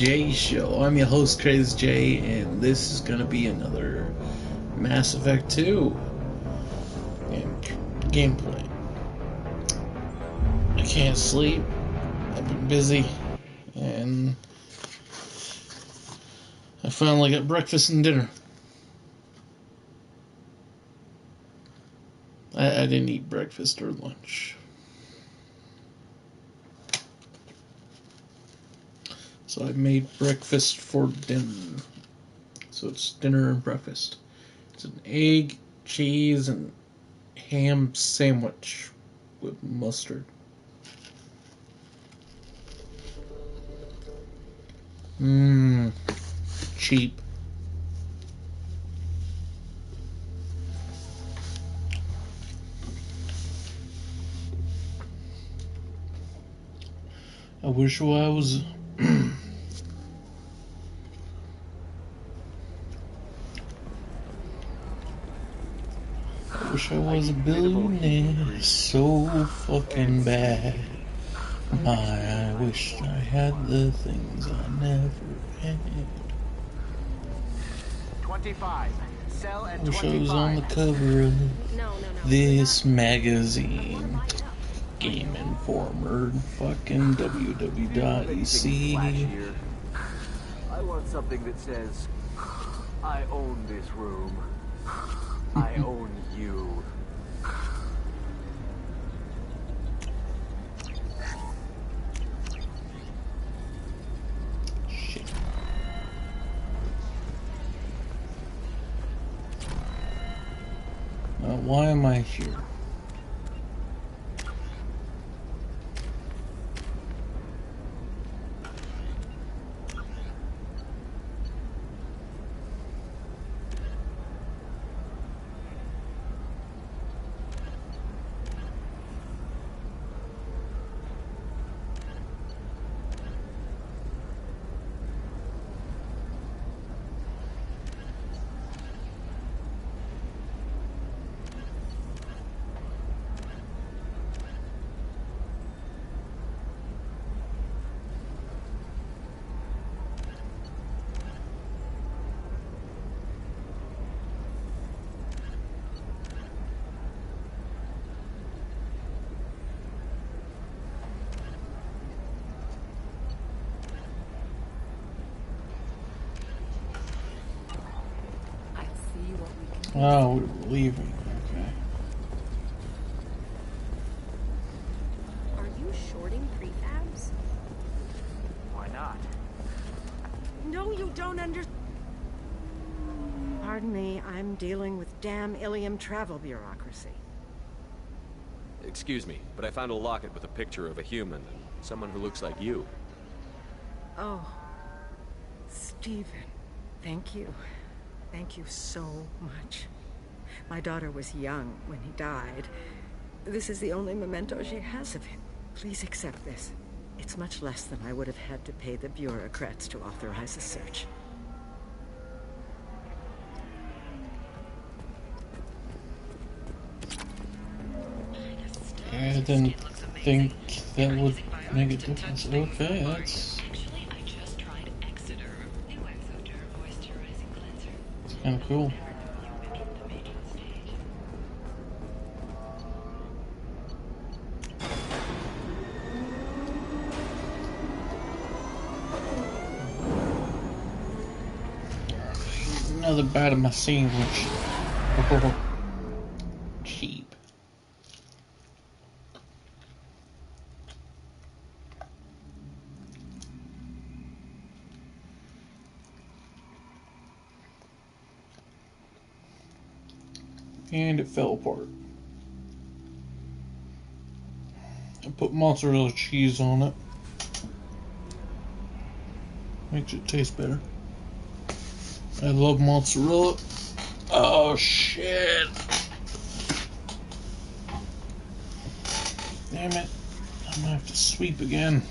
J Show. I'm your host, Crazy J, and this is gonna be another Mass Effect 2 gameplay. I can't sleep. I've been busy, and I finally got breakfast and dinner. I didn't eat breakfast or lunch. So I made breakfast for dinner. So it's dinner and breakfast. It's an egg, cheese, and ham sandwich with mustard. Mmm, cheap. I wish I was. I wish I was a billionaire so fucking bad. I wished I had the things I never had. 25. Sell at I wish 25. I was on the cover of this magazine. Game Informer, fucking www.ec. I want something that says, I own this room. I own you. Shit. Why am I here? Oh, we're leaving. Okay. Are you shorting prefabs? Why not? No, you don't understand. Pardon me, I'm dealing with damn Ilium travel bureaucracy. Excuse me, but I found a locket with a picture of a human and someone who looks like you. Oh, Stephen, thank you. Thank you so much. My daughter was young when he died. This is the only memento she has of him. Please accept this. It's much less than I would have had to pay the bureaucrats to authorize a search. I didn't think that would make a difference. Okay, that's kind of cool. Another bite of my sandwich. Oh, cheap. And it fell apart. I put mozzarella cheese on it. Makes it taste better. I love mozzarella. Oh shit. Damn it. I'm gonna have to sweep again.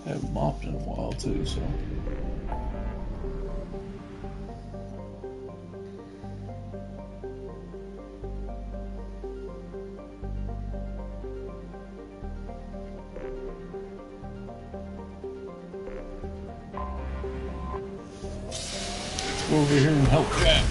I haven't mopped in a while too, so. go over here and help Jack.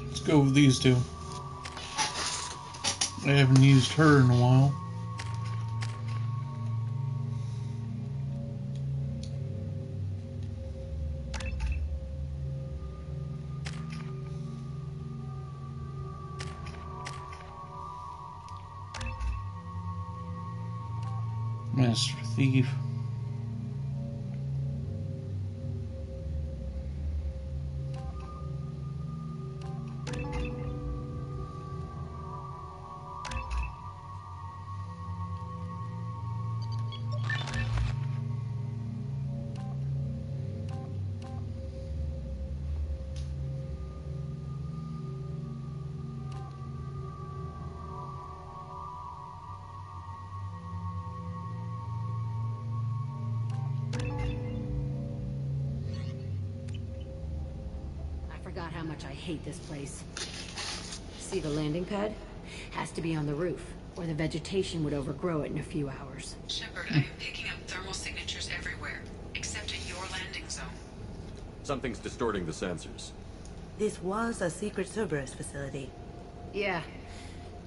Let's go with these two. I haven't used her in a while. Master Thief. Forgot how much I hate this place. See the landing pad? Has to be on the roof, or the vegetation would overgrow it in a few hours. Shepard, I am picking up thermal signatures everywhere, except in your landing zone. Something's distorting the sensors. This was a secret Cerberus facility. Yeah,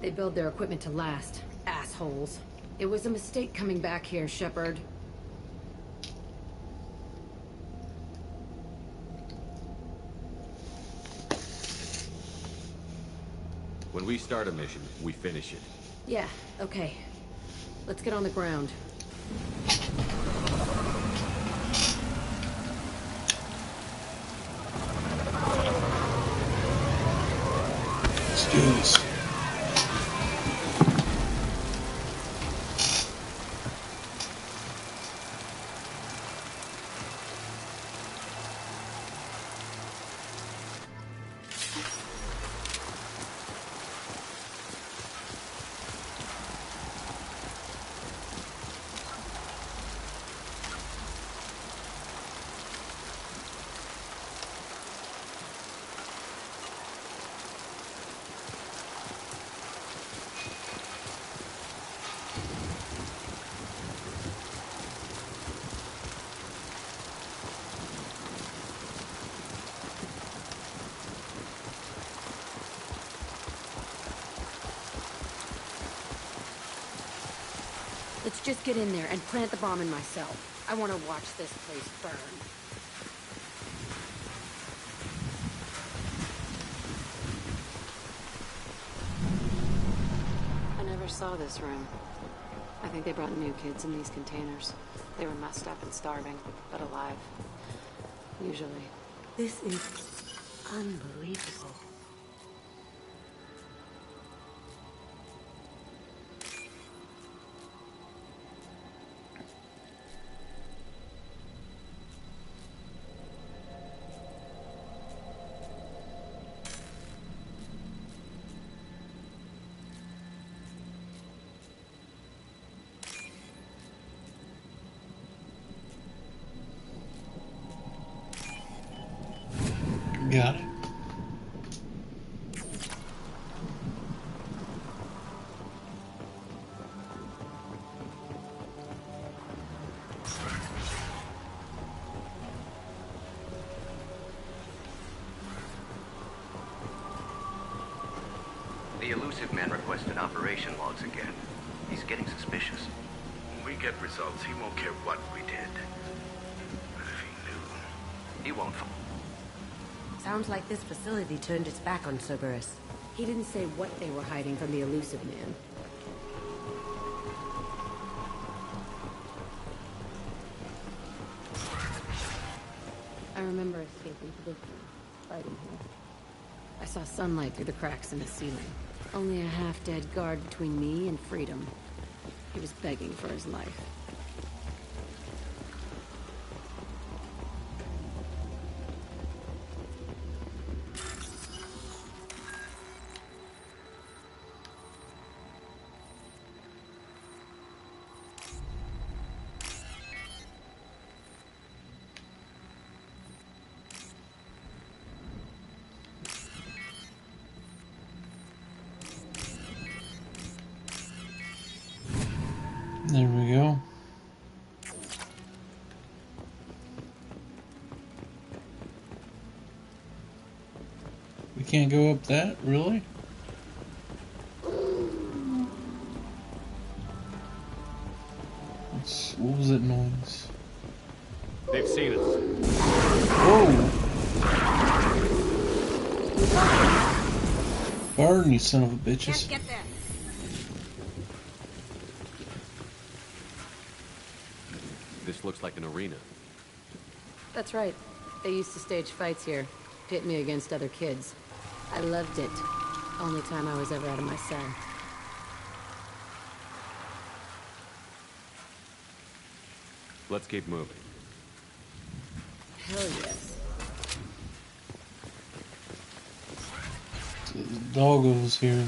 they build their equipment to last. Assholes. It was a mistake coming back here, Shepard. When we start a mission, we finish it. Yeah, okay. Let's get on the ground. Let's do this. Let's just get in there and plant the bomb in myself. I want to watch this place burn. I never saw this room. I think they brought new kids in these containers. They were messed up and starving, but alive. Usually. This is unbelievable. Got it. The elusive man requested operation logs again. He's getting suspicious. When we get results, he won't care what we did. But if he knew... He won't. Sounds like this facility turned its back on Cerberus. He didn't say what they were hiding from the elusive man. I remember escaping to this room, fighting here. I saw sunlight through the cracks in the ceiling. Only a half-dead guard between me and freedom. He was begging for his life. There we go. We can't go up that, really? What was that noise? They've seen us. Whoa! Burn, you son of a bitches. Can't get there. This looks like an arena. That's right. They used to stage fights here, pit me against other kids. I loved it. Only time I was ever out of my cell. Let's keep moving. Hell yes. The doggo's here.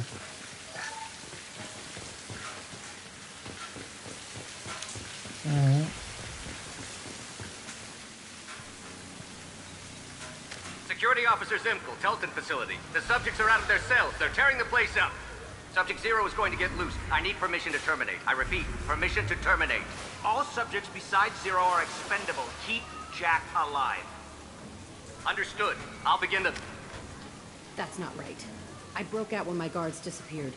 Alright. Security Officer Zimkel, Telton facility. The subjects are out of their cells. They're tearing the place up. Subject Zero is going to get loose. I need permission to terminate. I repeat, permission to terminate. All subjects besides Zero are expendable. Keep Jack alive. Understood. I'll begin the... That's not right. I broke out when my guards disappeared.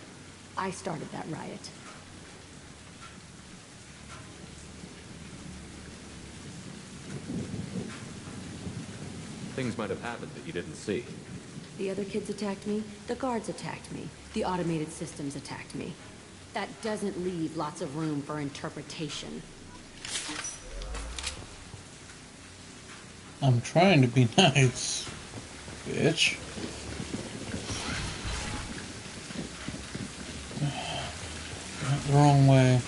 I started that riot. Things might have happened that you didn't see. The other kids attacked me, the guards attacked me, the automated systems attacked me. That doesn't leave lots of room for interpretation. I'm trying to be nice, bitch. Went the wrong way.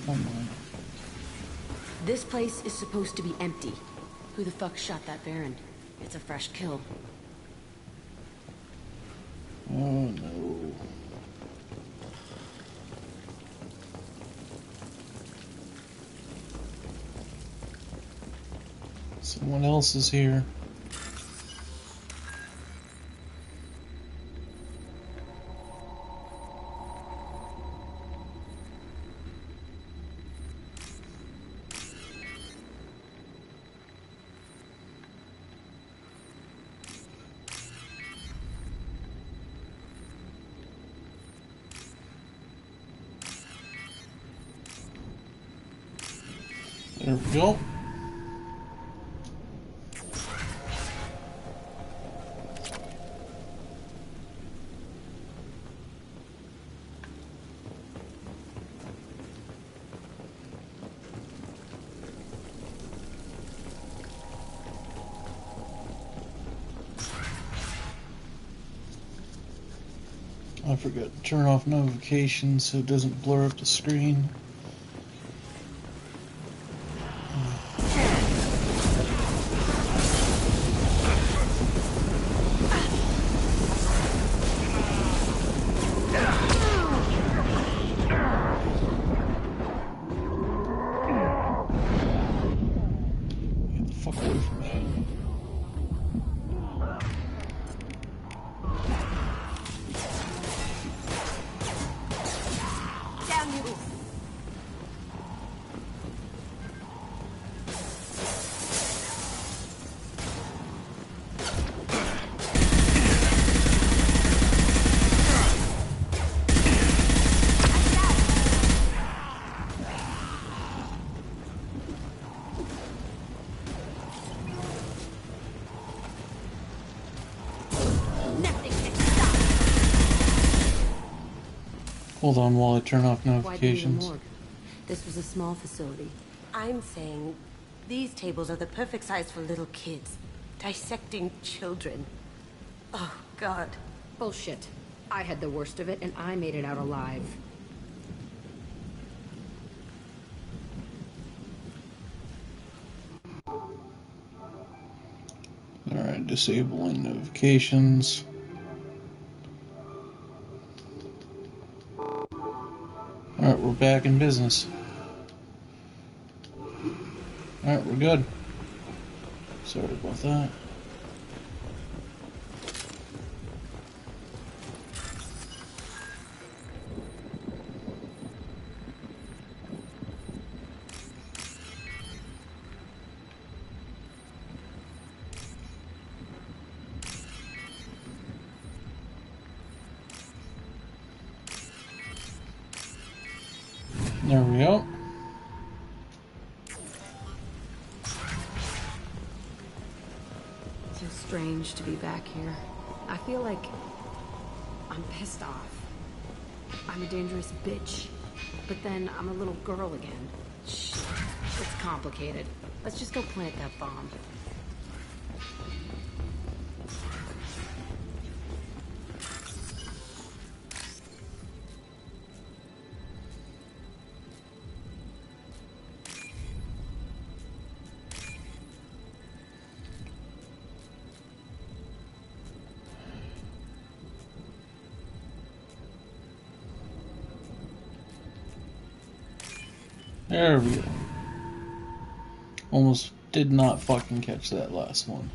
Come on. This place is supposed to be empty. Who the fuck shot that Baron? It's a fresh kill. Oh no. Someone else is here. There we go. I forgot to turn off notifications so it doesn't blur up the screen. Get the fuck away from me. Hold on while I turn off Why do you need a notifications. morgue? This was a small facility. I'm saying these tables are the perfect size for little kids. Dissecting children. Oh, God. Bullshit. I had the worst of it, and I made it out alive. Alright, disabling notifications. Alright, we're back in business. Alright, we're good. Sorry about that. There we go. So strange to be back here. I feel like I'm pissed off. I'm a dangerous bitch. But then I'm a little girl again. Shh. It's complicated. Let's just go plant that bomb. There we go. Almost did not fucking catch that last one.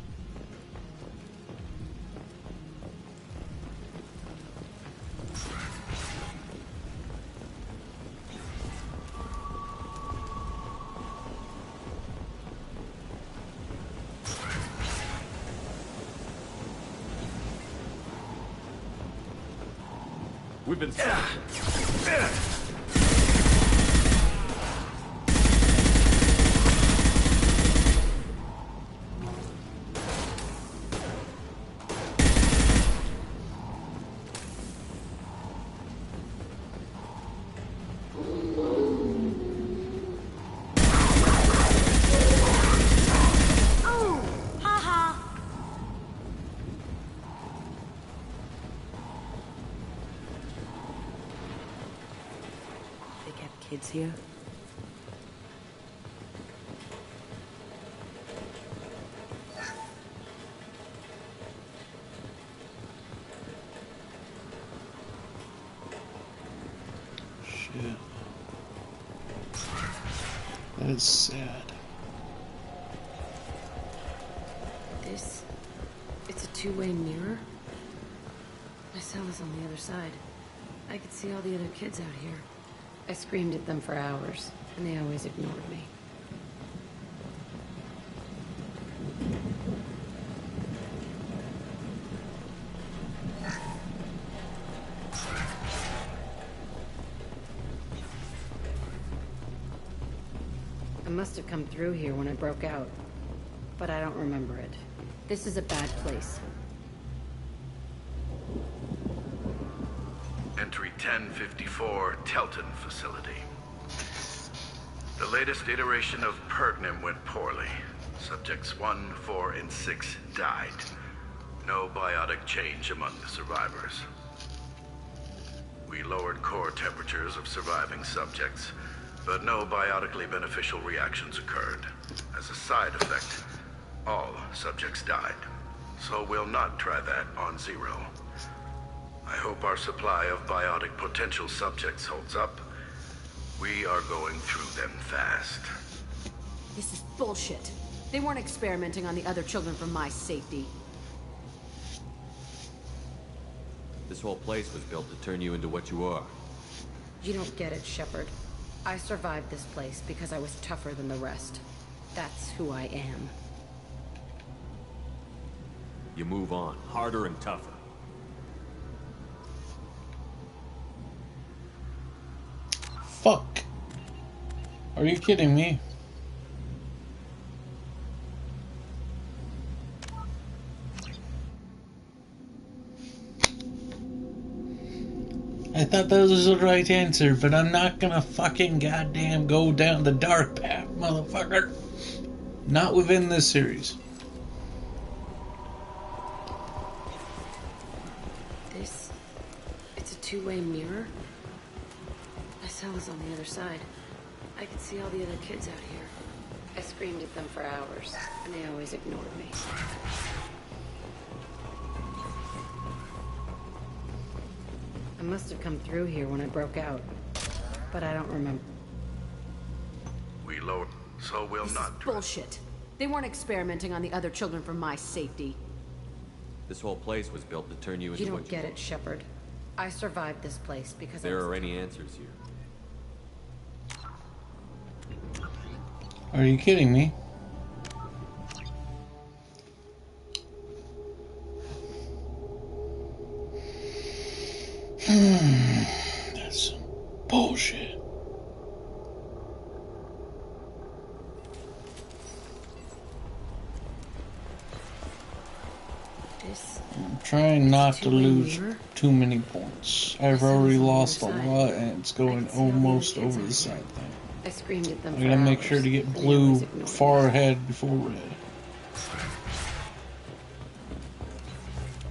We've been They kept kids here. Shit. That is sad. It's a two-way mirror? My cell is on the other side. I could see all the other kids out here. I screamed at them for hours, and they always ignored me. I must have come through here when I broke out, but I don't remember it. This is a bad place. Entry 1054, Telton facility. The latest iteration of Pergnim went poorly. Subjects 1, 4, and 6 died. No biotic change among the survivors. We lowered core temperatures of surviving subjects, but no biotically beneficial reactions occurred. As a side effect, all subjects died. So we'll not try that on Zero. I hope our supply of biotic potential subjects holds up. We are going through them fast. This is bullshit. They weren't experimenting on the other children for my safety. This whole place was built to turn you into what you are. You don't get it, Shepard. I survived this place because I was tougher than the rest. That's who I am. You move on, harder and tougher. Fuck. Are you kidding me? I thought that was the right answer, but I'm not gonna fucking goddamn go down the dark path, motherfucker. Not within this series. It's a two-way mirror? My cell is on the other side. I could see all the other kids out here. I screamed at them for hours, and they always ignored me. I must have come through here when I broke out, but I don't remember. We lowered, so we'll not. Bullshit. They weren't experimenting on the other children for my safety. This whole place was built to turn you into You what don't get it, Shepard. I survived this place because If there are any answers here. Are you kidding me? That's some bullshit. I'm trying not to lose too many points. I've already lost a lot and it's going almost over the side thing. I screamed at them. I gotta make sure to get blue far ahead before red.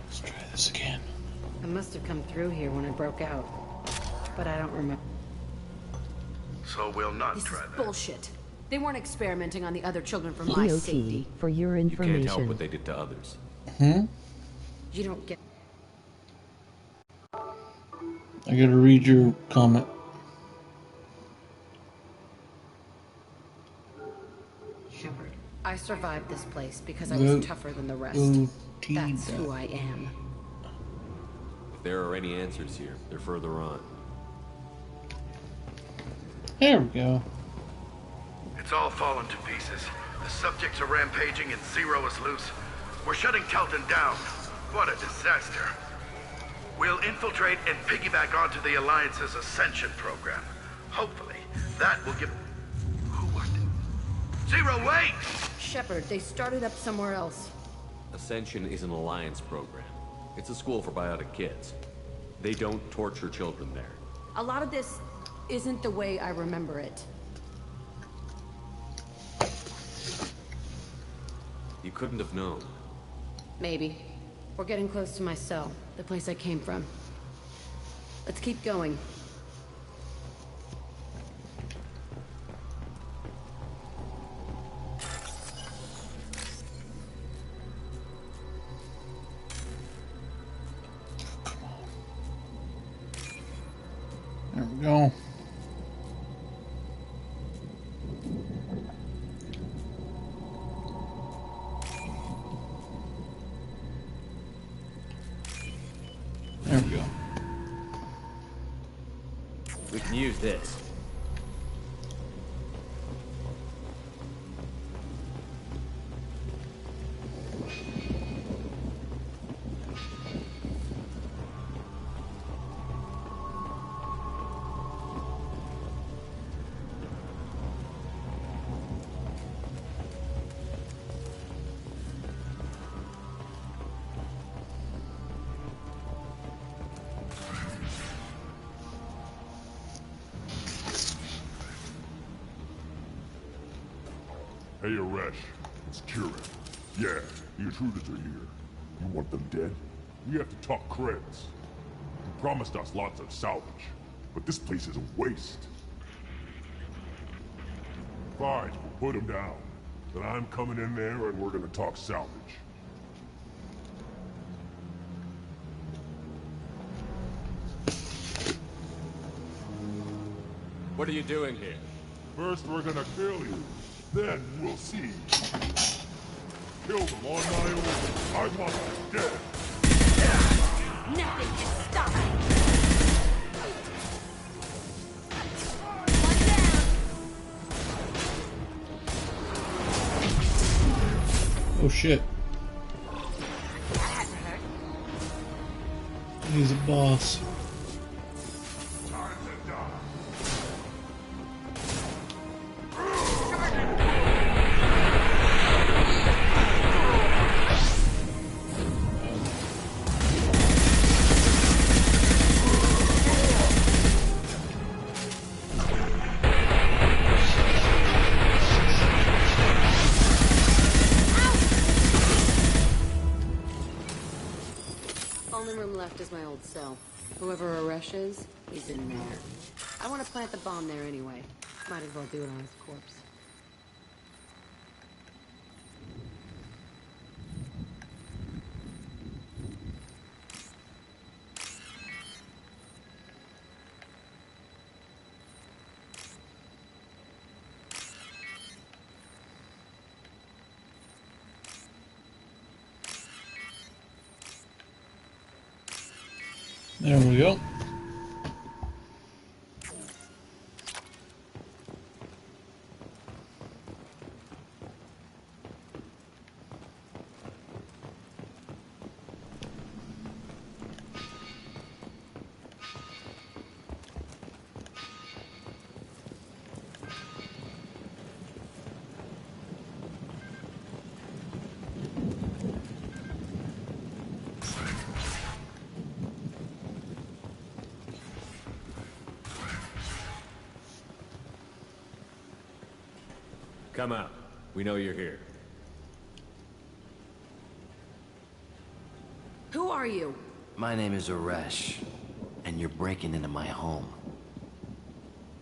Let's try this again. I must have come through here when I broke out, but I don't remember. So we'll not This try is that. bullshit. They weren't experimenting on the other children for my safety. for your You can't help information. what they did to others. You don't get. I gotta read your comment. Shepard, I survived this place because I Go- was tougher than the rest. go That's T-Dot. who I am. If there are any answers here, they're further on. There we go. It's all fallen to pieces. The subjects are rampaging and Zero is loose. We're shutting Telton down. What a disaster. We'll infiltrate and piggyback onto the Alliance's Ascension program. Hopefully, that will give... Who was it? Zero, wait! Shepard, they started up somewhere else. Ascension is an alliance program. It's a school for biotic kids. They don't torture children there. A lot of this isn't the way I remember it. You couldn't have known. Maybe. We're getting close to my cell, the place I came from. Let's keep going. There we go. There we go. We can use this. Hey, Aresh. It's Kieran. Yeah, the intruders are here. You want them dead? We have to talk creds. You promised us lots of salvage, but this place is a waste. Fine, we'll put them down. Then I'm coming in there and we're gonna talk salvage. What are you doing here? First, we're gonna kill you. Then we'll see. Kill them on my own. I want them dead. Nothing can stop me! Oh shit. He's a boss. Whoever Aresh is, he's in there. I want to plant the bomb there anyway. Might as well do it on his corpse. There we go. Come out. We know you're here. Who are you? My name is Aresh, and you're breaking into my home.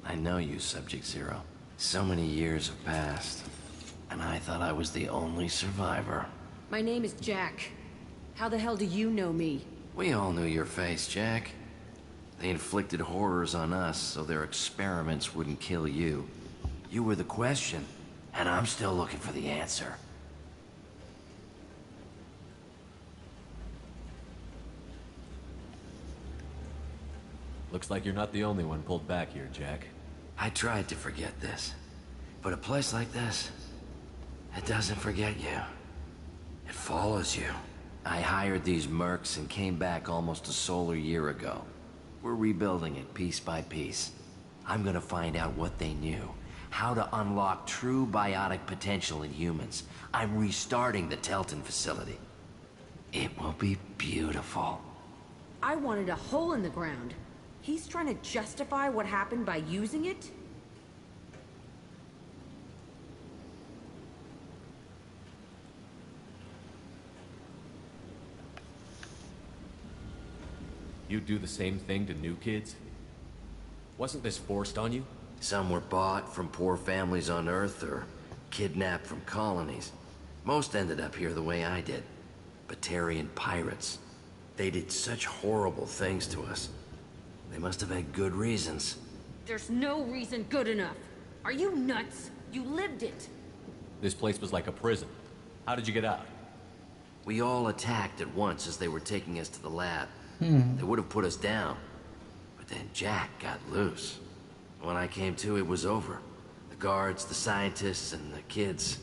I know you, Subject-Zero. So many years have passed, and I thought I was the only survivor. My name is Jack. How the hell do you know me? We all knew your face, Jack. They inflicted horrors on us so their experiments wouldn't kill you. You were the question, and I'm still looking for the answer. Looks like you're not the only one pulled back here, Jack. I tried to forget this, but a place like this, it doesn't forget you. It follows you. I hired these mercs and came back almost a solar year ago. We're rebuilding it piece by piece. I'm gonna find out what they knew. How to unlock true biotic potential in humans. I'm restarting the Telton facility. It will be beautiful. I wanted a hole in the ground. He's trying to justify what happened by using it? You do the same thing to new kids? Wasn't this forced on you? Some were bought from poor families on Earth or kidnapped from colonies. Most ended up here the way I did. Batarian pirates. They did such horrible things to us. They must have had good reasons. There's no reason good enough. Are you nuts? You lived it. This place was like a prison. How did you get out? We all attacked at once as they were taking us to the lab. They would have put us down. But then Jack got loose. When I came to, it was over. The guards, the scientists, and the kids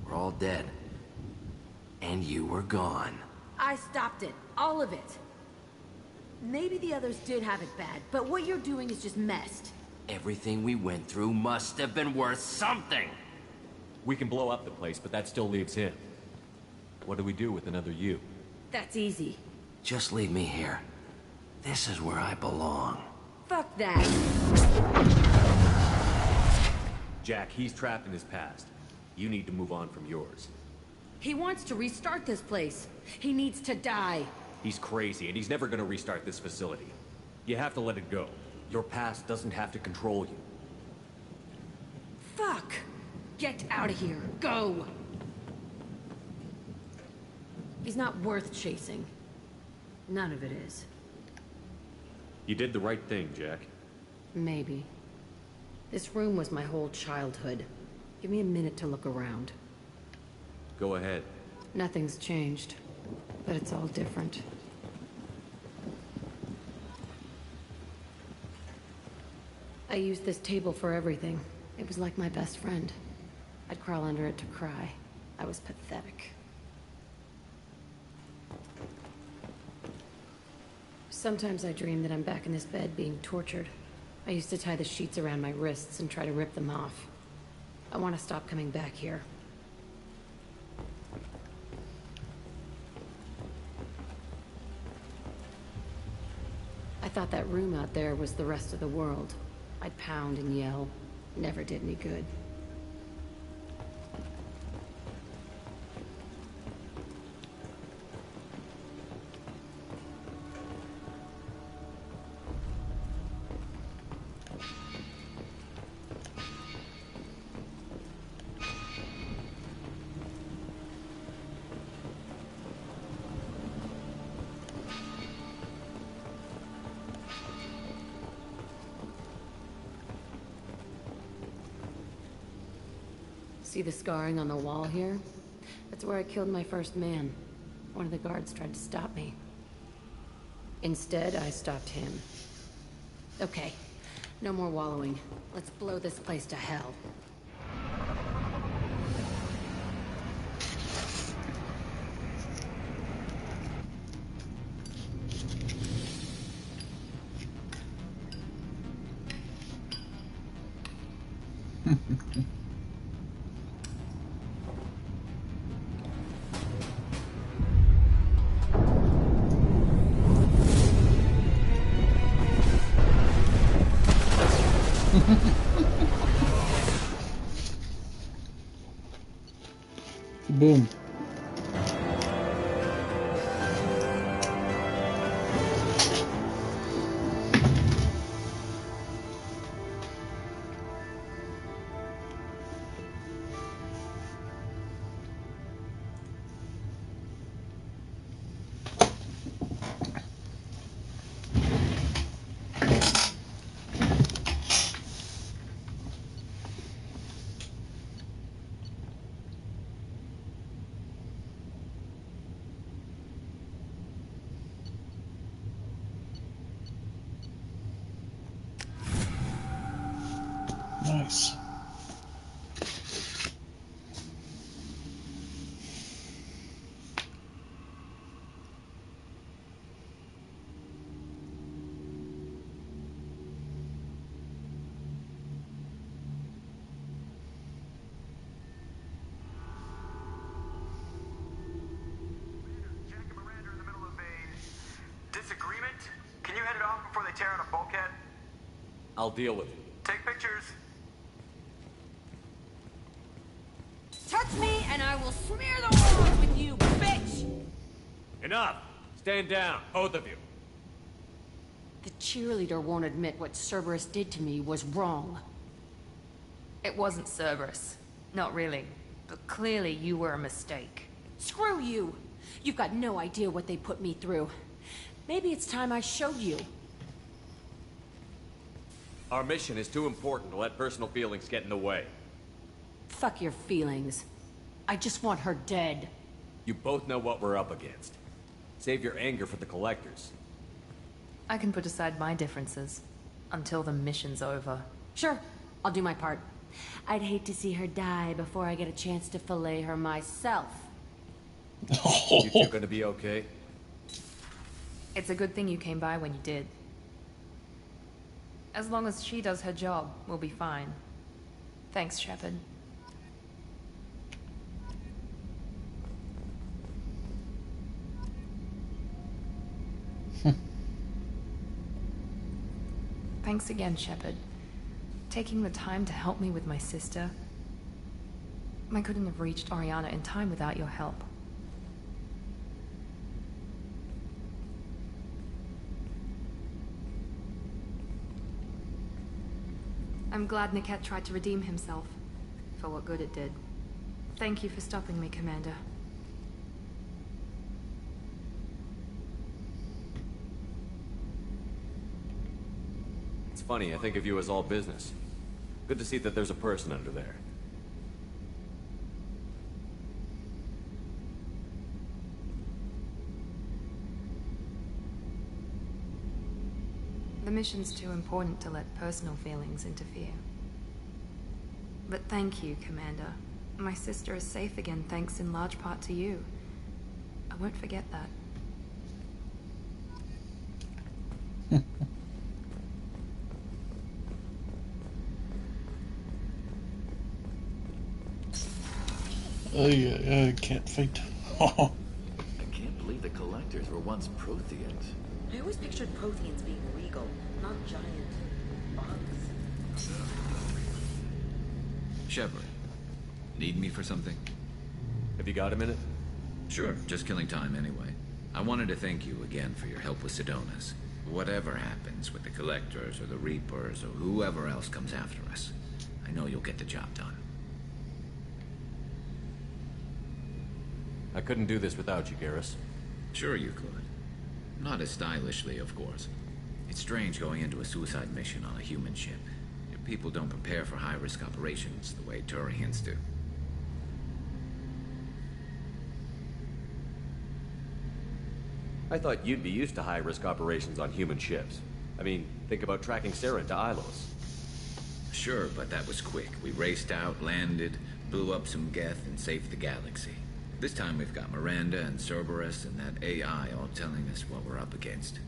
were all dead. And you were gone. I stopped it. All of it. Maybe the others did have it bad, but what you're doing is just messed. Everything we went through must have been worth something. We can blow up the place, but that still leaves him. What do we do with another you? That's easy. Just leave me here. This is where I belong. Fuck that. Jack, he's trapped in his past. You need to move on from yours. He wants to restart this place. He needs to die. He's crazy, and he's never gonna restart this facility. You have to let it go. Your past doesn't have to control you. Fuck! Get out of here. Go! He's not worth chasing. None of it is. You did the right thing, Jack. Maybe. This room was my whole childhood. Give me a minute to look around. Go ahead. Nothing's changed, but it's all different. I used this table for everything. It was like my best friend. I'd crawl under it to cry. I was pathetic. Sometimes I dream that I'm back in this bed being tortured. I used to tie the sheets around my wrists and try to rip them off. I want to stop coming back here. I thought that room out there was the rest of the world. I'd pound and yell. Never did any good. See the scarring on the wall here? That's where I killed my first man. One of the guards tried to stop me. Instead, I stopped him. Okay, no more wallowing. Let's blow this place to hell. Boom. Nice. Disagreement? Can you head it off before they tear out a bulkhead? I'll deal with it. Take pictures. Touch me and I will smear the walls with you, bitch! Enough! Stand down, both of you. The cheerleader won't admit what Cerberus did to me was wrong. It wasn't Cerberus. Not really. But clearly you were a mistake. Screw you! You've got no idea what they put me through. Maybe it's time I showed you. Our mission is too important to let personal feelings get in the way. Fuck your feelings. I just want her dead. You both know what we're up against. Save your anger for the collectors. I can put aside my differences until the mission's over. Sure, I'll do my part. I'd hate to see her die before I get a chance to fillet her myself. You two gonna be okay? It's a good thing you came by when you did. As long as she does her job, we'll be fine. Thanks, Shepard. Thanks again, Shepard. Taking the time to help me with my sister. I couldn't have reached Oriana in time without your help. I'm glad Niket tried to redeem himself, for what good it did. Thank you for stopping me, Commander. It's funny, I think of you as all business. Good to see that there's a person under there. The mission's too important to let personal feelings interfere. But thank you, Commander. My sister is safe again thanks in large part to you. I won't forget that. I can't fight. I can't believe the collectors were once Protheans. I always pictured Protheans being regal, not giant bugs. Shepard, need me for something? Have you got a minute? Sure, just killing time anyway. I wanted to thank you again for your help with Sidonis. Whatever happens with the Collectors or the Reapers or whoever else comes after us, I know you'll get the job done. I couldn't do this without you, Garrus. Sure you could. Not as stylishly, of course. It's strange going into a suicide mission on a human ship. People don't prepare for high-risk operations the way Turians do. I thought you'd be used to high-risk operations on human ships. I mean, think about tracking Sarah to Ilos. Sure, but that was quick. We raced out, landed, blew up some Geth, and saved the galaxy. This time we've got Miranda and Cerberus and that AI all telling us what we're up against.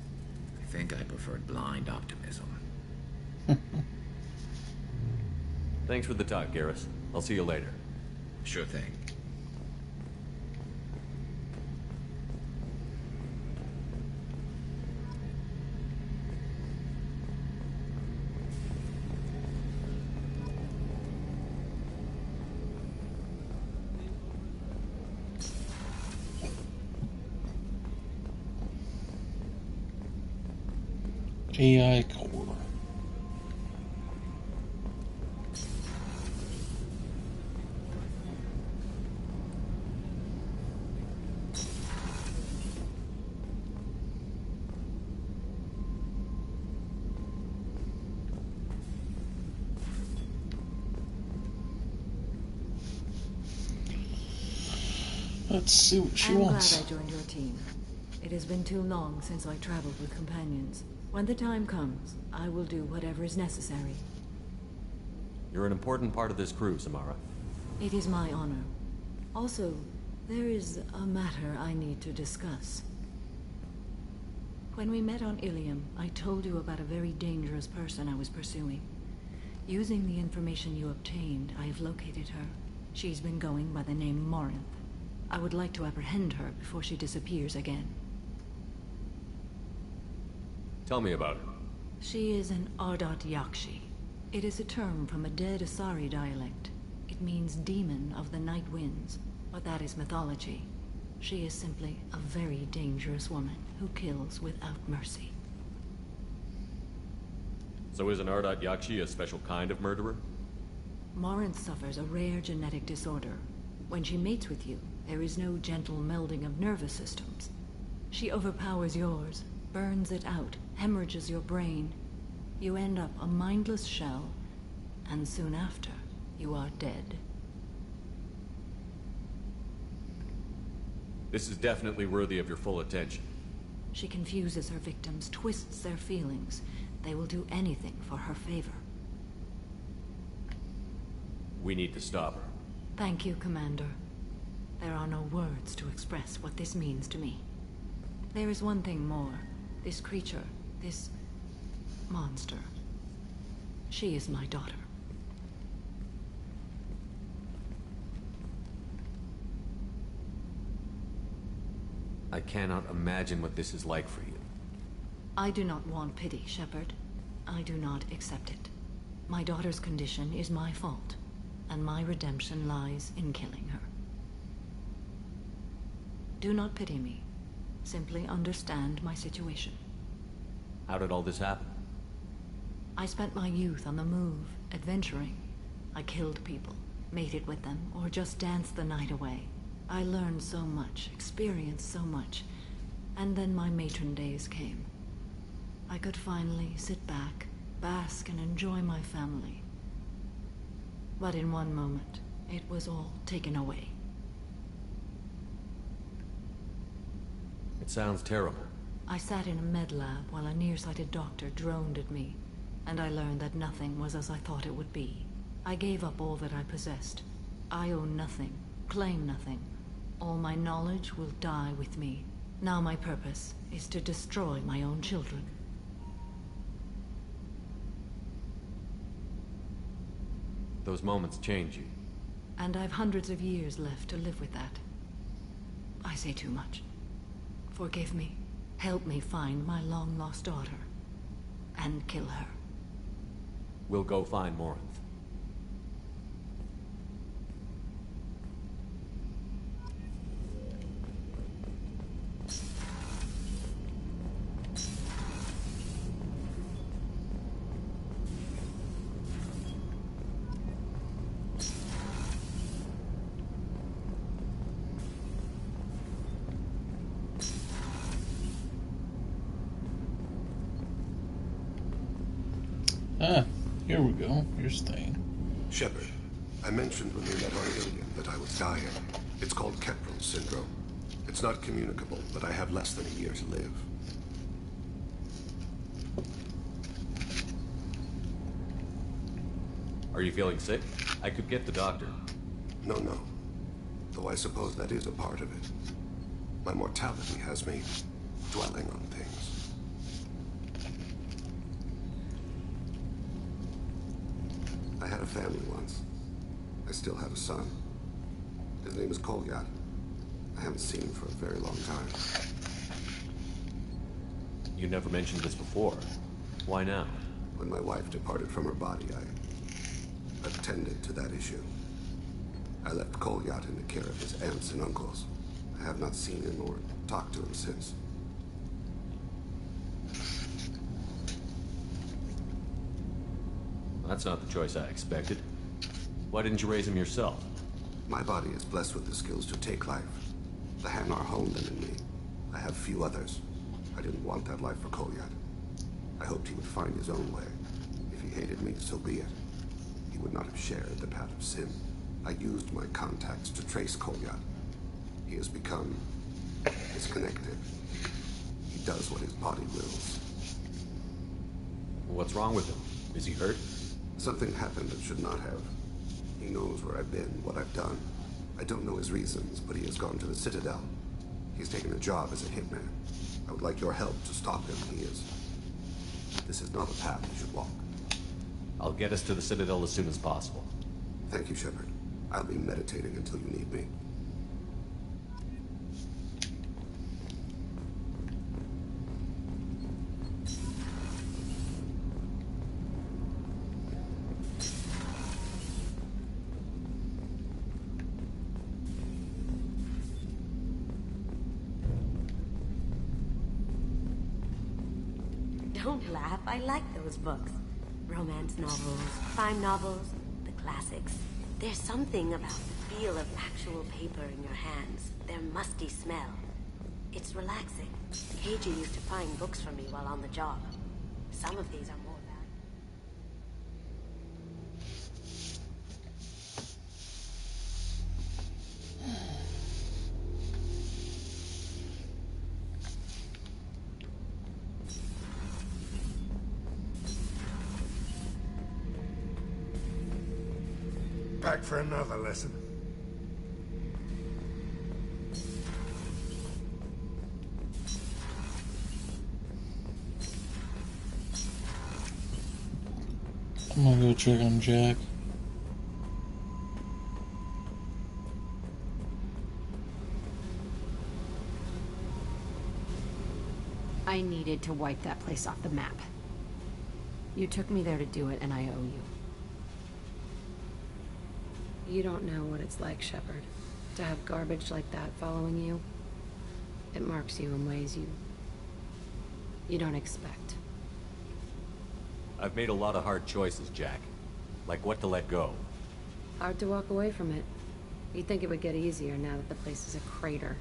I think I preferred blind optimism. Thanks for the talk, Garrus. I'll see you later. Sure thing. AI core. Let's see what she wants. I'm glad I joined your team. It has been too long since I traveled with companions. When the time comes, I will do whatever is necessary. You're an important part of this crew, Samara. It is my honor. Also, there is a matter I need to discuss. When we met on Ilium, I told you about a very dangerous person I was pursuing. Using the information you obtained, I have located her. She's been going by the name Morinth. I would like to apprehend her before she disappears again. Tell me about her. She is an Ardat Yakshi. It is a term from a dead Asari dialect. It means demon of the night winds, but that is mythology. She is simply a very dangerous woman who kills without mercy. So is an Ardat Yakshi a special kind of murderer? Morinth suffers a rare genetic disorder. When she mates with you, there is no gentle melding of nervous systems. She overpowers yours, burns it out, hemorrhages your brain. You end up a mindless shell, and soon after, you are dead. This is definitely worthy of your full attention. She confuses her victims, twists their feelings. They will do anything for her favor. We need to stop her. Thank you, Commander. There are no words to express what this means to me. There is one thing more. This creature, this monster. She is my daughter. I cannot imagine what this is like for you. I do not want pity, Shepard. I do not accept it. My daughter's condition is my fault, and my redemption lies in killing her. Do not pity me. Simply understand my situation. How did all this happen? I spent my youth on the move, adventuring. I killed people, mated with them, or just danced the night away. I learned so much, experienced so much, and then my matron days came. I could finally sit back, bask, and enjoy my family. But in one moment, it was all taken away. It sounds terrible. I sat in a med lab while a nearsighted doctor droned at me, and I learned that nothing was as I thought it would be. I gave up all that I possessed. I own nothing, claim nothing. All my knowledge will die with me. Now my purpose is to destroy my own children. Those moments change you. And I've hundreds of years left to live with that. I say too much. Forgive me. Help me find my long-lost daughter. And kill her. We'll go find Morinth. Ah, here we go. Here's Thane. Shepard, I mentioned when we met on Ilium that I was dying. It's called Keprel syndrome. It's not communicable, but I have less than a year to live. Are you feeling sick? I could get the doctor. No. Though I suppose that is a part of it. My mortality has me dwelling on things. I had a family once. I still have a son. His name is Kolyat. I haven't seen him for a very long time. You never mentioned this before. Why now? When my wife departed from her body, I attended to that issue. I left Kolyat in the care of his aunts and uncles. I have not seen him or talked to him since. That's not the choice I expected. Why didn't you raise him yourself? My body is blessed with the skills to take life. The Hanar honed them in me. I have few others. I didn't want that life for Kolyat. I hoped he would find his own way. If he hated me, so be it. He would not have shared the path of sin. I used my contacts to trace Kolyat. He has become disconnected. He does what his body wills. What's wrong with him? Is he hurt? Something happened that should not have. He knows where I've been, what I've done. I don't know his reasons, but he has gone to the Citadel. He's taken a job as a hitman. I would like your help to stop him. This is not a path you should walk. I'll get us to the Citadel as soon as possible. Thank you, Shepard. I'll be meditating until you need me. Don't laugh. I like those books. Romance novels, crime novels, the classics. There's something about the feel of actual paper in your hands, their musty smell. It's relaxing. KG used to find books for me while on the job. Some of these are more Back for another lesson. I'm gonna go check on Jack. I needed to wipe that place off the map. You took me there to do it, and I owe you. You don't know what it's like, Shepard, to have garbage like that following you. It marks you in ways you don't expect. I've made a lot of hard choices, Jack. Like what to let go. Hard to walk away from it. You'd think it would get easier now that the place is a crater.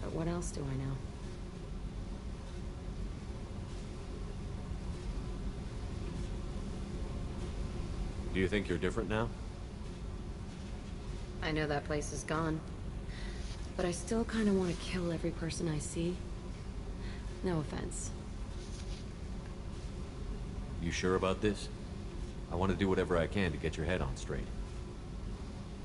But what else do I know? Do you think you're different now? I know that place is gone. But I still kind of want to kill every person I see. No offense. You sure about this? I want to do whatever I can to get your head on straight.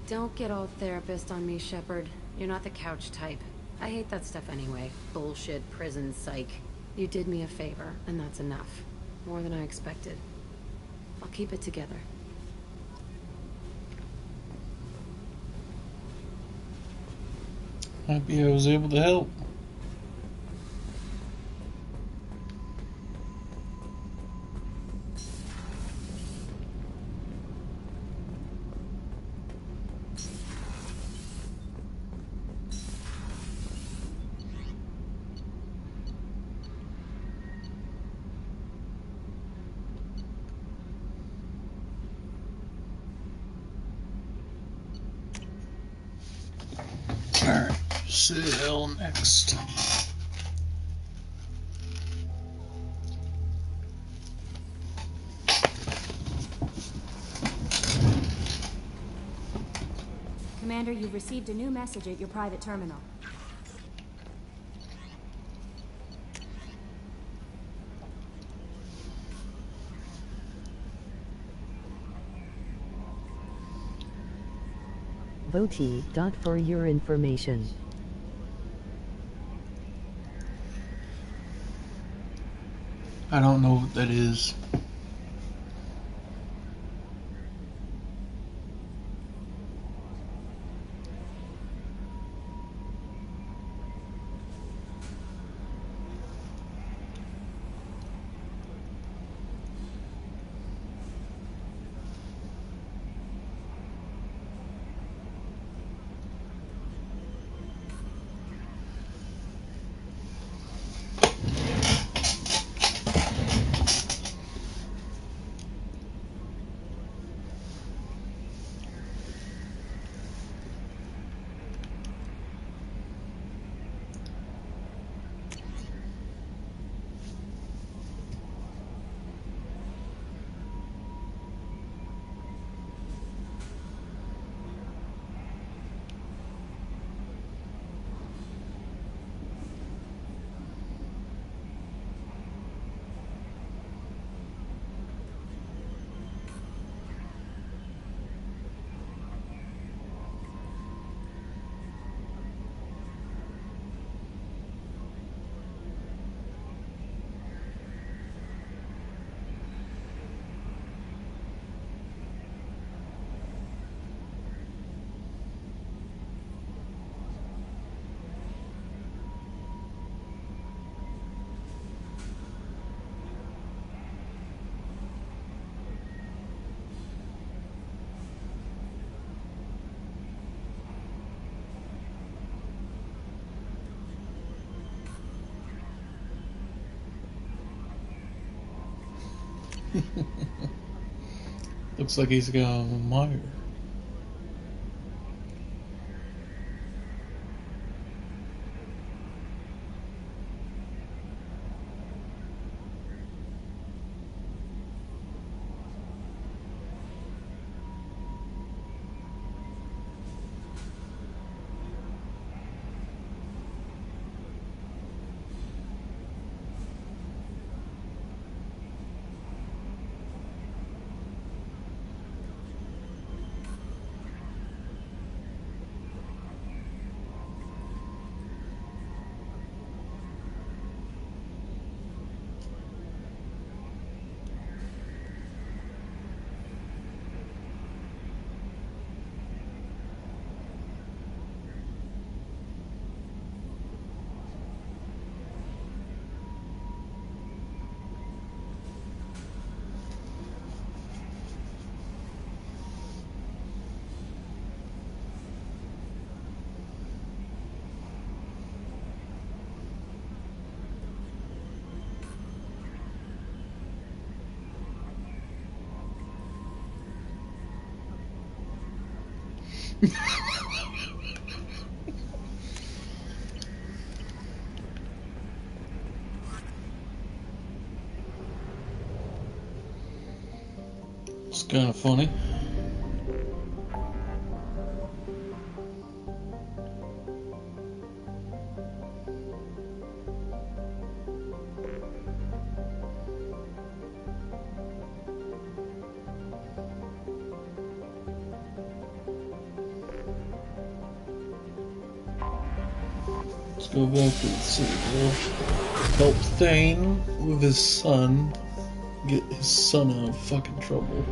Don't get all therapist on me, Shepard. You're not the couch type. I hate that stuff anyway. Bullshit, prison, psych. You did me a favor, and that's enough. More than I expected. I'll keep it together. Happy I was able to help. Alright, Citadel next. Commander, you've received a new message at your private terminal. Voti. For your information. I don't know what that is. Looks like he's got a mire. It's kind of funny. Let's go back to the city. Help Thane with his son. Get his son out of fucking trouble.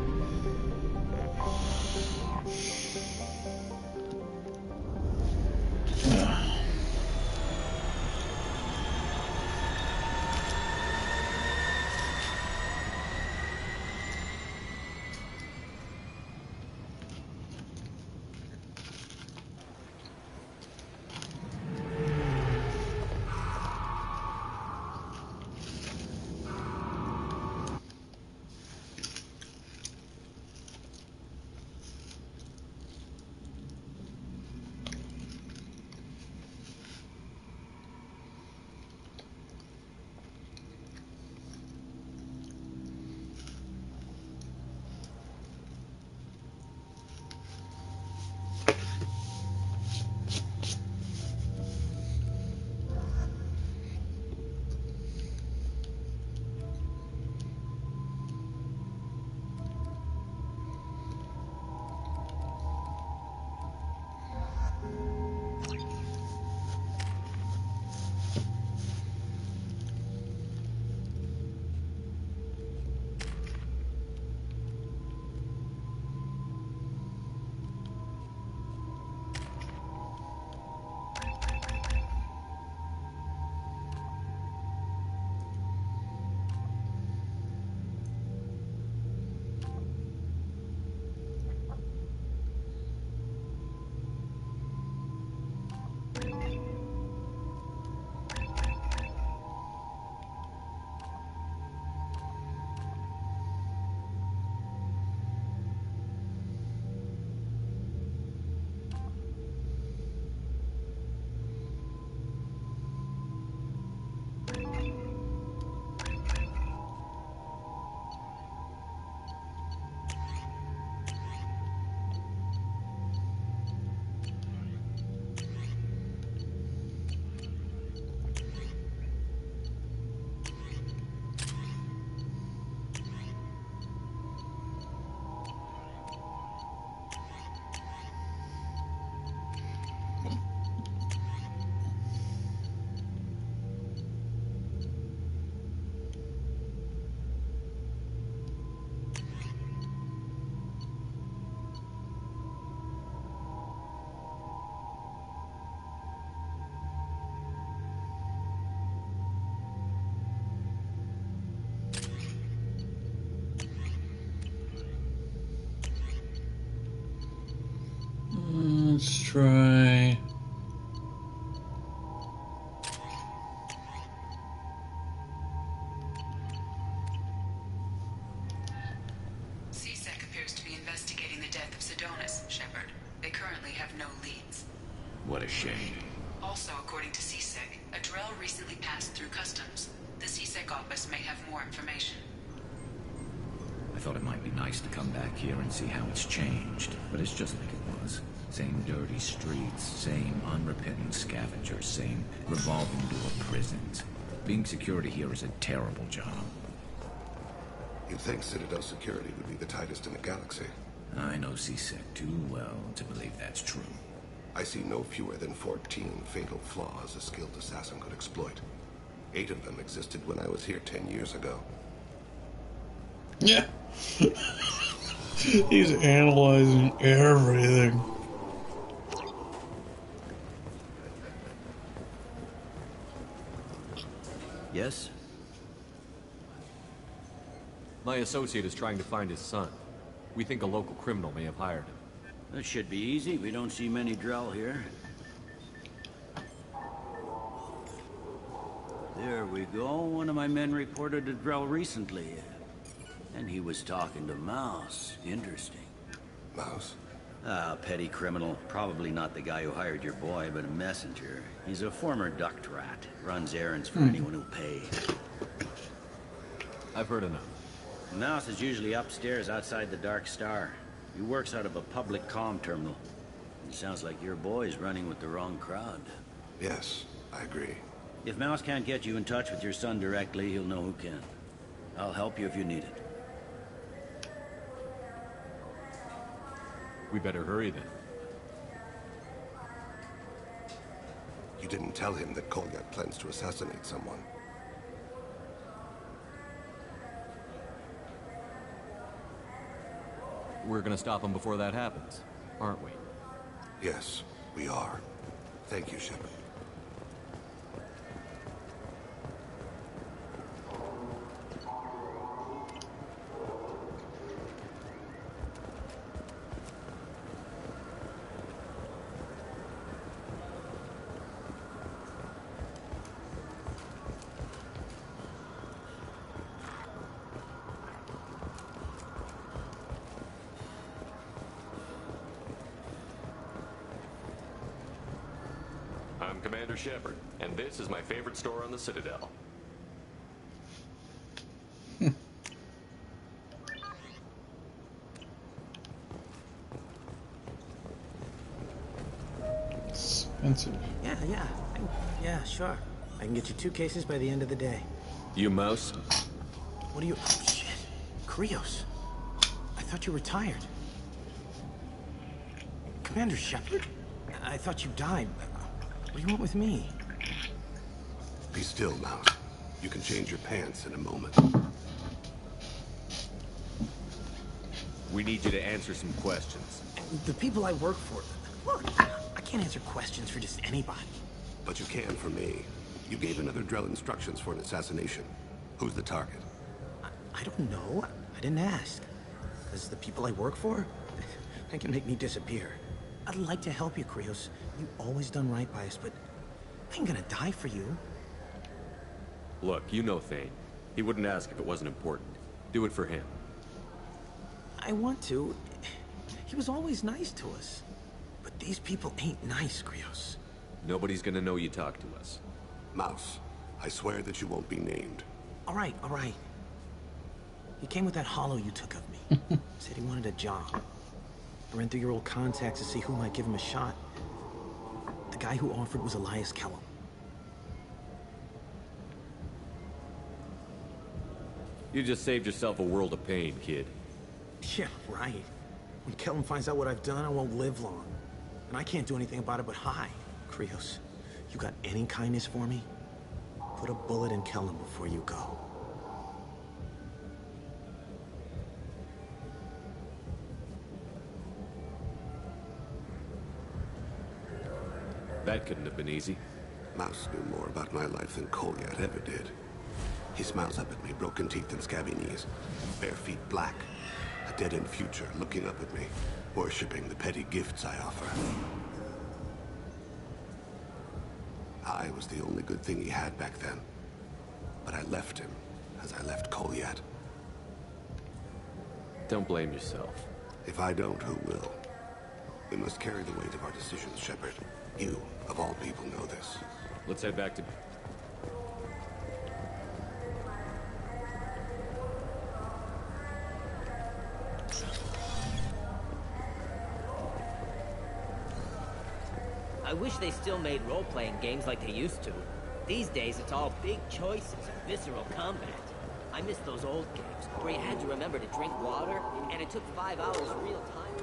Let's try... CSEC appears to be investigating the death of Sidonis, Shepard. They currently have no leads. What a shame. Also, according to CSEC, a Drell recently passed through customs. The CSEC office may have more information. I thought it might be nice to come back here and see how it's changed, but it's just like it was. Same dirty streets, same unrepentant scavengers, same revolving door prisons. Being security here is a terrible job. You'd think Citadel security would be the tightest in the galaxy. I know CSEC too well to believe that's true. I see no fewer than 14 fatal flaws a skilled assassin could exploit. 8 of them existed when I was here 10 years ago. Yeah. He's analyzing everything. Yes? My associate is trying to find his son. We think a local criminal may have hired him. That should be easy. We don't see many Drell here. There we go. One of my men reported a Drell recently. And he was talking to Mouse. Interesting. Mouse? Ah, petty criminal. Probably not the guy who hired your boy, but a messenger. He's a former duct rat. Runs errands for anyone who'll pay. I've heard enough. Mouse is usually upstairs outside the Dark Star. He works out of a public comm terminal. It sounds like your boy's running with the wrong crowd. Yes, I agree. If Mouse can't get you in touch with your son directly, he'll know who can. I'll help you if you need it. We better hurry then. You didn't tell him that Kolyat plans to assassinate someone. We're gonna stop him before that happens, aren't we? Yes, we are. Thank you, Shepard. I'm Commander Shepard, and this is my favorite store on the Citadel. Expensive. Yeah, sure. I can get you 2 cases by the end of the day. You Mouse? What are you... Oh, shit. Krios. I thought you were retired. Commander Shepard? I thought you died. What do you want with me? Be still, Mouse. You can change your pants in a moment. We need you to answer some questions. The people I work for... Look, I can't answer questions for just anybody. But you can for me. You gave another Drell instructions for an assassination. Who's the target? I don't know. I didn't ask. Because the people I work for, they can make me disappear. I'd like to help you, Krios. You've always done right by us, but I ain't gonna die for you. Look, you know Thane. He wouldn't ask if it wasn't important. Do it for him. I want to. He was always nice to us. But these people ain't nice, Krios. Nobody's gonna know you talk to us. Mouse, I swear that you won't be named. All right. He came with that hollow you took of me. Said he wanted a job. I ran through your old contacts to see who might give him a shot. The guy who offered was Elias Kellum. You just saved yourself a world of pain, kid. Yeah, right. When Kellum finds out what I've done, I won't live long. And I can't do anything about it but hi. Krios, you got any kindness for me? Put a bullet in Kellum before you go. That couldn't have been easy. Mouse knew more about my life than Kolyat ever did. He smiles up at me, broken teeth and scabby knees. Bare feet black. A dead-end future looking up at me, worshipping the petty gifts I offer. I was the only good thing he had back then. But I left him, as I left Kolyat. Don't blame yourself. If I don't, who will? We must carry the weight of our decisions, Shepard. You, of all people, know this. Let's head back to... I wish they still made role-playing games like they used to. These days, it's all big choices and visceral combat. I miss those old games, where you had to remember to drink water, and it took 5 hours real time.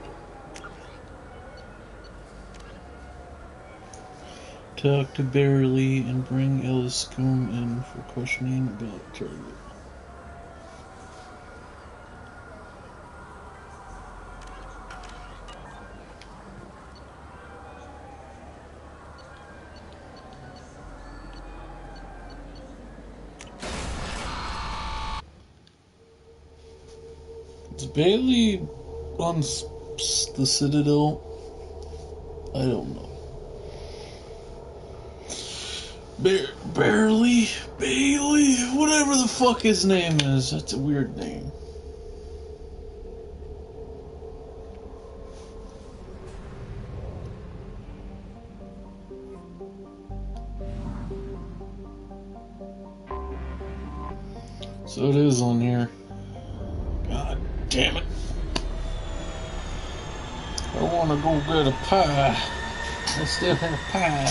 Talk to Barely and bring Ellis Scum in for questioning about target. Is Bailey on the Citadel? I don't know. Bailey, whatever the fuck his name is. That's a weird name. So it is on here. God damn it. I want to go get a pie. I still have pie.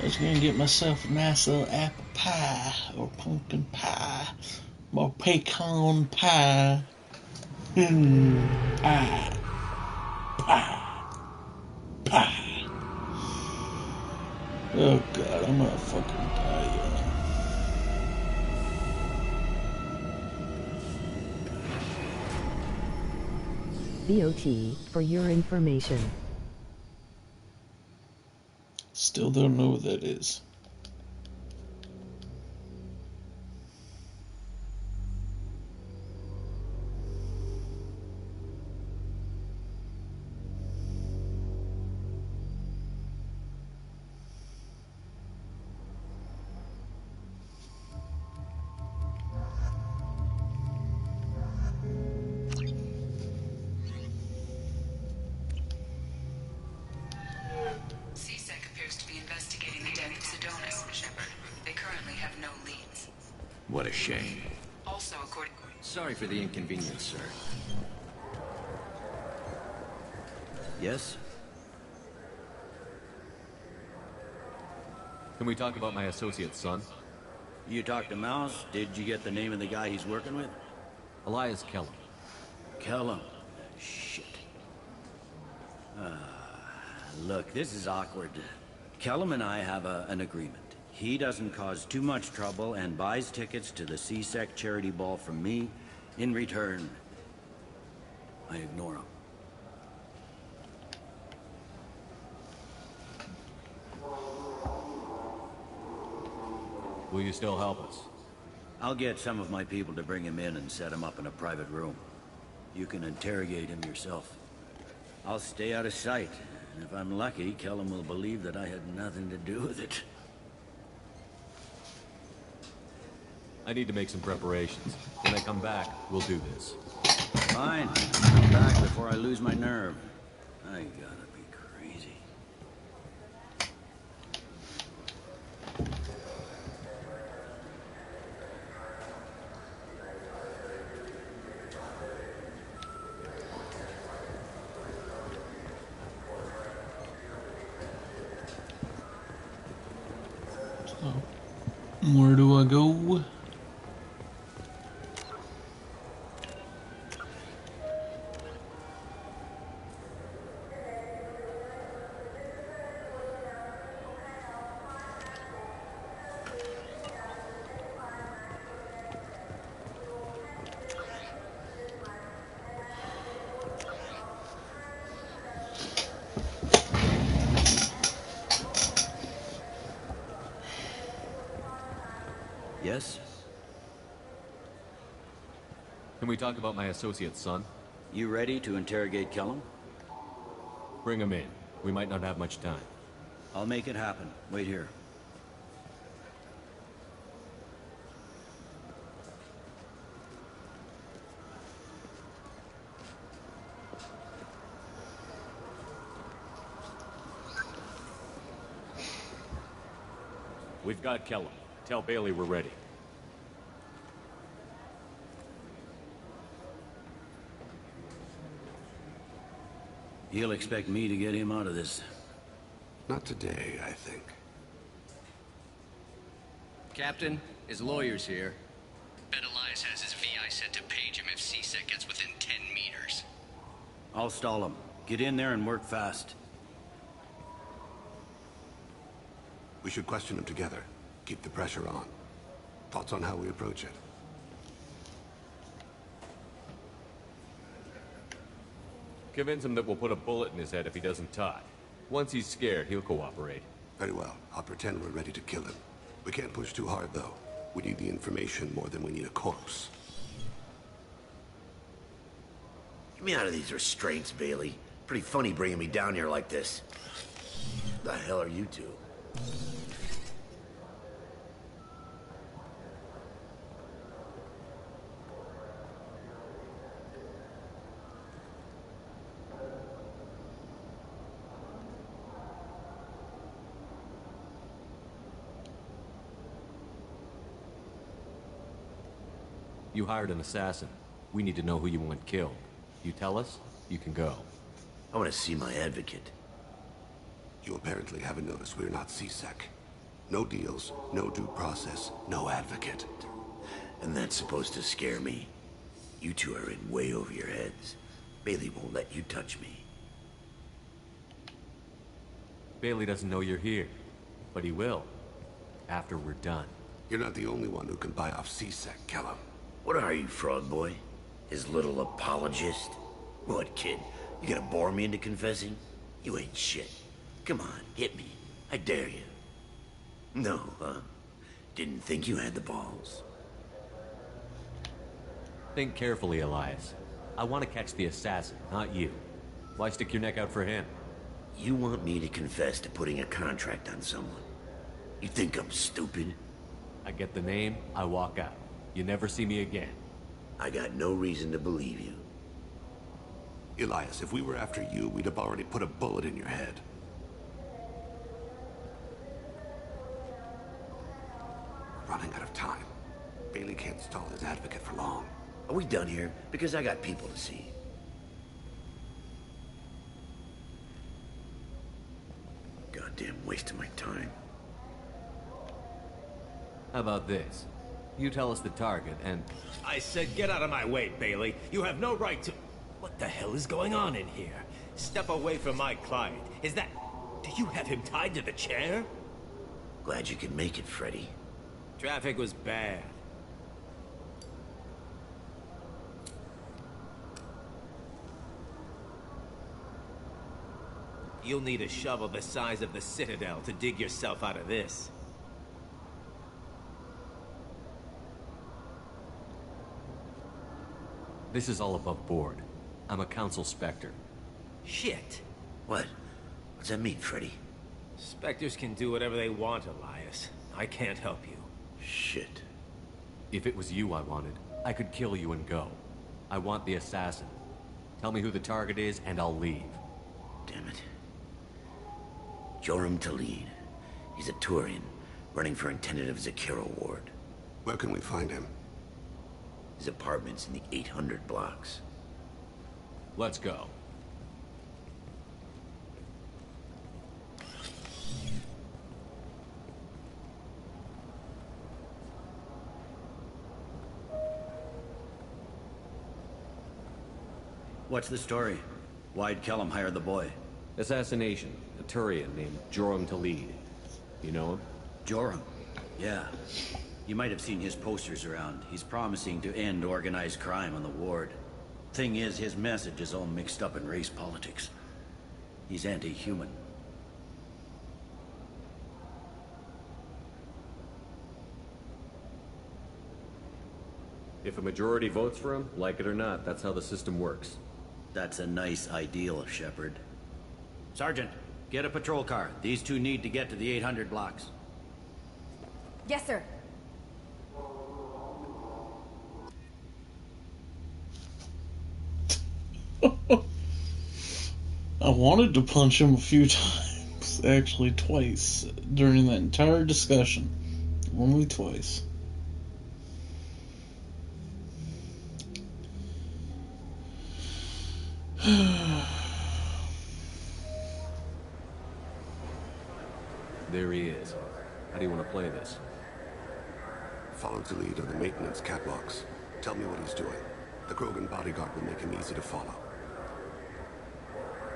I was going to get myself a nice little apple pie, or pumpkin pie, or pecan pie. Pie. Oh God, I'm gonna fucking die, BOT, for your information. Still don't know what that is. CSEC appears to be investigating the death of Sidonis, Shepard. They currently have no leads. What a shame. Also, according... Sorry for the inconvenience, sir. Yes? Can we talk about my associate's son? You talked to Mouse? Did you get the name of the guy he's working with? Elias Kellum. Kellum? Shit. Look, this is awkward. Kellum and I have an agreement. He doesn't cause too much trouble and buys tickets to the CSEC charity ball from me. In return, I ignore him. Will you still help us? I'll get some of my people to bring him in and set him up in a private room. You can interrogate him yourself. I'll stay out of sight, and if I'm lucky, Kellum will believe that I had nothing to do with it. I need to make some preparations. When I come back, we'll do this. Fine. Come back before I lose my nerve. I gotta be crazy. Where do I go? Yes? Can we talk about my associate's son? You ready to interrogate Kellum? Bring him in. We might not have much time. I'll make it happen. Wait here. We've got Kellum. Tell Bailey we're ready. He'll expect me to get him out of this. Not today, I think. Captain, his lawyer's here. Bet Elias has his VI set to page him if C-Sec gets within 10 meters. I'll stall him. Get in there and work fast. We should question him together. Keep the pressure on. Thoughts on how we approach it? Convince him that we'll put a bullet in his head if he doesn't talk. Once he's scared, he'll cooperate. Very well. I'll pretend we're ready to kill him. We can't push too hard, though. We need the information more than we need a corpse. Get me out of these restraints, Bailey. Pretty funny bringing me down here like this. The hell are you two? You hired an assassin. We need to know who you want killed. You tell us, you can go. I want to see my advocate. You apparently haven't noticed we're not C-Sec. No deals, no due process, no advocate. And that's supposed to scare me. You two are in way over your heads. Bailey won't let you touch me. Bailey doesn't know you're here, but he will. After we're done. You're not the only one who can buy off C-Sec, Kellum. What are you, Frog Boy? His little apologist? What, kid? You gonna bore me into confessing? You ain't shit. Come on, hit me. I dare you. No, huh? Didn't think you had the balls. Think carefully, Elias. I want to catch the assassin, not you. Why stick your neck out for him? You want me to confess to putting a contract on someone? You think I'm stupid? I get the name, I walk out. You never see me again. I got no reason to believe you. Elias, if we were after you, we'd have already put a bullet in your head. We're running out of time. Bailey can't stall his advocate for long. Are we done here? Because I got people to see. Goddamn waste of my time. How about this? You tell us the target, and... I said get out of my way, Bailey. You have no right to... What the hell is going on in here? Step away from my client. Is that... Do you have him tied to the chair? Glad you could make it, Freddy. Traffic was bad. You'll need a shovel the size of the Citadel to dig yourself out of this. This is all above board. I'm a council specter. Shit. What? What's that mean, Freddy? Spectres can do whatever they want, Elias. I can't help you. Shit. If it was you I wanted, I could kill you and go. I want the assassin. Tell me who the target is, and I'll leave. Damn it. Joram Talid. He's a Turian, running for Intendant of Zakira Ward. Where can we find him? His apartment's in the 800 blocks. Let's go. What's the story? Why'd Kellum hire the boy? Assassination. A Turian named Joram Talid. You know him? Joram? Yeah. You might have seen his posters around. He's promising to end organized crime on the ward. Thing is, his message is all mixed up in race politics. He's anti-human. If a majority votes for him, like it or not, that's how the system works. That's a nice ideal, Shepard. Sergeant, get a patrol car. These two need to get to the 800 blocks. Yes, sir. I wanted to punch him a few times, actually twice, during that entire discussion. Only twice. There he is. How do you want to play this? Follow the lead on the maintenance catwalks. Tell me what he's doing. The Krogan bodyguard will make him easy to follow.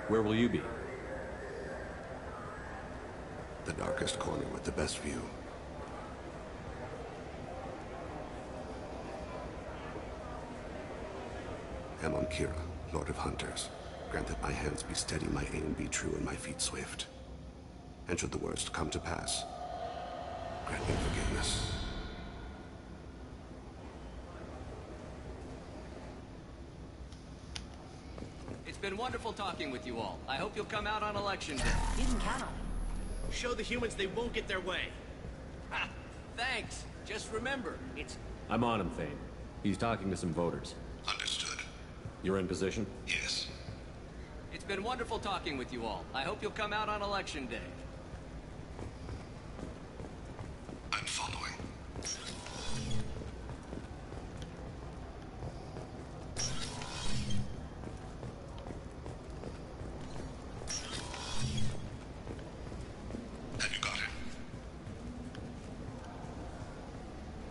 Where will you be? The darkest corner with the best view. Amon Kira, Lord of Hunters. Grant that my hands be steady, my aim be true, and my feet swift. And should the worst come to pass, grant me forgiveness. It's been wonderful talking with you all. I hope you'll come out on election day. You can count on it. Show the humans they won't get their way. Ha! Thanks. Just remember, it's... I'm on him, Thane. He's talking to some voters. Understood. You're in position? Yes. It's been wonderful talking with you all. I hope you'll come out on election day. I'm following. Have you got it?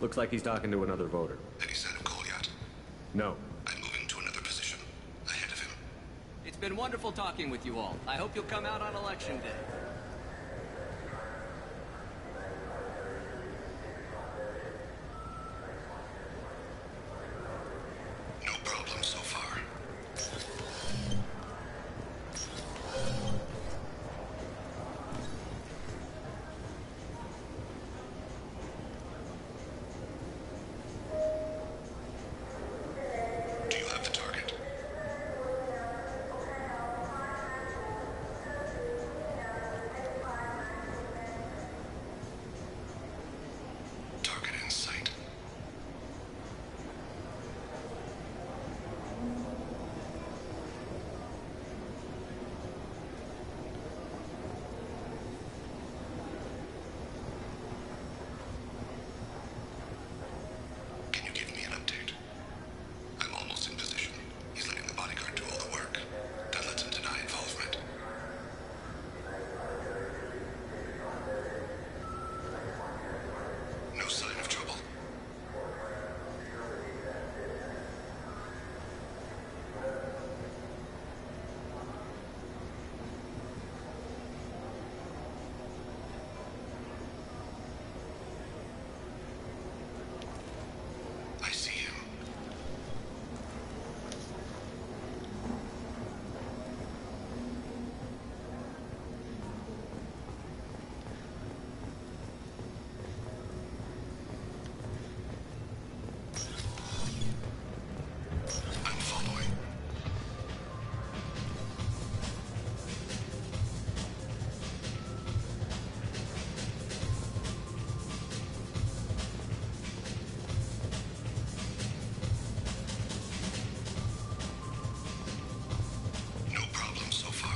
Looks like he's talking to another voter. Any sign of Kolyat? No. I'm moving to another position. Ahead of him. It's been wonderful talking with you all. I hope you'll come out on election day. No problem so far. Do you have the target? Target in sight. Can you give me an update? I'm almost in position. He's letting the bodyguard do all the work. That lets him deny involvement. No sign of trouble. I see him. I'm following. No problem so far.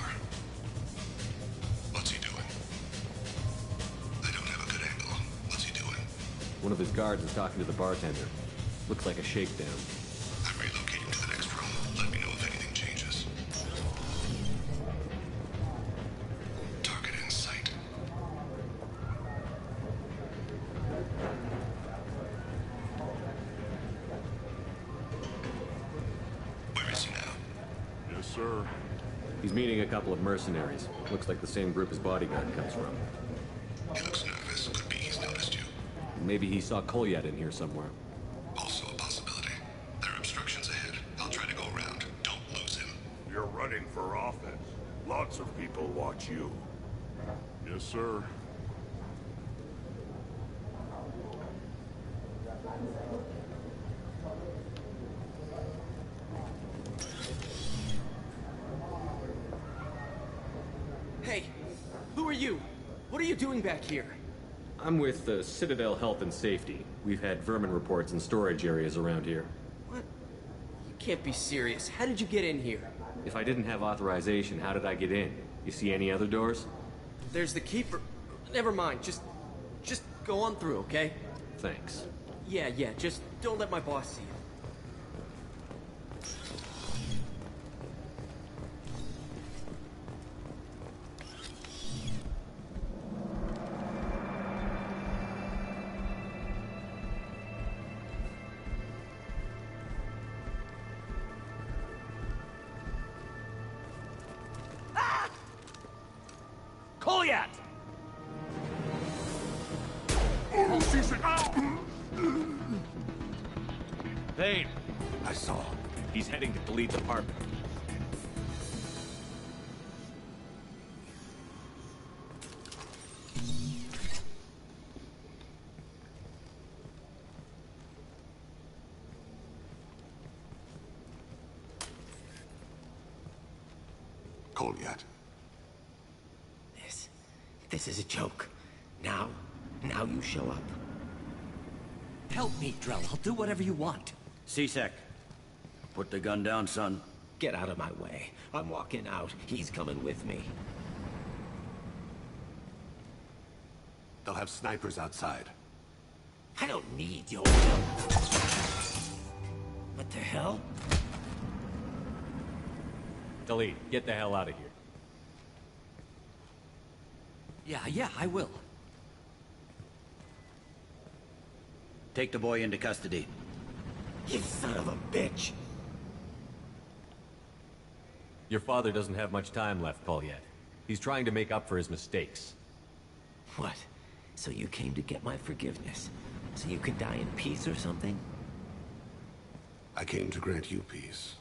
What's he doing? I don't have a good angle. What's he doing? One of his guards is talking to the bartender. Looks like a shakedown. I'm relocating to the next room. Let me know if anything changes. Target in sight. Where is he now? Yes, sir. He's meeting a couple of mercenaries. Looks like the same group his bodyguard comes from. He looks nervous. Could be he's noticed you. Maybe he saw Kolyat in here somewhere. Also a possibility. There are obstructions ahead. I'll try to go around. Don't lose him. You're running for office. Lots of people watch you. Yes, sir. Hey, who are you? What are you doing back here? I'm with the Citadel Health and Safety. We've had vermin reports in storage areas around here. What? You can't be serious. How did you get in here? If I didn't have authorization, how did I get in? You see any other doors? There's the keeper. Never mind. Just go on through, okay? Thanks. Yeah, just don't let my boss see you. Kolyat! Thane! I saw. He's heading to Khalid's apartment. Kolyat. This is a joke. Now you show up. Help me, Drell. I'll do whatever you want. C-Sec, put the gun down, son. Get out of my way. I'm walking out. He's coming with me. They'll have snipers outside. I don't need your... What the hell? Khalid, get the hell out of here. Yeah, I will. Take the boy into custody. You son of a bitch! Your father doesn't have much time left, Kolyat. He's trying to make up for his mistakes. What? So you came to get my forgiveness? So you can die in peace or something? I came to grant you peace.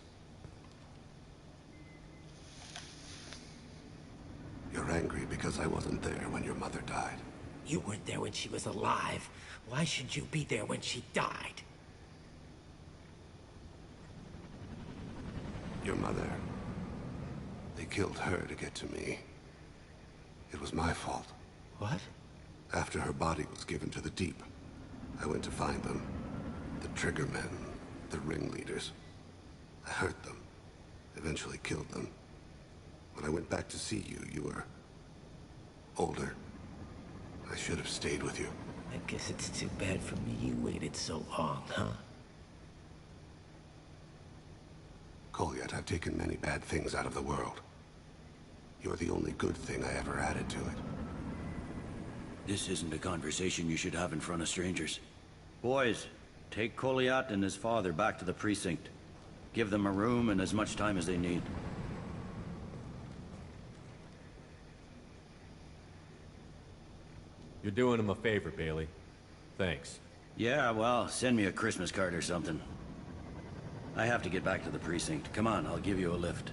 You're angry because I wasn't there when your mother died. You weren't there when she was alive. Why should you be there when she died? Your mother. They killed her to get to me. It was my fault. What? After her body was given to the Deep, I went to find them. The Triggermen, the ringleaders. I hurt them. Eventually killed them. When I went back to see you, you were... older. I should have stayed with you. I guess it's too bad for me you waited so long, huh? Kolyat, I've taken many bad things out of the world. You're the only good thing I ever added to it. This isn't a conversation you should have in front of strangers. Boys, take Kolyat and his father back to the precinct. Give them a room and as much time as they need. You're doing him a favor, Bailey. Thanks. Yeah, well, send me a Christmas card or something. I have to get back to the precinct. Come on, I'll give you a lift.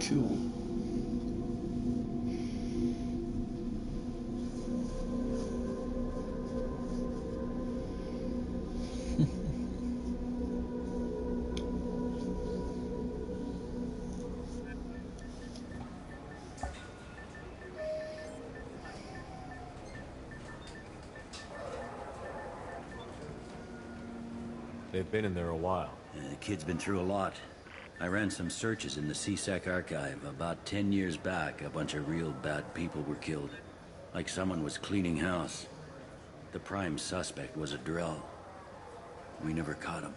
Cool. They've been in there a while. The kid's been through a lot. I ran some searches in the C-Sec archive. About 10 years back, a bunch of real bad people were killed. Like someone was cleaning house. The prime suspect was a Drell. We never caught him.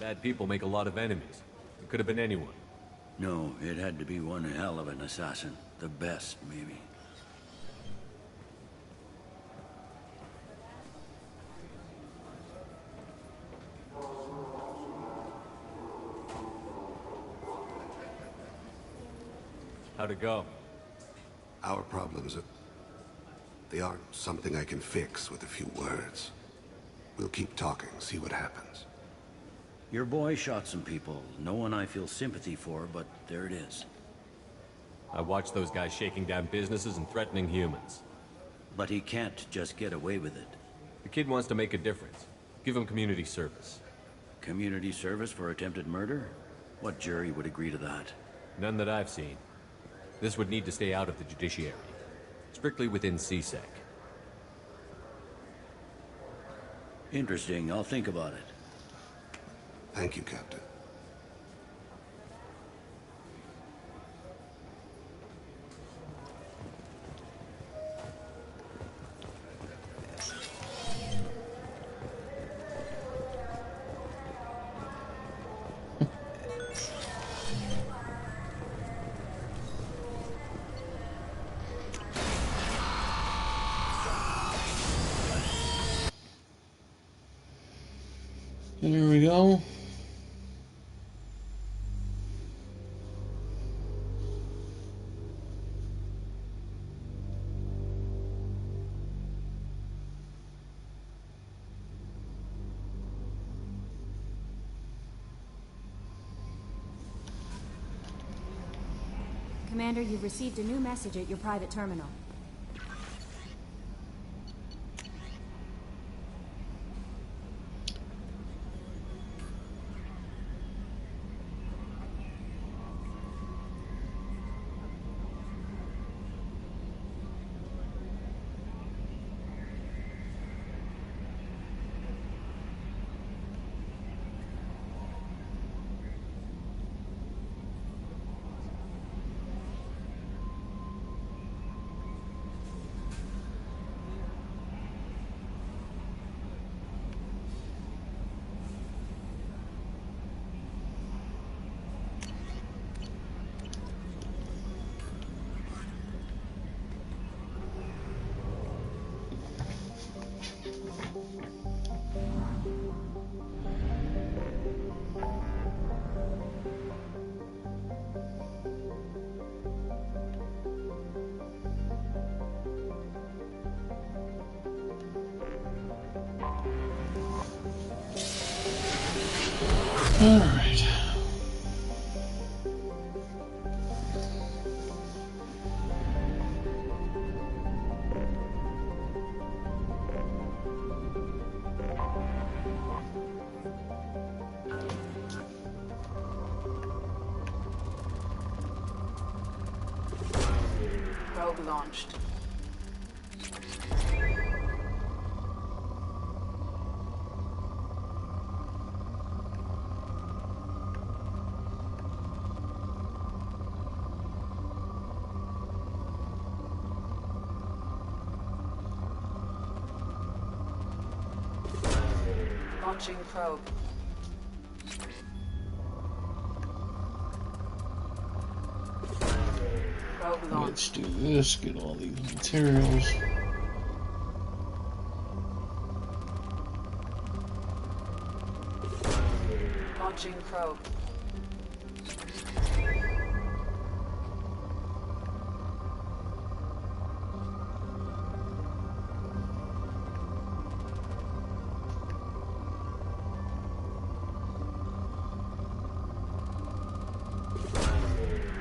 Bad people make a lot of enemies. It could have been anyone. No, it had to be one hell of an assassin. The best, maybe. How'd it go? Our problems are... They aren't something I can fix with a few words. We'll keep talking, see what happens. Your boy shot some people. No one I feel sympathy for, but there it is. I watched those guys shaking down businesses and threatening humans. But he can't just get away with it. The kid wants to make a difference. Give him community service. Community service for attempted murder? What jury would agree to that? None that I've seen. This would need to stay out of the judiciary. Strictly within CSEC. Interesting. I'll think about it. Thank you, Captain. There we go. Commander, you've received a new message at your private terminal. All right. Probe launched. Launching probe. Probe launched. Let's do this, get all these materials. Launching probe.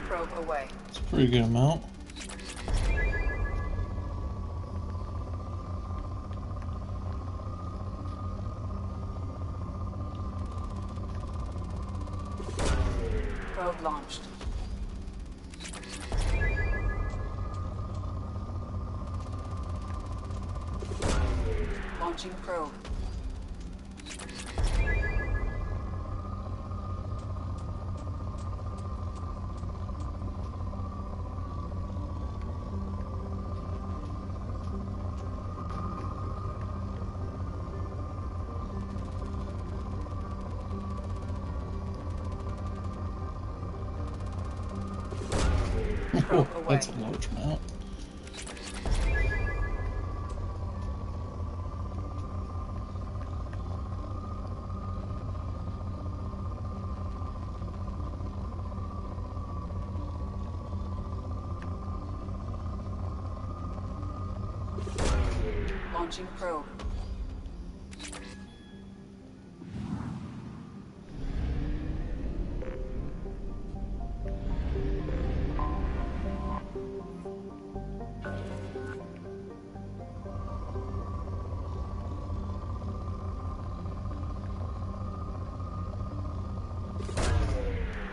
Probe away. It's a pretty good amount. Probe launched. Launching probe. Probe away. That's a large amount. Launching probe.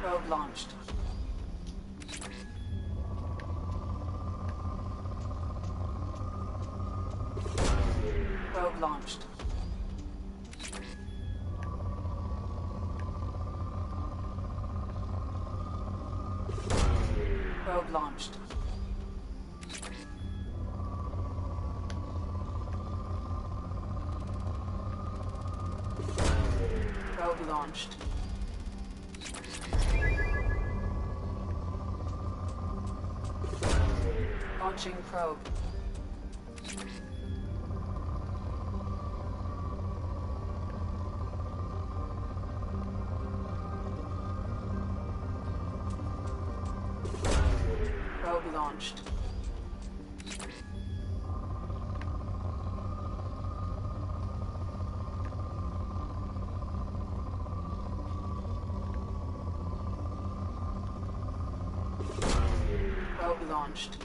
Probe launched. Probe launched. Probe launched. Probe launched. Launching probe. Probe launched. Probe launched.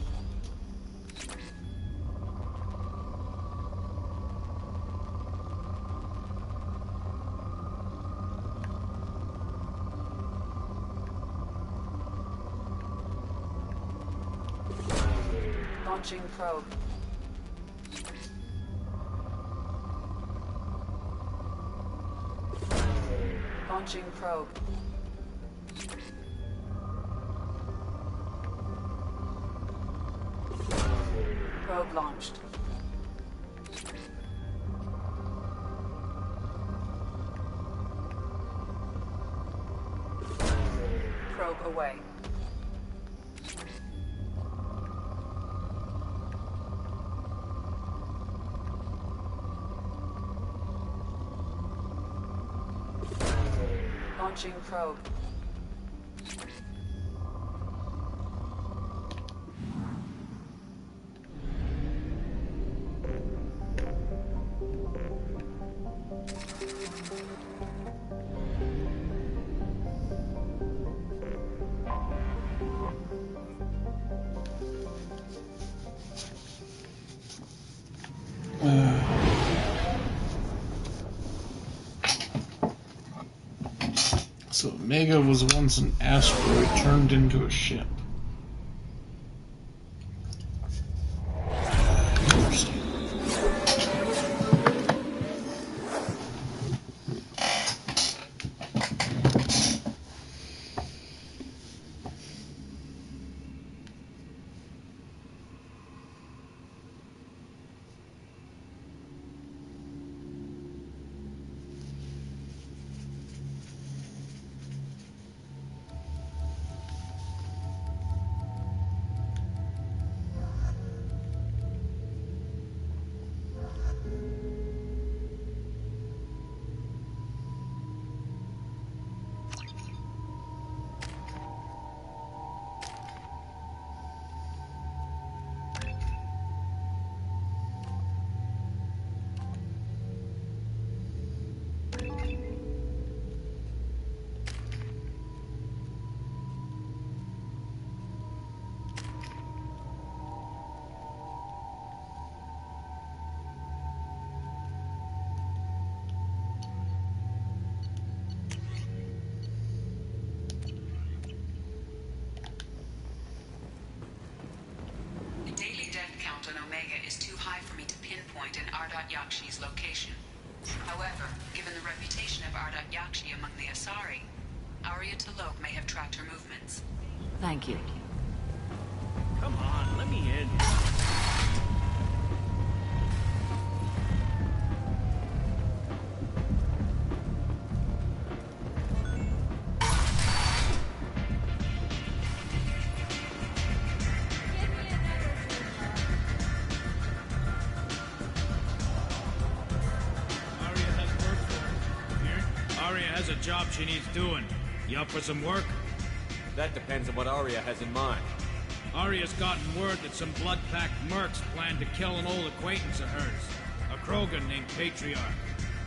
Launching probe. Launching probe. Probe launched. Probe away. Launching probe. So Omega was once an asteroid turned into a ship. Interesting. Yakshi's location. However, given the reputation of Ardat Yakshi among the Asari, Arya T'Loak may have tracked her movements. Thank you. Come on, let me in. Job she needs doing. You up for some work? That depends on what Arya has in mind. Arya's gotten word that some blood-packed mercs plan to kill an old acquaintance of hers. Krogan named Patriarch.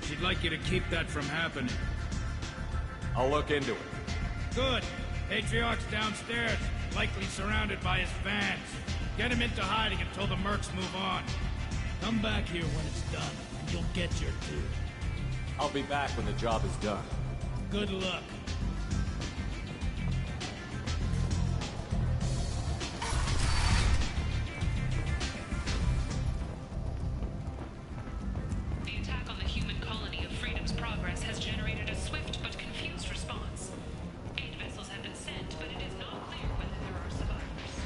She'd like you to keep that from happening. I'll look into it. Good. Patriarch's downstairs, likely surrounded by his fans. Get him into hiding until the mercs move on. Come back here when it's done, and you'll get your due. I'll be back when the job is done. Good luck. The attack on the human colony of Freedom's Progress has generated a swift but confused response. 8 vessels have been sent, but it is not clear whether there are survivors.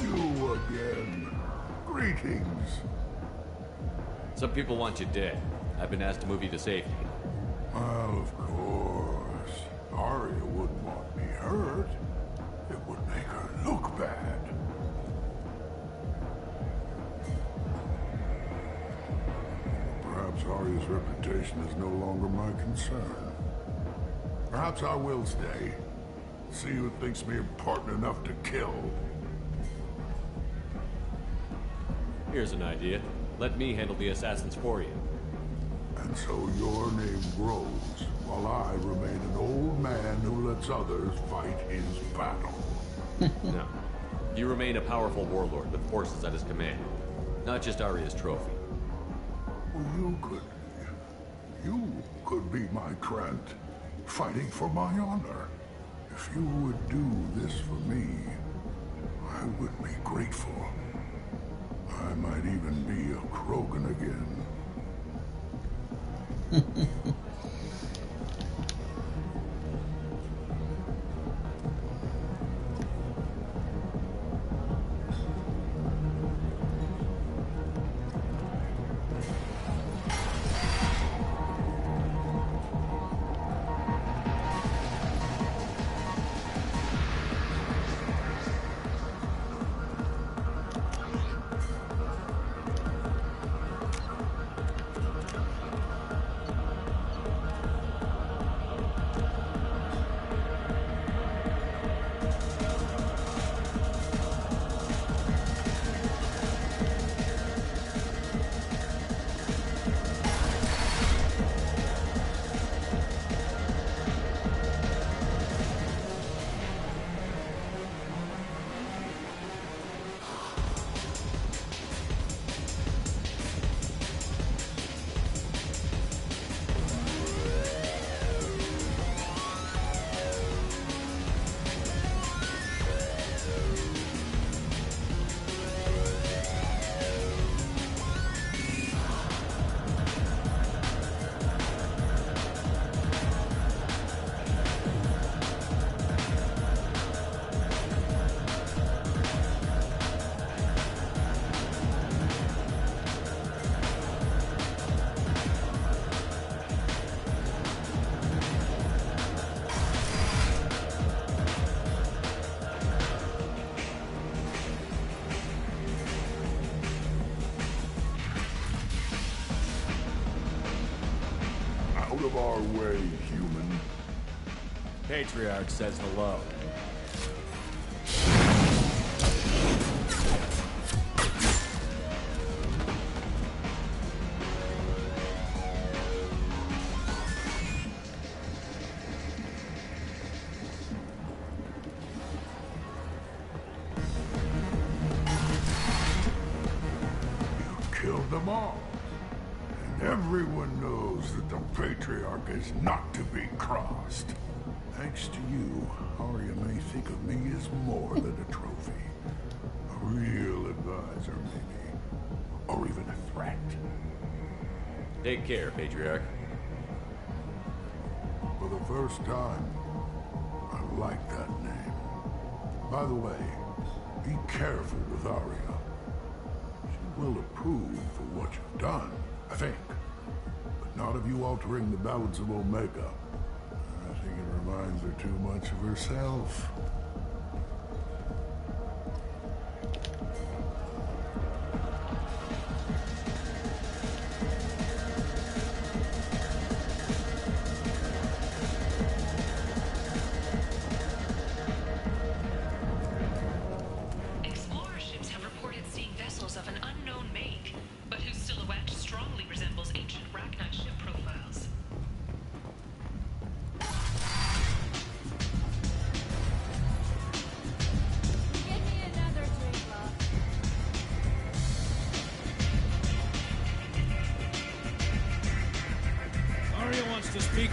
You again. Greetings. Some people want you dead. I've been asked to move you to safety. Well, of course. Arya wouldn't want me hurt. It would make her look bad. Perhaps Arya's reputation is no longer my concern. Perhaps I will stay. See who thinks me important enough to kill. Here's an idea. Let me handle the assassins for you. And so your name grows, while I remain an old man who lets others fight his battle. No. You remain a powerful warlord with forces at his command. Not just Arya's trophy. Well, you could be my Trent, fighting for my honor. If you would do this for me, I would be grateful. I might even be a Krogan again. Out of our way, human. Patriarch says hello. You killed them all. And everyone knows that the Patriarch is not to be crossed. Thanks to you, Arya may think of me as more than a trophy. A real advisor, maybe. Or even a threat. Take care, Patriarch. For the first time, I like that name. By the way, be careful with Arya. She will approve for what you've done, I think. But not of you altering the balance of Omega. I think it reminds her too much of herself.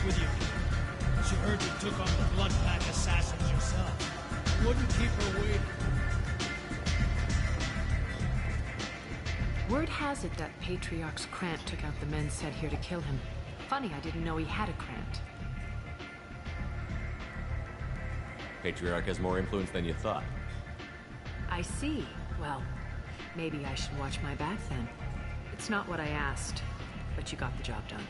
with you. She heard you took on the Blood Pack assassins yourself. You wouldn't keep her waiting. Word has it that Patriarch's Krant took out the men sent here to kill him. Funny, I didn't know he had a Krant. Patriarch has more influence than you thought. I see. Well, maybe I should watch my back then. It's not what I asked, but you got the job done.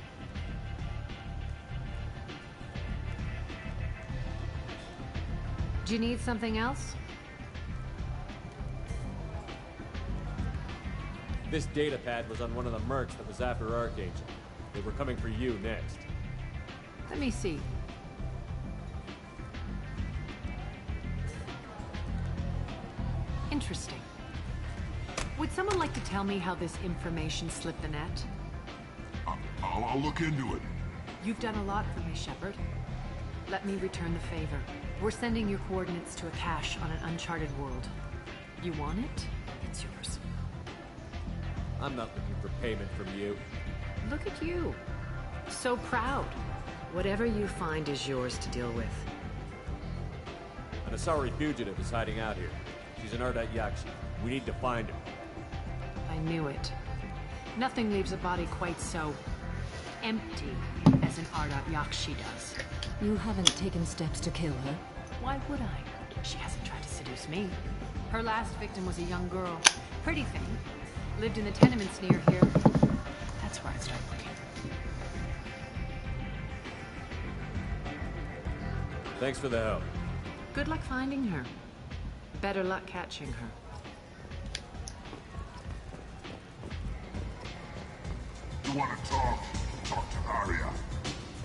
Do you need something else? This data pad was on one of the mercs that was after Archangel. They were coming for you next. Let me see. Interesting. Would someone like to tell me how this information slipped the net? I'll look into it. You've done a lot for me, Shepard. Let me return the favor. We're sending your coordinates to a cache on an uncharted world. You want it? It's yours. I'm not looking for payment from you. Look at you. So proud. Whatever you find is yours to deal with. An Asari fugitive is hiding out here. She's an Ardat Yakshi. We need to find her. I knew it. Nothing leaves a body quite so empty as an Ardat Yakshi does. You haven't taken steps to kill her? Why would I? She hasn't tried to seduce me. Her last victim was a young girl. Pretty thing. Lived in the tenements near here. That's where I'd start looking. Thanks for the help. Good luck finding her. Better luck catching her. You want to talk? Talk to Arya.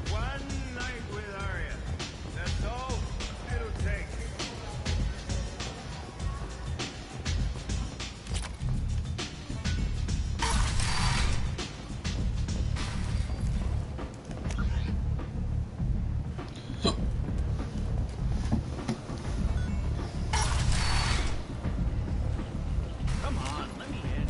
One night with Arya. That's all it'll take. Come on, let me in.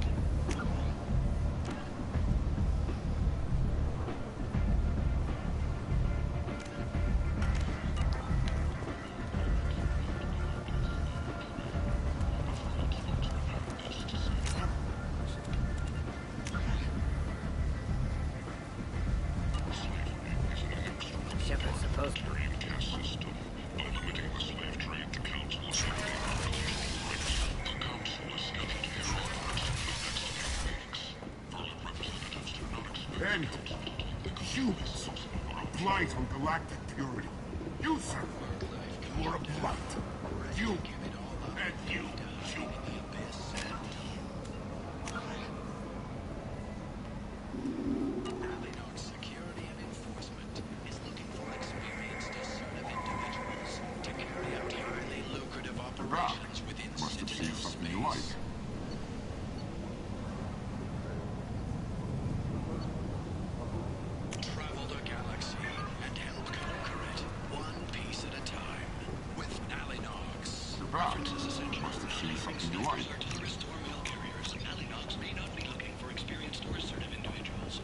Shepard's supposed to. And humans are a blight on galactic purity. You, sir, you are a blight. You and you. Must have seen something you like. Travel the galaxy and help conquer it, one piece at a time, with Alinox. References essential. Must have seen something you like. To the restore mail carriers, Alinox may not be looking for experienced or assertive individuals.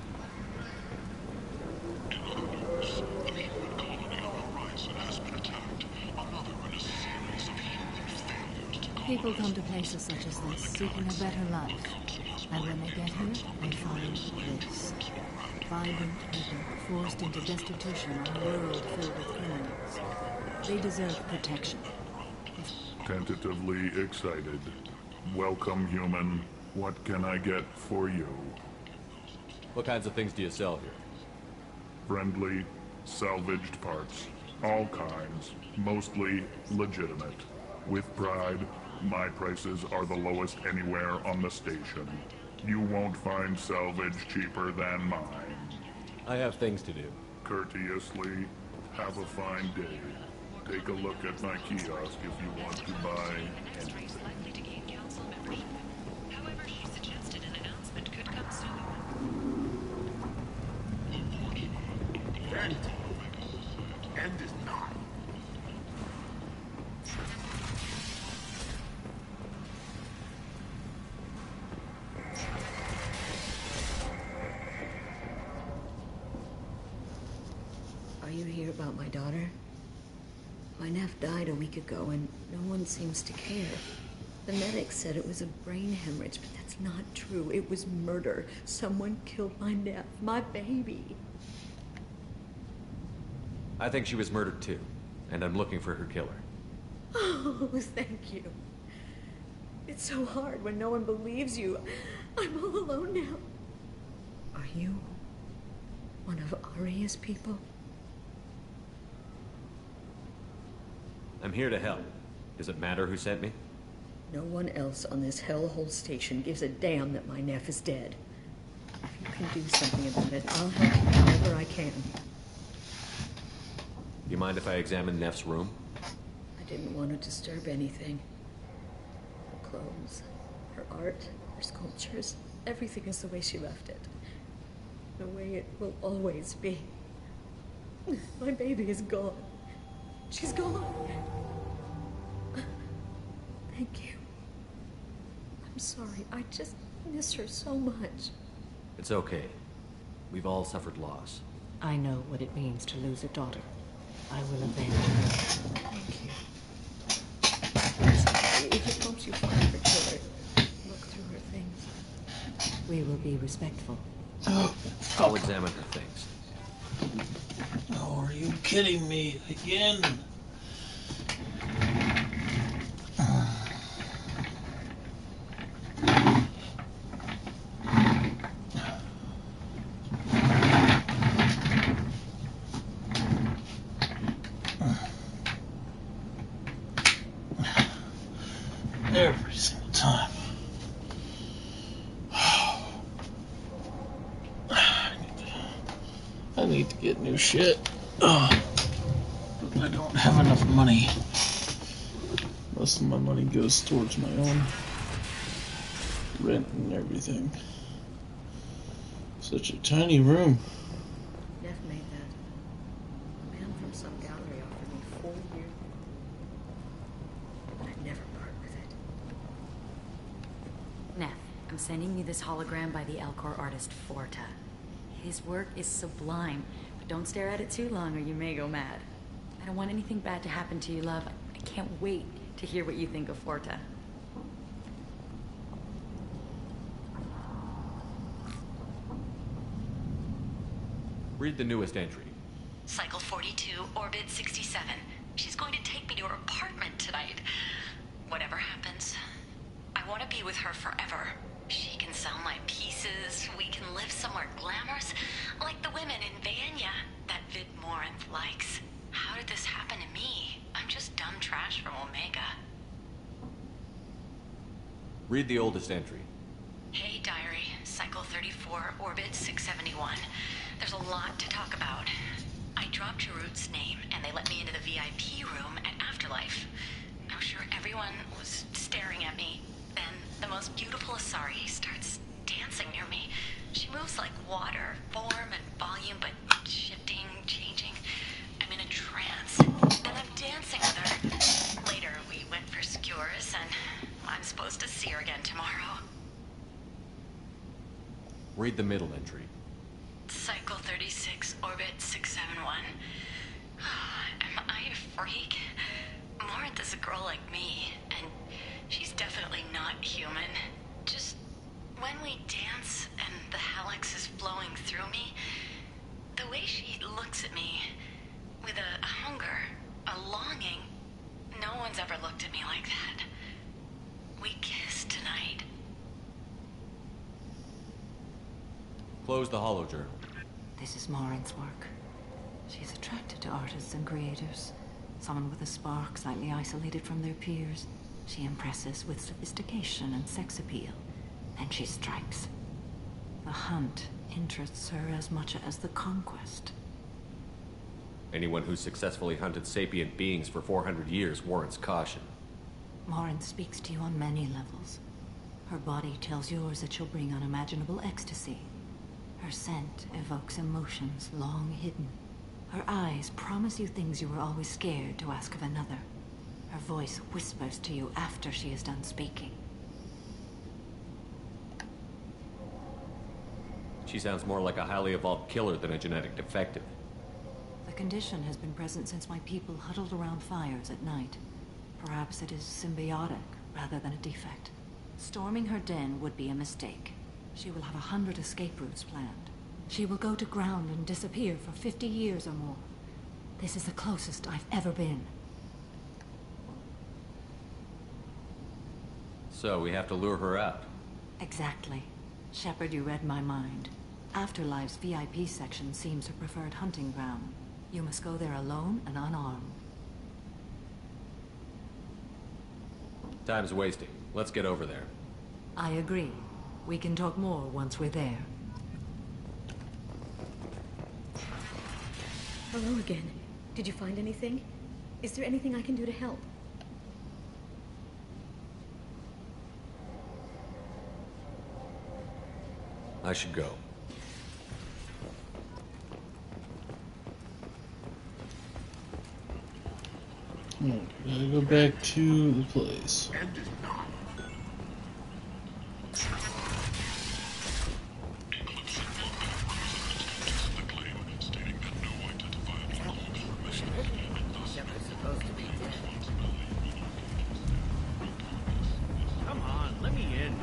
In other news, the human colony of Horizon has been attacked. Another in a series of human failures to People come to places such as this seeking a better life. And when they get here, they find this. Violent people forced into destitution on a world filled with criminals. They deserve protection. Tentatively excited. Welcome, human. What can I get for you? What kinds of things do you sell here? Friendly, salvaged parts. All kinds. Mostly legitimate. With pride, my prices are the lowest anywhere on the station. You won't find salvage cheaper than mine. I have things to do. Courteously, have a fine day. Take a look at my kiosk if you want to buy anything. However, she suggested an announcement could come soon. End is nigh. Are daughter. My nephew died a week ago, and no one seems to care. The medics said it was a brain hemorrhage, but that's not true. It was murder. Someone killed my nephew, my baby. I think she was murdered too, and I'm looking for her killer. Oh, thank you. It's so hard when no one believes you. I'm all alone now. Are you one of Aria's people? I'm here to help. Does it matter who sent me? No one else on this hellhole station gives a damn that my nephew is dead. If you can do something about it, I'll help you whenever I can. You mind if I examine Neff's room? I didn't want to disturb anything. Her clothes, her art, her sculptures, everything is the way she left it. The way it will always be. My baby is gone. She's gone. Thank you. I'm sorry. I just miss her so much. It's okay. We've all suffered loss. I know what it means to lose a daughter. I will avenge her. Thank you. If it helps you find her killer, look through her things. We will be respectful. I'll examine her things. Oh, are you kidding me again? Every single time. I need to get new shit. But I don't have enough money. Most of my money goes towards my own rent and everything. Such a tiny room. Neff made that. A man from some gallery offered me 4 years. But I'd never part with it. Neff, I'm sending you this hologram by the Elcor artist Forta. His work is sublime, but don't stare at it too long or you may go mad. I don't want anything bad to happen to you, love. I can't wait to hear what you think of Forta. Read the newest entry. Cycle 42, Orbit 67. She's going to take me to her apartment tonight. Whatever happens, I want to be with her forever. She can sell my pieces. We can live somewhere glamorous, like the women in Vanya that Vid Morinth likes. How did this happen to me? I'm just dumb trash from Omega. Read the oldest entry. Hey, diary. Cycle 34, Orbit 671. There's a lot to talk about. I dropped Jarut's name, and they let me into the VIP room at Afterlife. I'm sure everyone was staring at me. Then the most beautiful Asari starts dancing near me. She moves like water, form and volume, but shifting, changing. I'm in a trance, and I'm dancing with her. Later, we went for skewers, and I'm supposed to see her again tomorrow. Read the middle entry. Cycle 36, Orbit 671. Am I a freak? Morinth is a girl like me, and she's definitely not human. Just when we dance and the Hallex is flowing through me, the way she looks at me with a hunger, a longing, no one's ever looked at me like that. We kiss tonight. Close the holojournal. This is Morinth's work. She's attracted to artists and creators. Someone with a spark, slightly isolated from their peers. She impresses with sophistication and sex appeal. Then she strikes. The hunt interests her as much as the conquest. Anyone who's successfully hunted sapient beings for 400 years warrants caution. Morinth speaks to you on many levels. Her body tells yours that she'll bring unimaginable ecstasy. Her scent evokes emotions long hidden. Her eyes promise you things you were always scared to ask of another. Her voice whispers to you after she is done speaking. She sounds more like a highly evolved killer than a genetic defective. The The condition has been present since my people huddled around fires at night. Perhaps it is symbiotic rather than a defect. Storming her den would be a mistake. She will have 100 escape routes planned. She will go to ground and disappear for 50 years or more. This is the closest I've ever been. So we have to lure her out. Exactly. Shepard, you read my mind. Afterlife's VIP section seems her preferred hunting ground. You must go there alone and unarmed. Time's wasting. Let's get over there. I agree. We can talk more once we're there. Hello again. Did you find anything? Is there anything I can do to help? I should go. Okay, gotta go back to the place. Come on, let me in.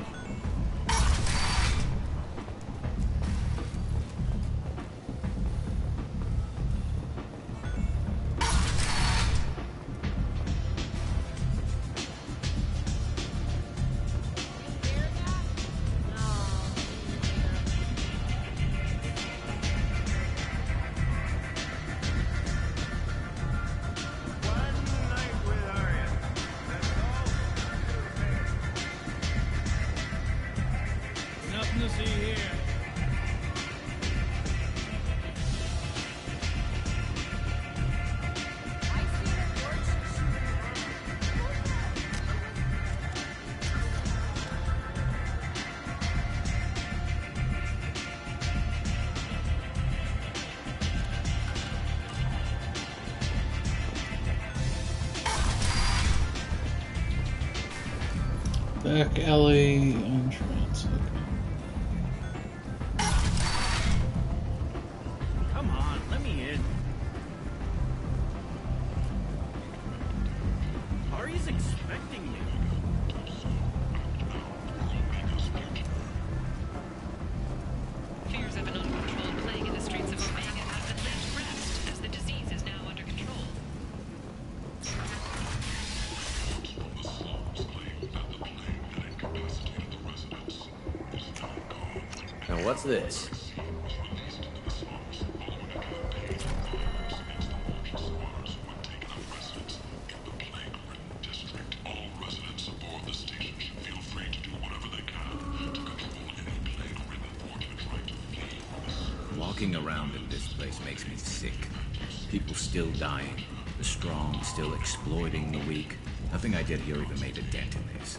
Nothing to see here. Back alley entrance. Come on, let me in. Ari's expecting me. Fears of an uncontrolled plague in the streets of Omega have been laid to rest, as the disease is now under control. Now what's this? Walking around in this place makes me sick. People still dying. The strong still exploiting the weak. Nothing I did here even made a dent in this.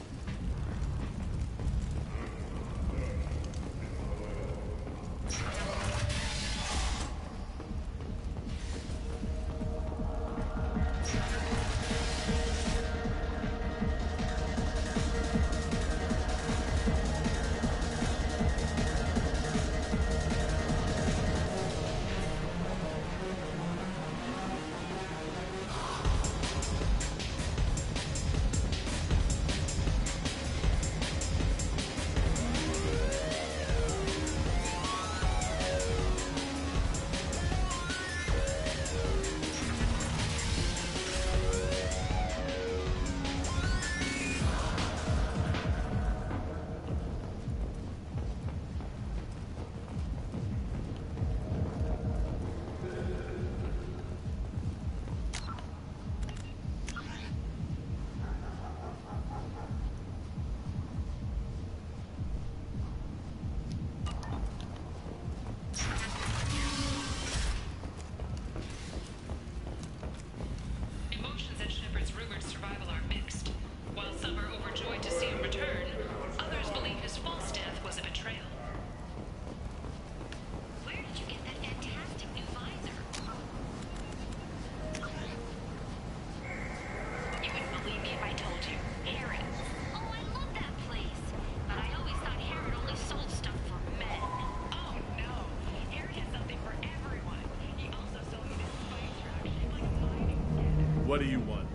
What do you want?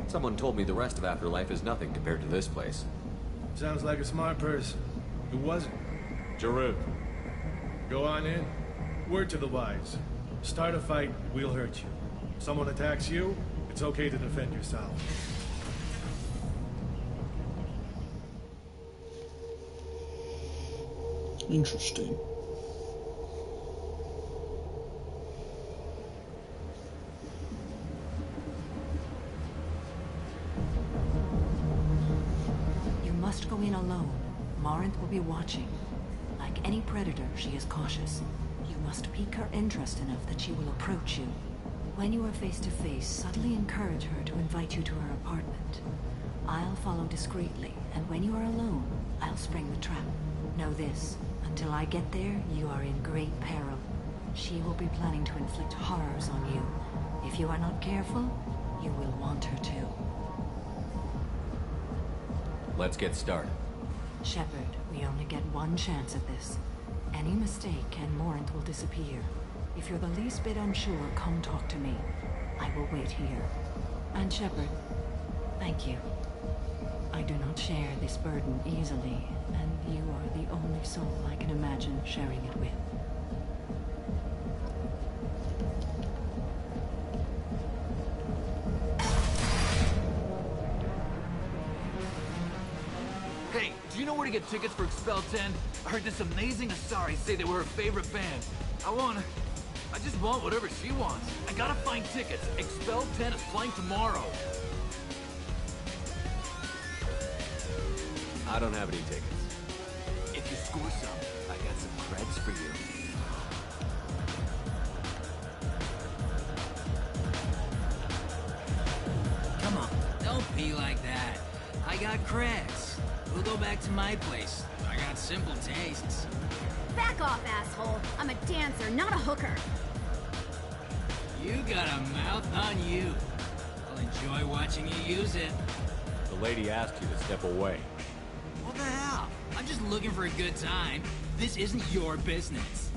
Someone told me the rest of Afterlife is nothing compared to this place. Sounds like a smart person. Who wasn't? Jarut. Go on in. Word to the wise. Start a fight, we'll hurt you. Someone attacks you, it's okay to defend yourself. Interesting. You must go in alone. Morinth will be watching. Like any predator, she is cautious. You must pique her interest enough that she will approach you. When you are face to face, subtly encourage her to invite you to her apartment. I'll follow discreetly, and when you are alone, I'll spring the trap. Know this, until I get there, you are in great peril. She will be planning to inflict horrors on you. If you are not careful, you will want her to. Let's get started. Shepard, we only get one chance at this. Any mistake and Morinth will disappear. If you're the least bit unsure, come talk to me. I will wait here. And Shepard, thank you. I do not share this burden easily, and you are the only soul I can imagine sharing it with. Hey, do you know where to get tickets for Expel 10? I heard this amazing Asari say they were her favorite band. I just want whatever she wants. I gotta find tickets. Expel 10 is flying tomorrow. I don't have any tickets. If you score some, I got some creds for you. Come on, don't be like that. I got creds. We'll go back to my place. I got simple tastes. Back off, asshole. I'm a dancer, not a hooker. You got a mouth on you. I'll enjoy watching you use it. The lady asked you to step away. What the hell? I'm just looking for a good time. This isn't your business.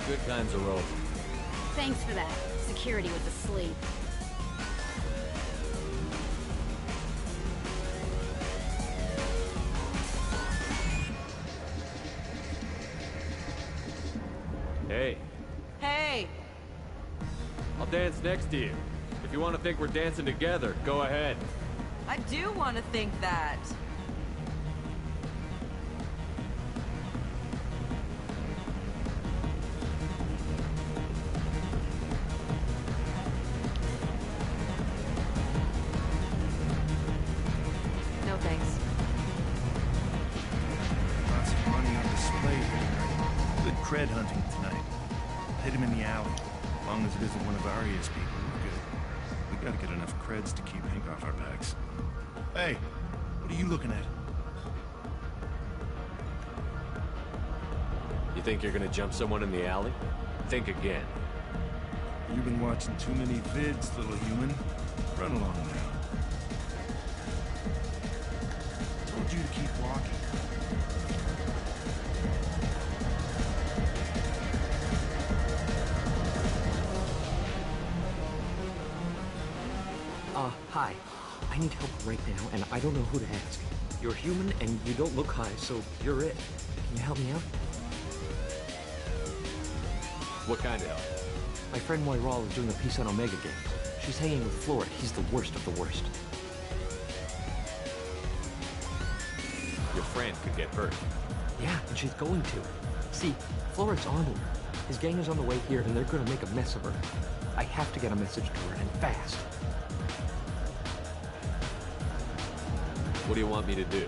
Good times are over. Thanks for that. Security was asleep. Hey, Hey! I'll dance next to you. If you want to think we're dancing together, go ahead. I do want to think that. No thanks. Lots of money on display here. Good cred hunting tonight. Hit him in the alley. As long as it isn't one of Arya's people, we're good. We gotta get enough creds to keep Hank off our backs. Hey, what are you looking at? You think you're gonna jump someone in the alley? Think again. You've been watching too many vids, little human. Run along now. Told you to keep walking. Hi. I need help right now, and I don't know who to ask. You're human, and you don't look high, so you're it. Can you help me out? What kind of help? My friend Moiral is doing a piece on Omega Games. She's hanging with Florid. He's the worst of the worst. Your friend could get hurt. Yeah, and she's going to. See, Florid's on him. His gang is on the way here, and they're gonna make a mess of her. I have to get a message to her, and fast. What do you want me to do?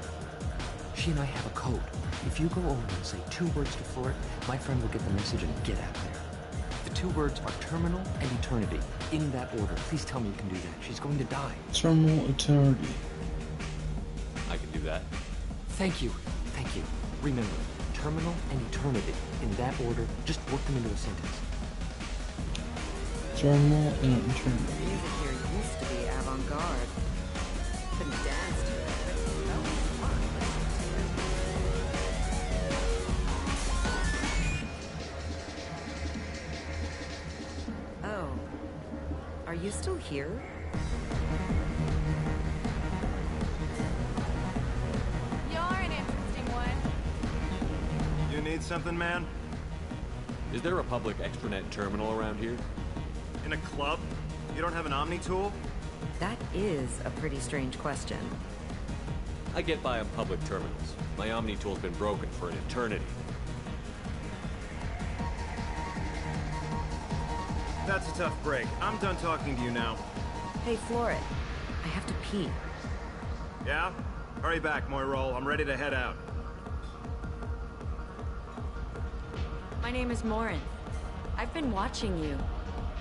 She and I have a code. If you go over and say 2 words to Florid, my friend will get the message and get out of there. The 2 words are terminal and eternity. In that order. Please tell me you can do that. She's going to die. Terminal eternity. I can do that. Thank you. Thank you. Remember, terminal and eternity. In that order, just work them into a sentence. Terminal and eternity. Music here used to be avant-garde. Couldn't dance to it, but that was fun listening to it. you still here? You're an interesting one. You need something, man? Is there a public extranet terminal around here? In a club? You don't have an Omni tool? That is a pretty strange question. I get by on public terminals. My Omni tool's been broken for an eternity. That's a tough break. I'm done talking to you now. Hey, Floret. I have to pee. Yeah? Hurry back, Moirol. I'm ready to head out. My name is Morin. I've been watching you.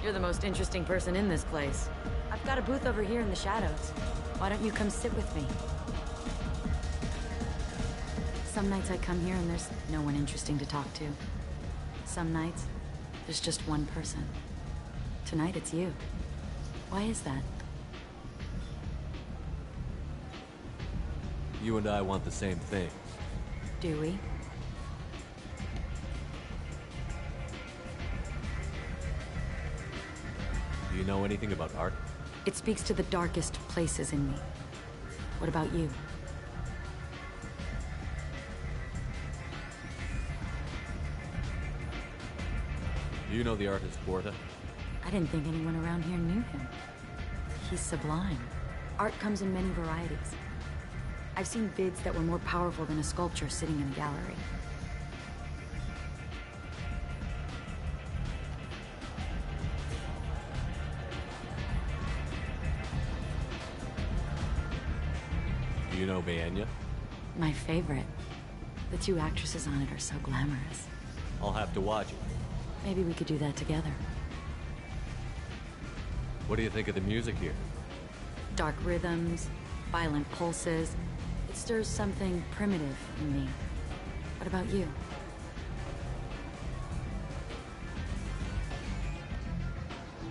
You're the most interesting person in this place. I've got a booth over here in the shadows. Why don't you come sit with me? Some nights I come here and there's no one interesting to talk to. Some nights, there's just one person. Tonight it's you. Why is that? You and I want the same things. Do we? Do you know anything about art? It speaks to the darkest places in me. What about you? Do you know the artist Porta? I didn't think anyone around here knew him. He's sublime. Art comes in many varieties. I've seen vids that were more powerful than a sculpture sitting in a gallery. Do you know Baenya? My favorite. The two actresses on it are so glamorous. I'll have to watch it. Maybe we could do that together. What do you think of the music here? Dark rhythms, violent pulses. It stirs something primitive in me. What about you?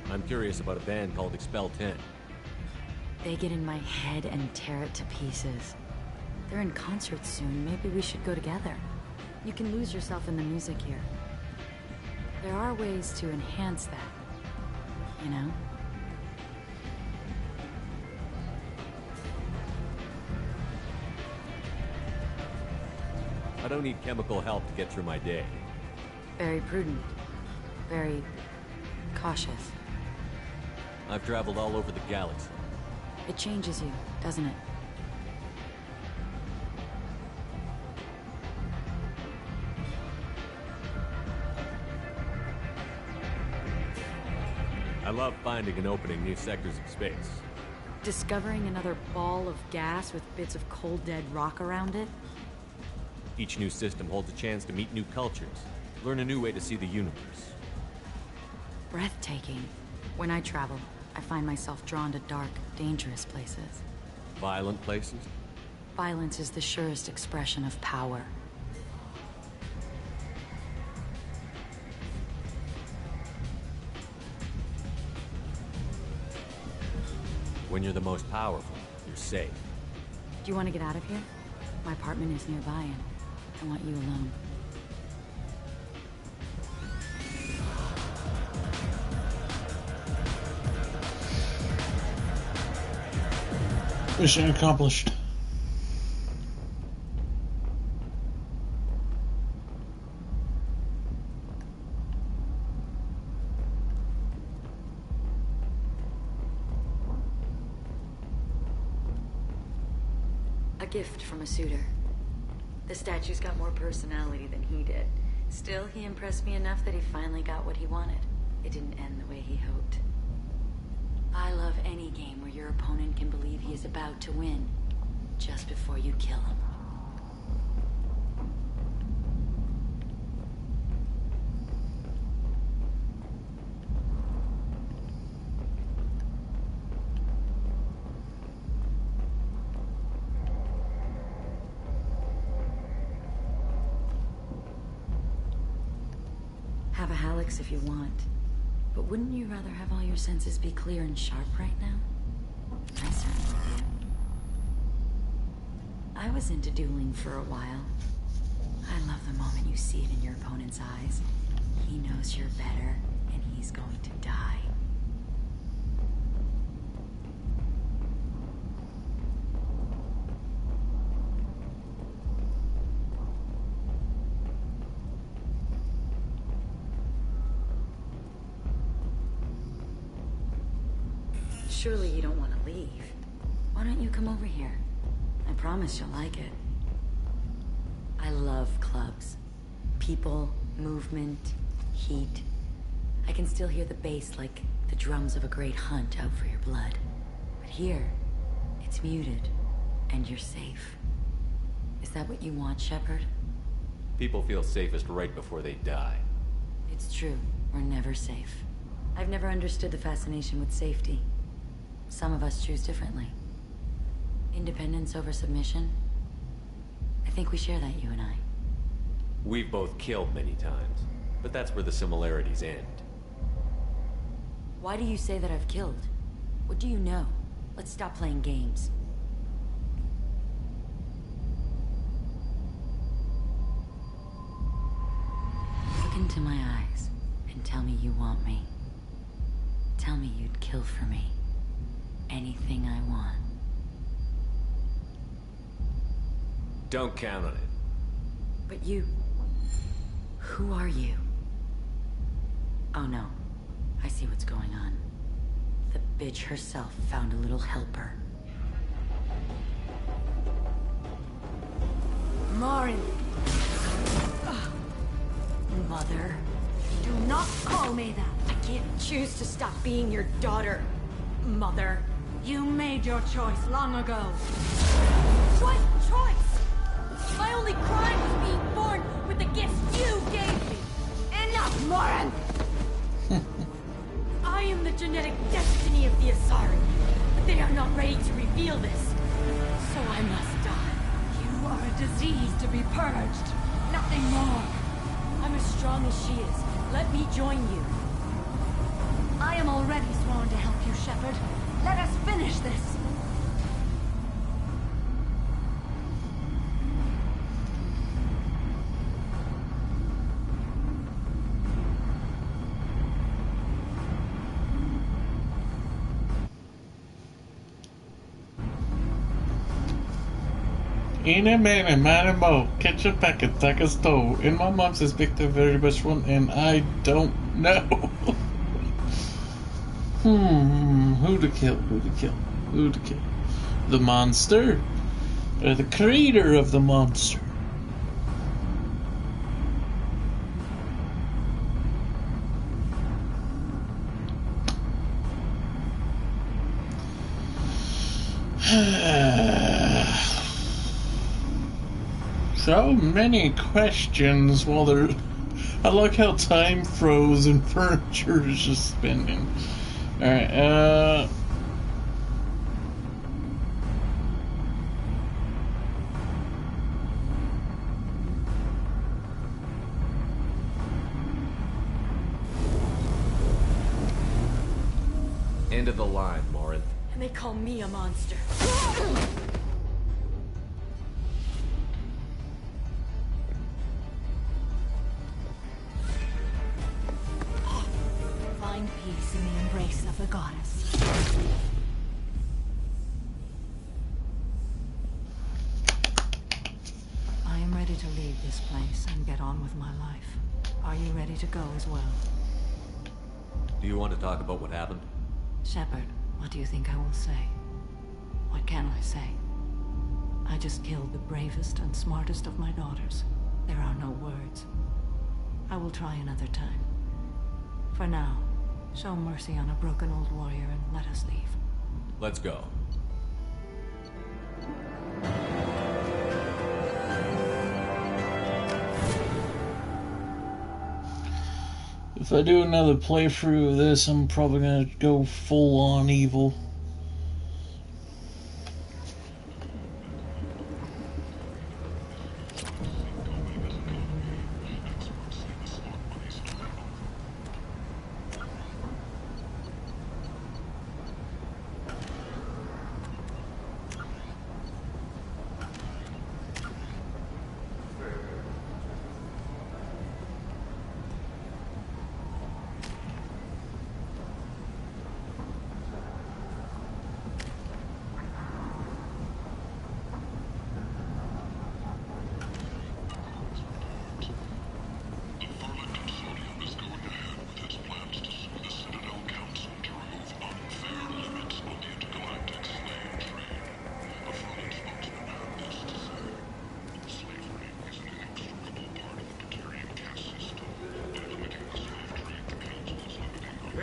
I'm curious about a band called Expel 10. They get in my head and tear it to pieces. They're in concert soon. Maybe we should go together. You can lose yourself in the music here. There are ways to enhance that, you know? I don't need chemical help to get through my day. Very prudent. Very cautious. I've traveled all over the galaxy. It changes you, doesn't it? I love finding and opening new sectors of space. Discovering another ball of gas with bits of cold dead rock around it? Each new system holds a chance to meet new cultures, learn a new way to see the universe. Breathtaking. When I travel, I find myself drawn to dark, dangerous places. Violent places? Violence is the surest expression of power. When you're the most powerful, you're safe. Do you want to get out of here? My apartment is nearby and I want you alone. Mission accomplished. A gift from a suitor. The statue's got more personality than he did. Still, he impressed me enough that he finally got what he wanted. It didn't end the way he hoped. I love any game where your opponent can believe he is about to win, just before you kill him. Have a Hallex if you want. But wouldn't you rather have all your senses be clear and sharp right now? I certainly do. I was into dueling for a while. I love the moment you see it in your opponent's eyes. He knows you're better, and he's going to die. Surely you don't want to leave. Why don't you come over here? I promise you'll like it. I love clubs. People, movement, heat. I can still hear the bass like the drums of a great hunt out for your blood. But here, it's muted, and you're safe. Is that what you want, Shepard? People feel safest right before they die. It's true. We're never safe. I've never understood the fascination with safety. Some of us choose differently. Independence over submission? I think we share that, you and I. We've both killed many times, but that's where the similarities end. Why do you say that I've killed? What do you know? Let's stop playing games. Look into my eyes and tell me you want me. Tell me you'd kill for me. Anything I want. Don't count on it. But you... Who are you? Oh no. I see what's going on. The bitch herself found a little helper. Morin! Mother. Do not call me that! I can't choose to stop being your daughter. Mother. You made your choice long ago. What choice? My only crime was being born with the gifts you gave me. Enough, Morin! I am the genetic destiny of the Asari, but they are not ready to reveal this. So I must die. You are a disease to be purged. Nothing more. I'm as strong as she is. Let me join you. I am already sworn to help you, Shepard. Let us finish this. Eeny, meeny, miny, mo. Catch a packet, take a stove. In my mom says pick the very best one, and I don't know. Who to kill? Who to kill? Who to kill? The monster? Or the creator of the monster? So many questions while they're... I like how time froze and furniture is just spinning. Alright, End of the line, Morin. And they call me a monster. Find peace in the embrace of the goddess. I am ready to leave this place and get on with my life. Are you ready to go as well? Do you want to talk about what happened? Shepard, what do you think I will say? What can I say? I just killed the bravest and smartest of my daughters. There are no words. I will try another time. For now, show mercy on a broken old warrior and let us leave. Let's go. if I do another playthrough of this, I'm probably gonna go full on evil.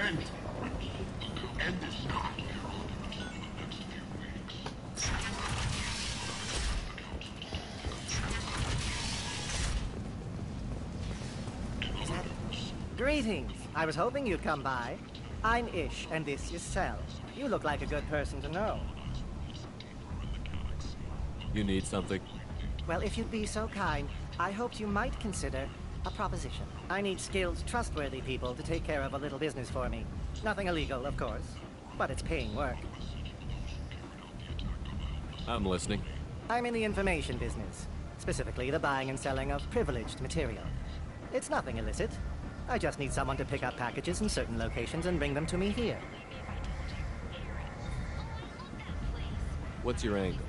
end this now. Greetings. I was hoping you'd come by. I'm Ish, and this is Sel. You look like a good person to know. You need something? Well, if you'd be so kind, I hoped you might consider a proposition. I need skilled, trustworthy people to take care of a little business for me. Nothing illegal, of course, but it's paying work. I'm listening. I'm in the information business, specifically the buying and selling of privileged material. It's nothing illicit. I just need someone to pick up packages in certain locations and bring them to me here. What's your angle?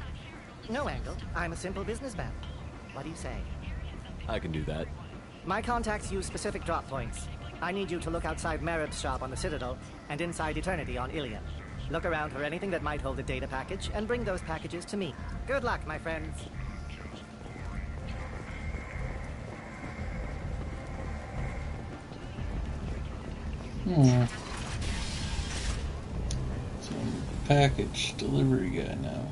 No angle. I'm a simple businessman. What do you say? I can do that. My contacts use specific drop points. I need you to look outside Marib's shop on the Citadel and inside Eternity on Ilium. Look around for anything that might hold a data package and bring those packages to me. Good luck, my friends. So I'm a package delivery guy now.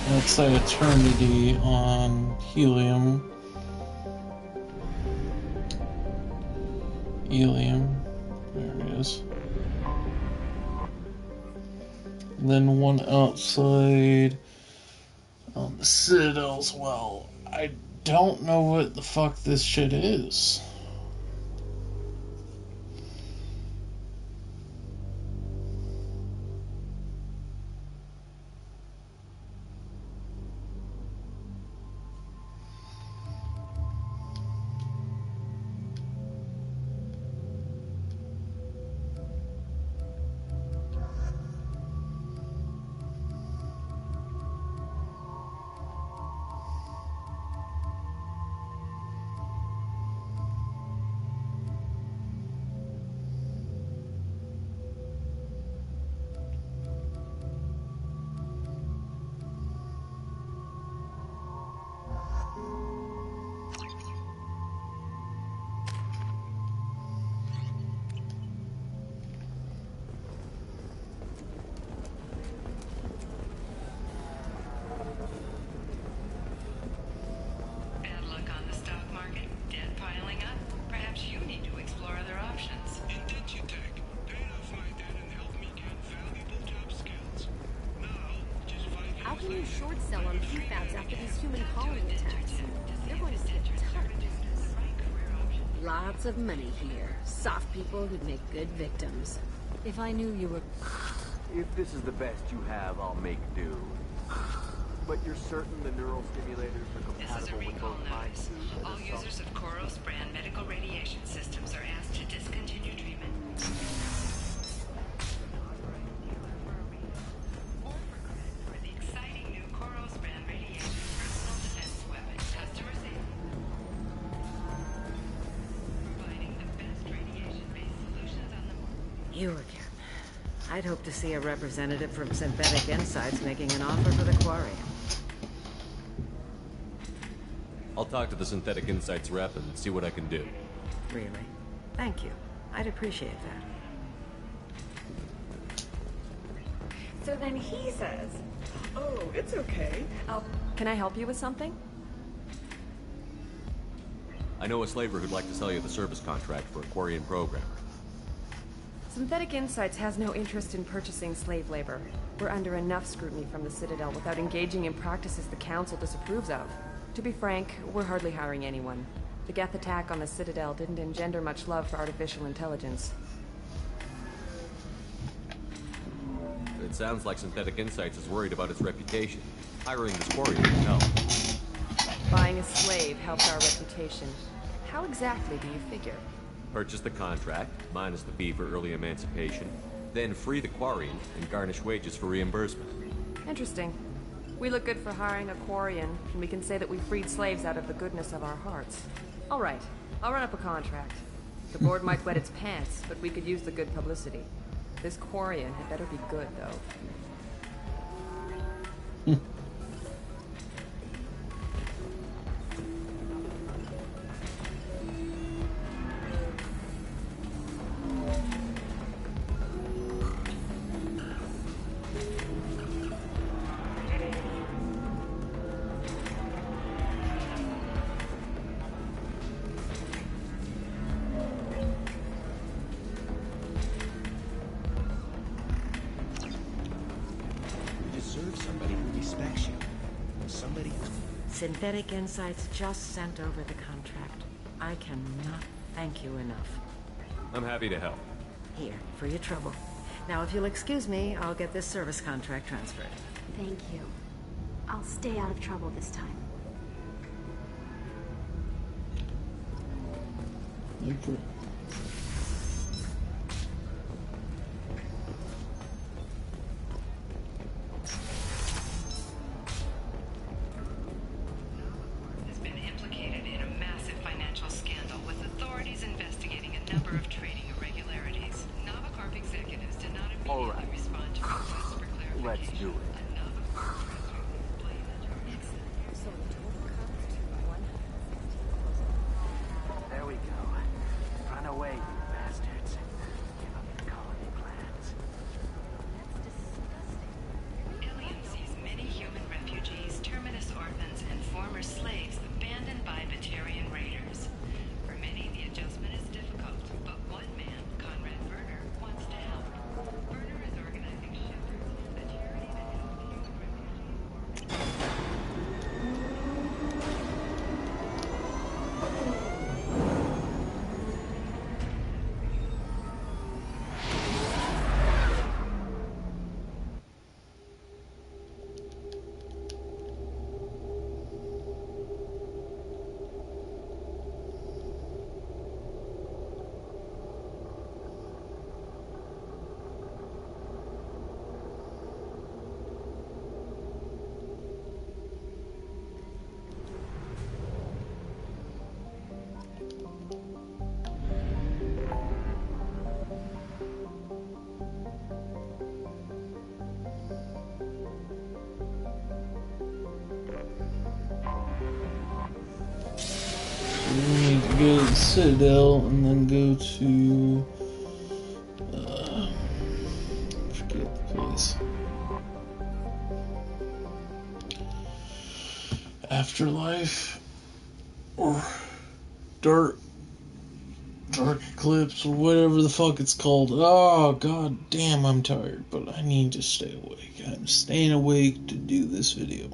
Let's say Eternity on Helium. Ilium. There it is. And then one outside on the Citadel as well. I don't know what the fuck this shit is. short sell on prefabs after these human colony attacks. They're going to get tough. Lots of money here. Soft people who'd make good victims. If I knew you were... If this is the best you have, I'll make do. But you're certain the neural stimulators are compatible with both mine too? All users of Koros brand medical radiation systems are asked to discontinue treatment. For the exciting new Koros brand radiation personal defense weapon, customer safe. Providing the best radiation-based solutions on the market. You again. I'd hope to see a representative from Synthetic Insights making an offer for the quarry. I'll talk to the Synthetic Insights rep and see what I can do. Really? Thank you. I'd appreciate that. So then he says, "Oh, it's okay. Can I help you with something?" I know a slaver who'd like to sell you the service contract for a Quarian programmer. Synthetic Insights has no interest in purchasing slave labor. We're under enough scrutiny from the Citadel without engaging in practices the Council disapproves of. To be frank, we're hardly hiring anyone. The Geth attack on the Citadel didn't engender much love for artificial intelligence. It sounds like Synthetic Insights is worried about its reputation. Hiring this quarry would help. Buying a slave helps our reputation. How exactly do you figure? Purchase the contract, minus the fee for early emancipation, then free the Quarian and garnish wages for reimbursement. Interesting. We look good for hiring a Quarian, and we can say that we freed slaves out of the goodness of our hearts. All right, I'll run up a contract. The board might wet its pants, but we could use the good publicity. This Quarian had better be good, though. Synthetic Insights just sent over the contract. I cannot thank you enough. I'm happy to help. Here, for your trouble. Now, if you'll excuse me, I'll get this service contract transferred. Thank you. I'll stay out of trouble this time. Okay. Has been implicated in a massive financial scandal with authorities investigating a number of trading irregularities. Navacorp executives did not immediately respond to requests for clarification. Let's do it. There we go. Run away, you bastards. Give up your colony plans. Ilium sees many human refugees, terminus orphans, and former slaves abandoned by Batarian raiders. For many, the adjustment is difficult, but one man, Conrad Werner, wants to help. Werner is organizing Shepherds, a charity that helps human refugees. We need to go to the Citadel and then go to forget the place. Afterlife or Dark Eclipse or whatever the fuck it's called. Oh god damn, I'm tired, but I need to stay awake. I'm staying awake to do this video.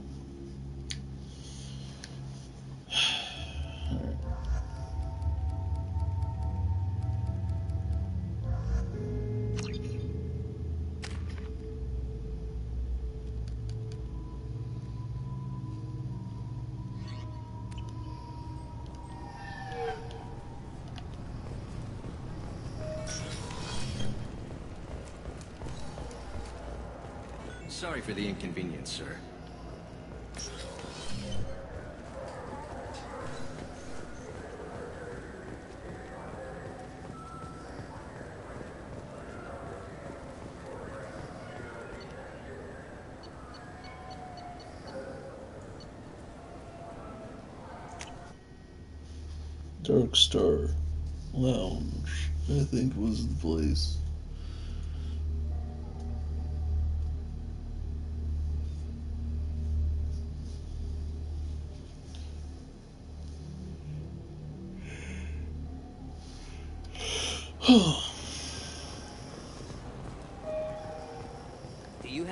Sorry for the inconvenience, sir. Dark Star Lounge, I think was the place.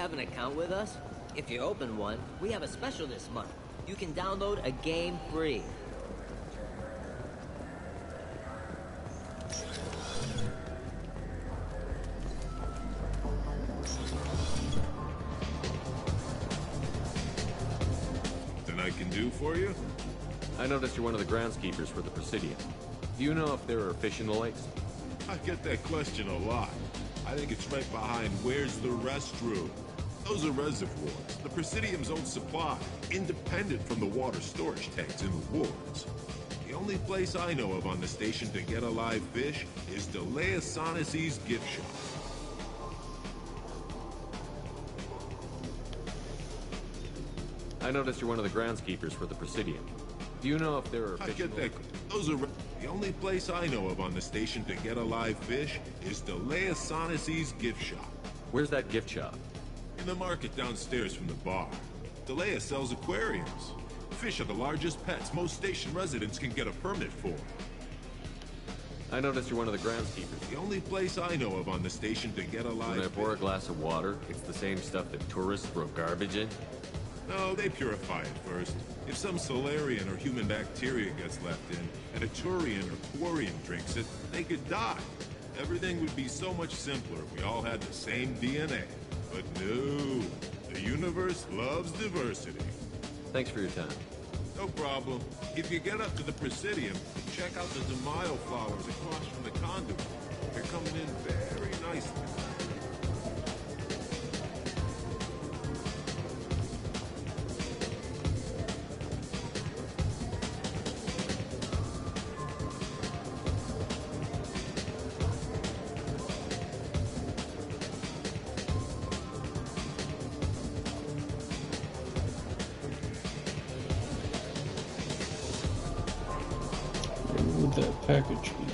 have an account with us? If you open one, we have a special this month. You can download a game free. Nothing I can do for you? I noticed you're one of the groundskeepers for the Presidium. Do you know if there are fish in the lakes? I get that question a lot. I think it's right behind where's the restroom. Those are reservoirs, the Presidium's own supply, independent from the water storage tanks in the woods. The only place I know of on the station to get a live fish is Delea Sonasy's gift shop. I noticed you're one of the groundskeepers for the Presidium. Do you know if there are fish in the lakes? Those are the only place I know of on the station to get a live fish is Delea Sonasy's gift shop. Where's that gift shop? In the market downstairs from the bar. Delea sells aquariums. Fish are the largest pets most station residents can get a permit for. I noticed you're one of the groundskeepers. The only place I know of on the station to get a live When I pour a glass of water, it's the same stuff that tourists throw garbage in? No, they purify it first. If some Solarian or human bacteria gets left in, and a Turian or Quarian drinks it, they could die. Everything would be so much simpler if we all had the same DNA. But no, the universe loves diversity. Thanks for your time. No problem. If you get up to the Presidium, check out the DeMaio flowers across from the conduit. They're coming in very nicely. Where would that package be?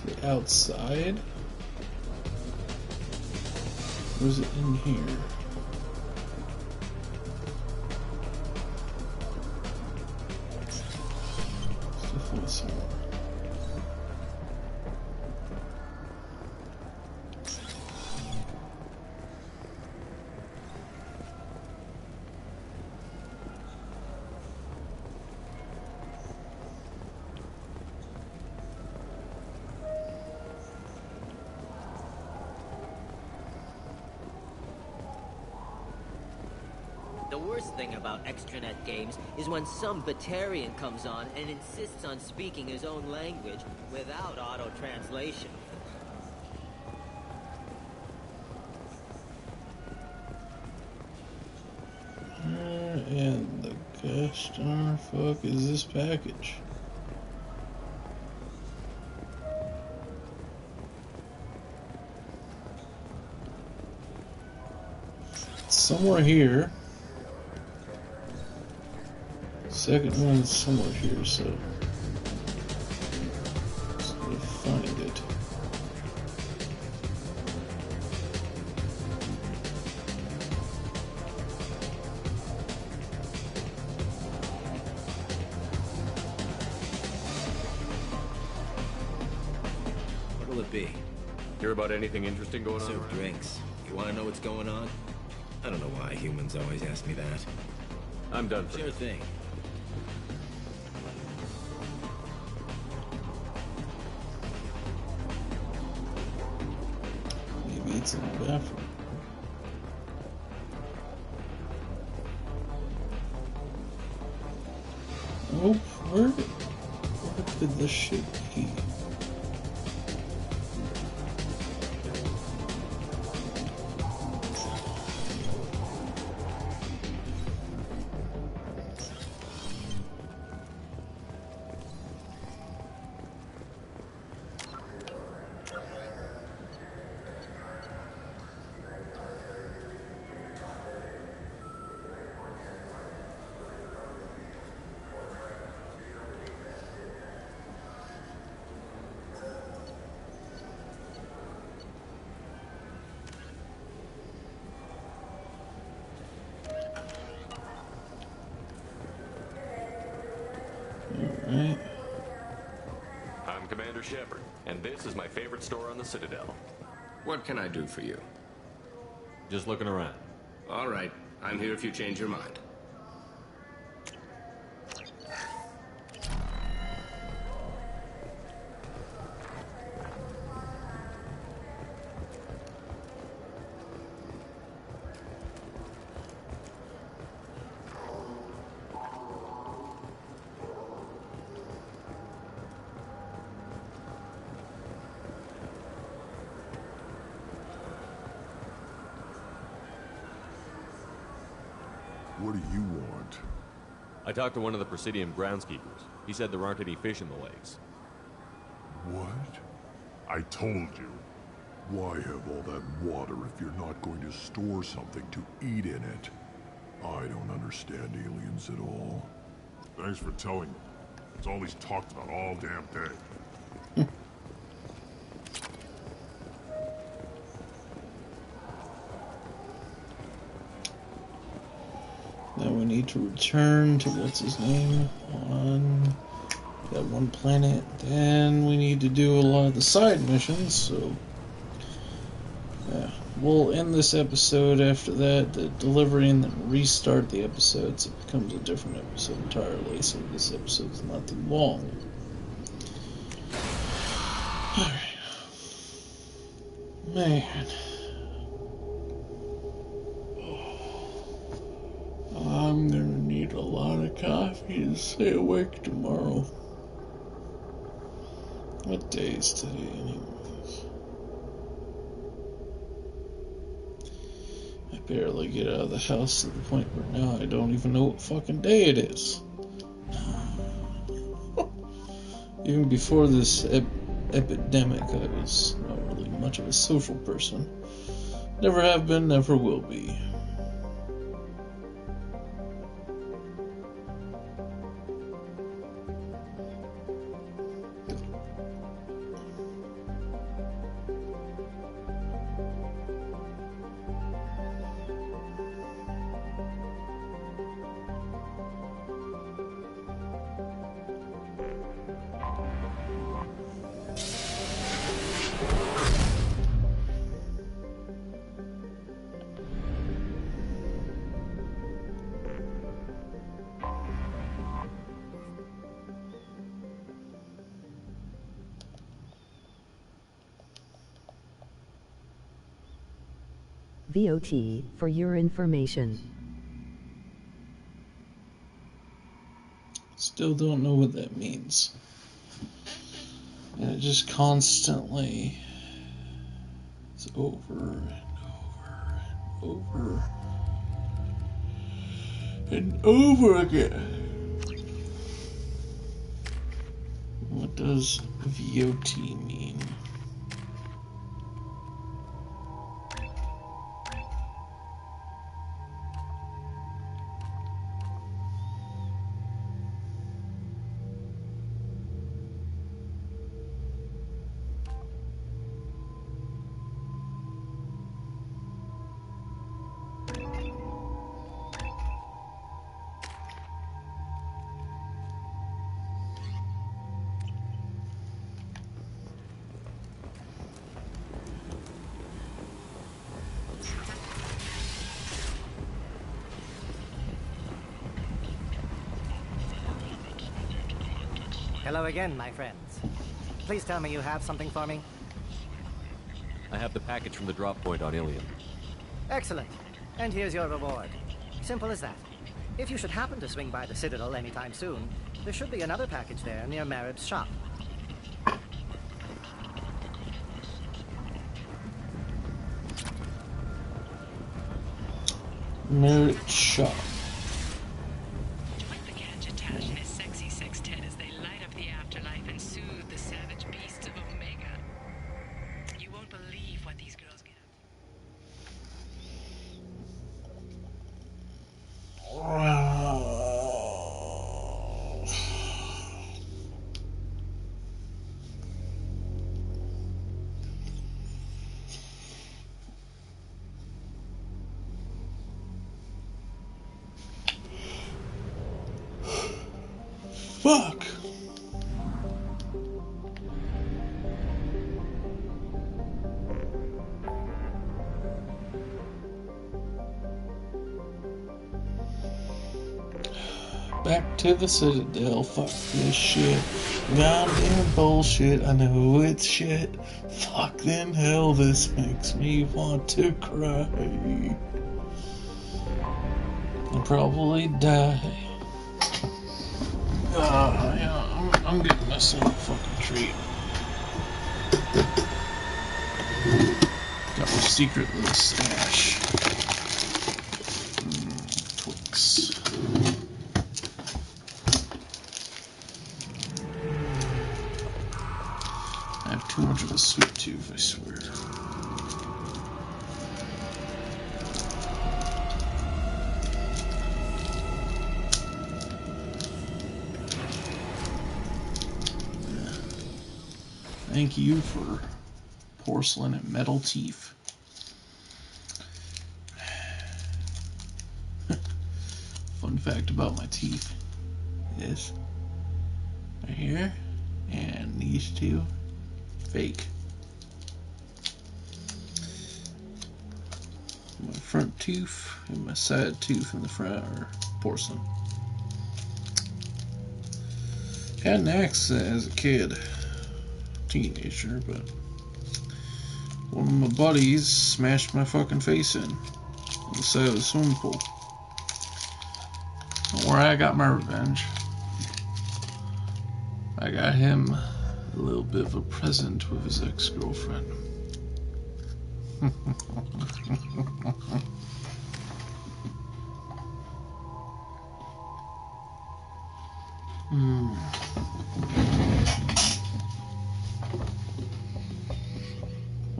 Is it outside? Or is it in here? It's definitely somewhere. The worst thing about extranet games is when some Batarian comes on and insists on speaking his own language without auto-translation. And the gosh darn fuck is this package? It's somewhere here. Second one's somewhere here, so just gotta find it. What'll it be? Hear about anything interesting going on? So around? drinks. You want to know what's going on? I don't know why humans always ask me that. I'm done for Sure thing. Maybe it's in the bathroom. Nope, where could this shit be? I'm Commander Commander Shepard, and this is my favorite store on the Citadel. What can I do for you? Just looking around. All right. I'm here if you change your mind. What do you want? I talked to one of the Presidium groundskeepers. He said there aren't any fish in the lakes. What? I told you. Why have all that water if you're not going to store something to eat in it? I don't understand aliens at all. Thanks for telling me. It's all he's talked about all damn day. Now we need to return to what's his name on that one planet. Then we need to do a lot of the side missions, so yeah. We'll end this episode after that, the delivery, and then restart the episode so it becomes a different episode entirely, so this episode's not too long. Alright. Man. I'm gonna need a lot of coffee to stay awake tomorrow. What day is today, anyways? I barely get out of the house to the point where now I don't even know what fucking day it is. Even before this epidemic, I was not really much of a social person. Never have been, never will be. VOT for your information. Still don't know what that means. And it just constantly is over and over and over and over again. What does VOT mean? Hello again, my friends. Please tell me you have something for me. I have the package from the drop point on Ilium. Excellent. And here's your reward. Simple as that. If you should happen to swing by the Citadel anytime soon, there should be another package there near Marib's shop. Marib's shop. Join the Gadget and his sexy sextet as they light up the afterlife and soothe the savage beasts of Omega. You won't believe what these girls get Fuck. to the Citadel. Fuck this shit. Goddamn bullshit. I know it's shit. Fucking hell, this makes me want to cry. I'll probably die. Yeah, I'm getting myself a fucking treat. Got my secret little stash. Twix. I have too much of a sweet tooth, I swear. Thank you for porcelain and metal teeth. Fun fact about my teeth is right here and these two fake. My front tooth and my side tooth in the front are porcelain. Had an axe as a kid, teenager, but one of my buddies smashed my fucking face in on the side of the swimming pool. Where I got my revenge. I got him a little bit of a present with his ex-girlfriend.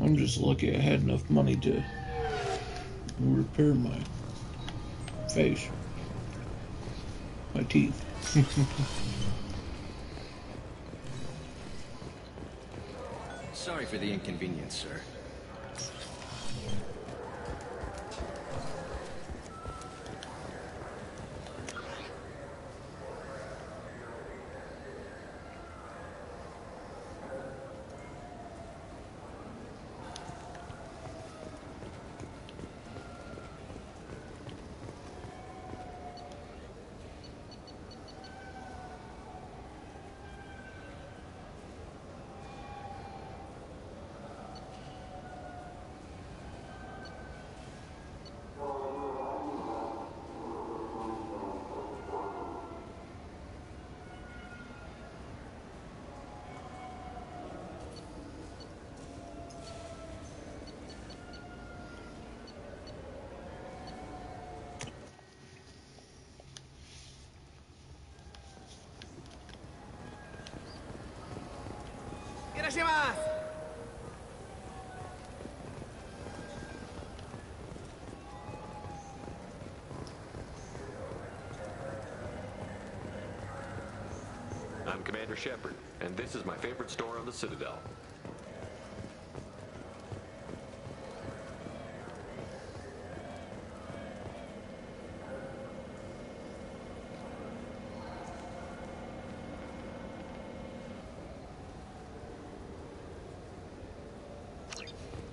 I'm just lucky I had enough money to repair my face. My teeth. Sorry for the inconvenience, sir. I'm Commander Shepard, and this is my favorite store on the Citadel.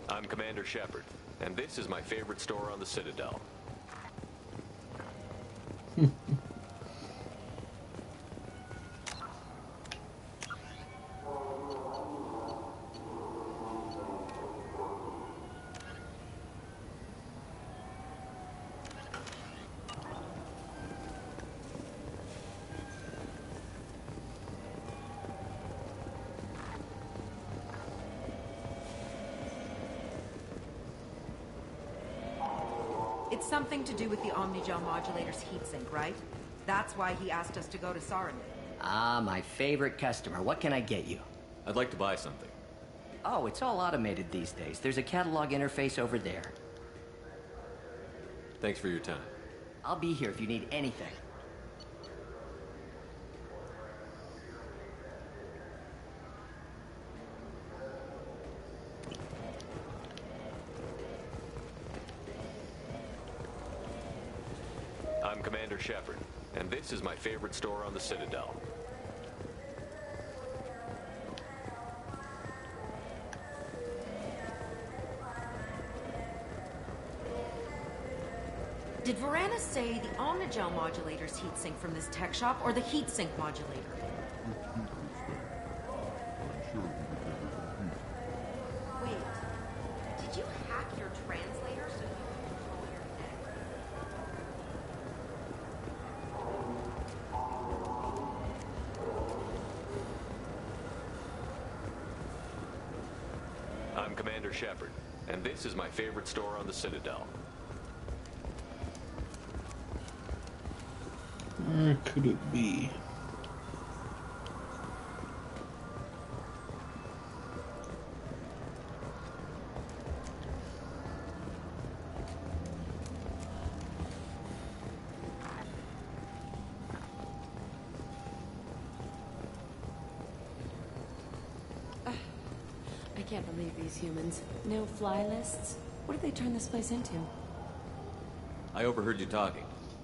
I'm Commander Shepard, and this is my favorite store on the Citadel. It's something to do with the Omnigel modulator's heatsink, right? That's why he asked us to go to Sarin. Ah, my favorite customer. What can I get you? I'd like to buy something. Oh, it's all automated these days. There's a catalog interface over there. Thanks for your time. I'll be here if you need anything. I'm Commander Shepard, and this is my favorite store on the Citadel. Did Varana say the Omnigel modulator's heatsink from this tech shop or the heatsink modulator? Wait, did you hack your translator so you can control your neck? I'm Commander Shepard, and this is my favorite store on the Citadel. Where could it be? I can't believe these humans. No fly lists? What did they turn this place into? I overheard you talking.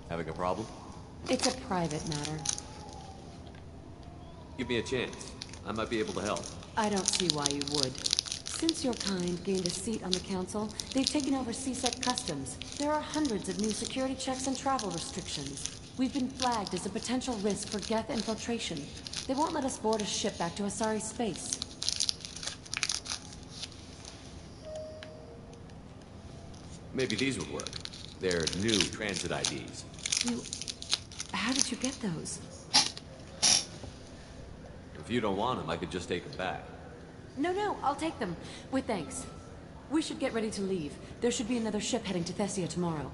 Having a problem? It's a private matter. Give me a chance. I might be able to help. I don't see why you would. Since your kind gained a seat on the council, they've taken over CSEC customs. There are hundreds of new security checks and travel restrictions. We've been flagged as a potential risk for Geth infiltration. They won't let us board a ship back to Asari space. Maybe these would work. They're new transit IDs. How did you get those? If you don't want them, I could just take them back. No, I'll take them. With thanks. We should get ready to leave. There should be another ship heading to Thessia tomorrow.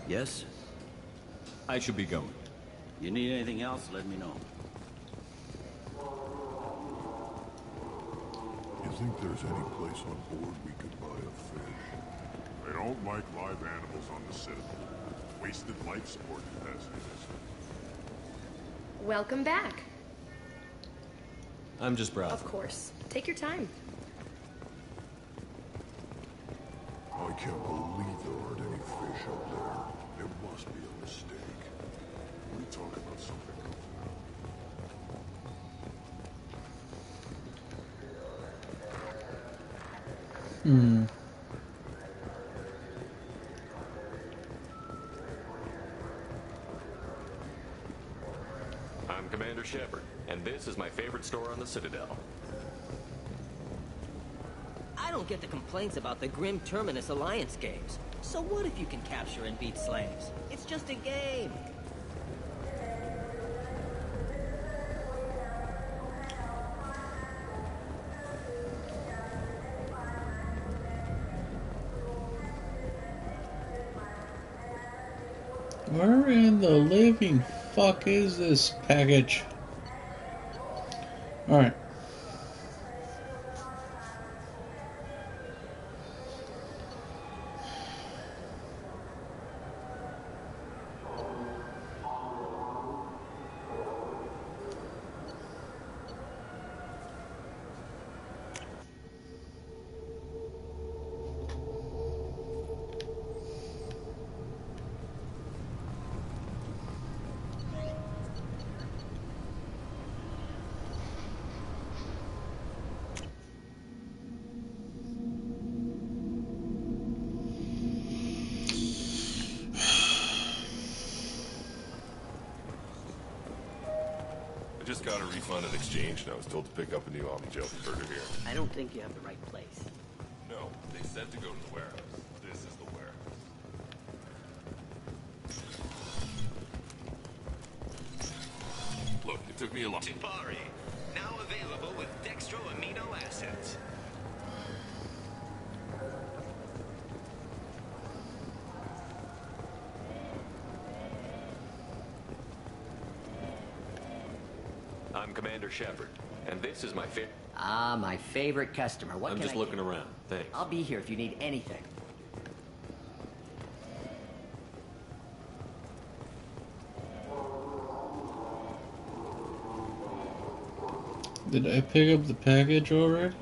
Yes? I should be going. You need anything else, let me know. You think there's any place on board we could buy a fish? They don't like live animals on the Citadel. Wasted life support capacity. Welcome back. I'm just browsing. Of course. Take your time. I can't believe there aren't any fish up there. There must be a mistake. We talk about something else now. I'm Commander Shepard, and this is my favorite store on the Citadel. I don't get the complaints about the Grim Terminus Alliance games. So what if you can capture and beat slaves? It's just a game. Where in the living fuck is this package? Alright. I just got a refund at exchange, and I was told to pick up a new Omnigel converter here. I don't think you have the right place. No, they said to go to the warehouse. This is the warehouse. Look, it took me a long... Tipari, now available with Dextro amino acids. I'm Commander Shepard, and this is my favorite... Ah, my favorite customer. What I'm can just I looking do? around. Thanks. I'll be here if you need anything. Did I pick up the package already?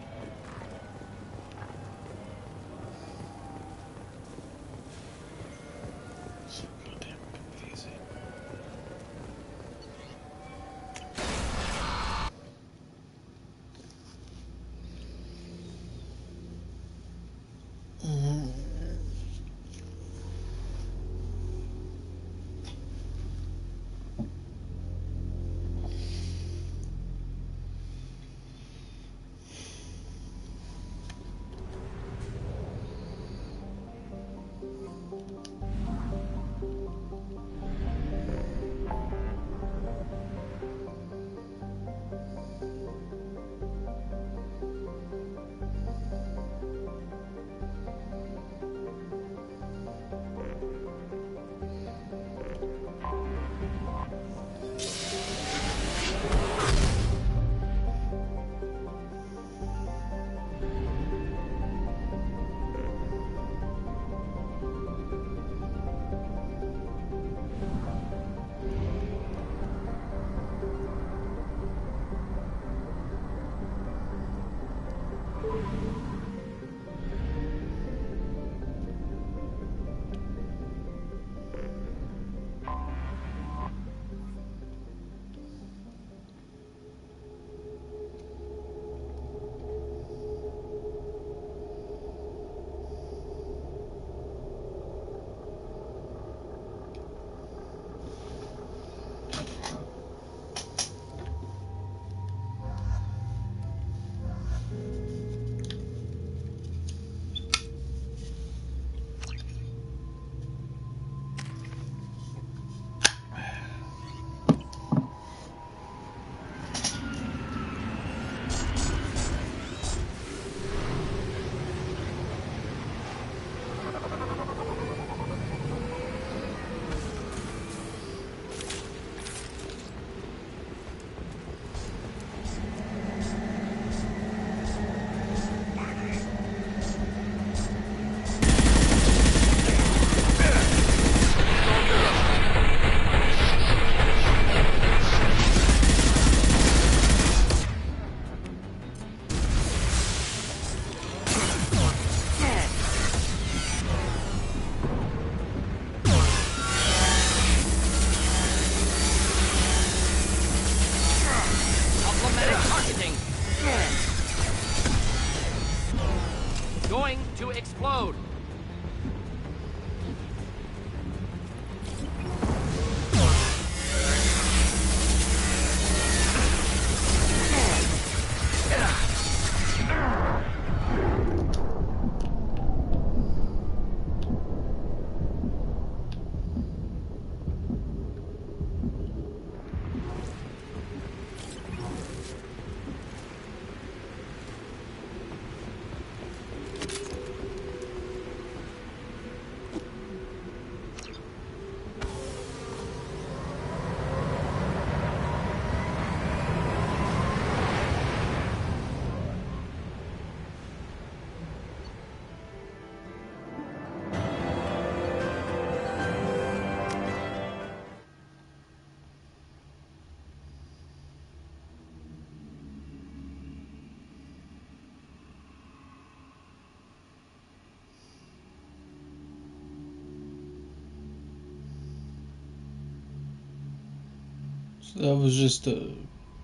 That was just a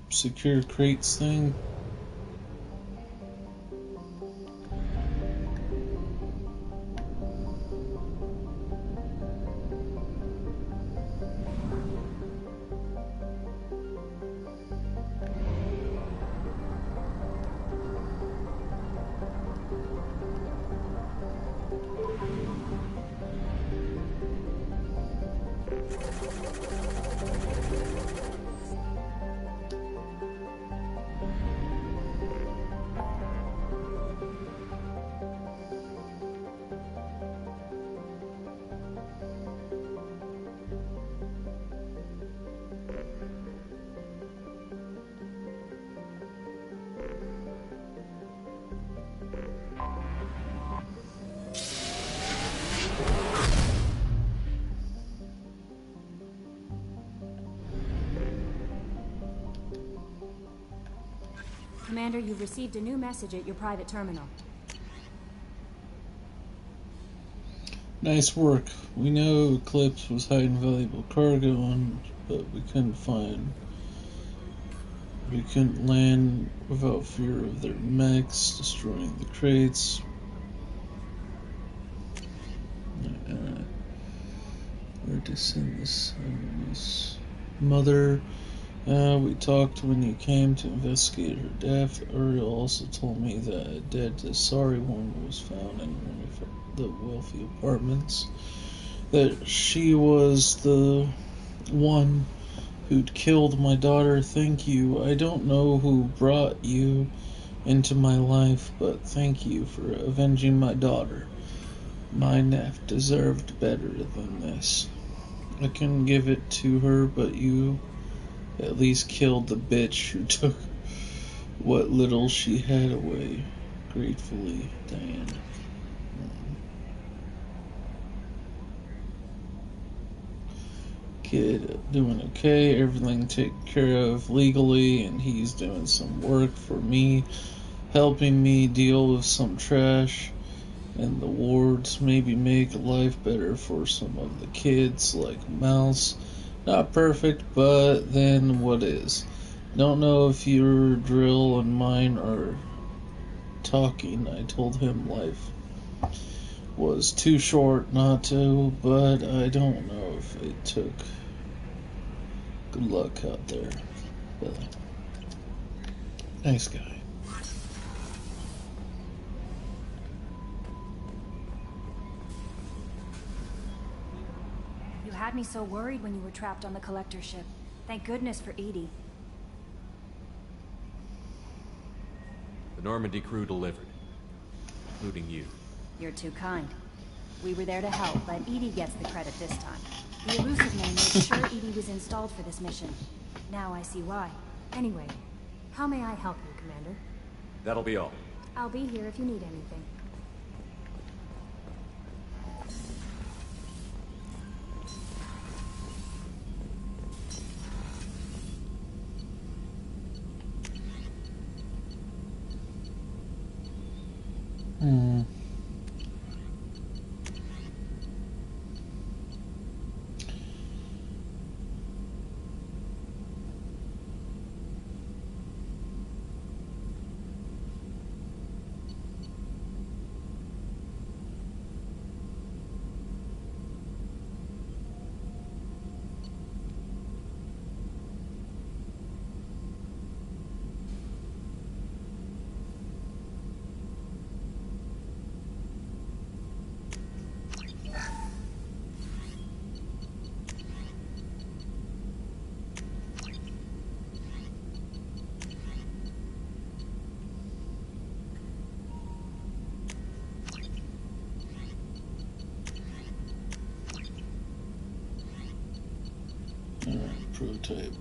secure crates thing. Commander, you've received a new message at your private terminal. Nice work. We know Eclipse was hiding valuable cargo on, but we couldn't land without fear of their mechs destroying the crates. Where to send this? Mother. We talked when you came to investigate her death. Ariel also told me that a dead Asari woman was found in one of the wealthy apartments. That she was the one who'd killed my daughter. Thank you. I don't know who brought you into my life, but thank you for avenging my daughter. My Nef deserved better than this. I couldn't give it to her, but you at least killed the bitch who took what little she had away. Gratefully, Diane. Kid doing okay, everything taken care of legally, and he's doing some work for me, helping me deal with some trash and the wards, maybe make life better for some of the kids like Mouse. Not perfect, but then what is? Don't know if your drill and mine are talking. I told him life was too short not to, but I don't know if it took. Good luck out there, Billy. Nice guy. You had me so worried when you were trapped on the collector ship. Thank goodness for EDI. The Normandy crew delivered, including you. You're too kind. We were there to help, but EDI gets the credit this time. The Elusive Man made sure EDI was installed for this mission. Now I see why. Anyway, how may I help you, Commander? That'll be all. I'll be here if you need anything. Prototype.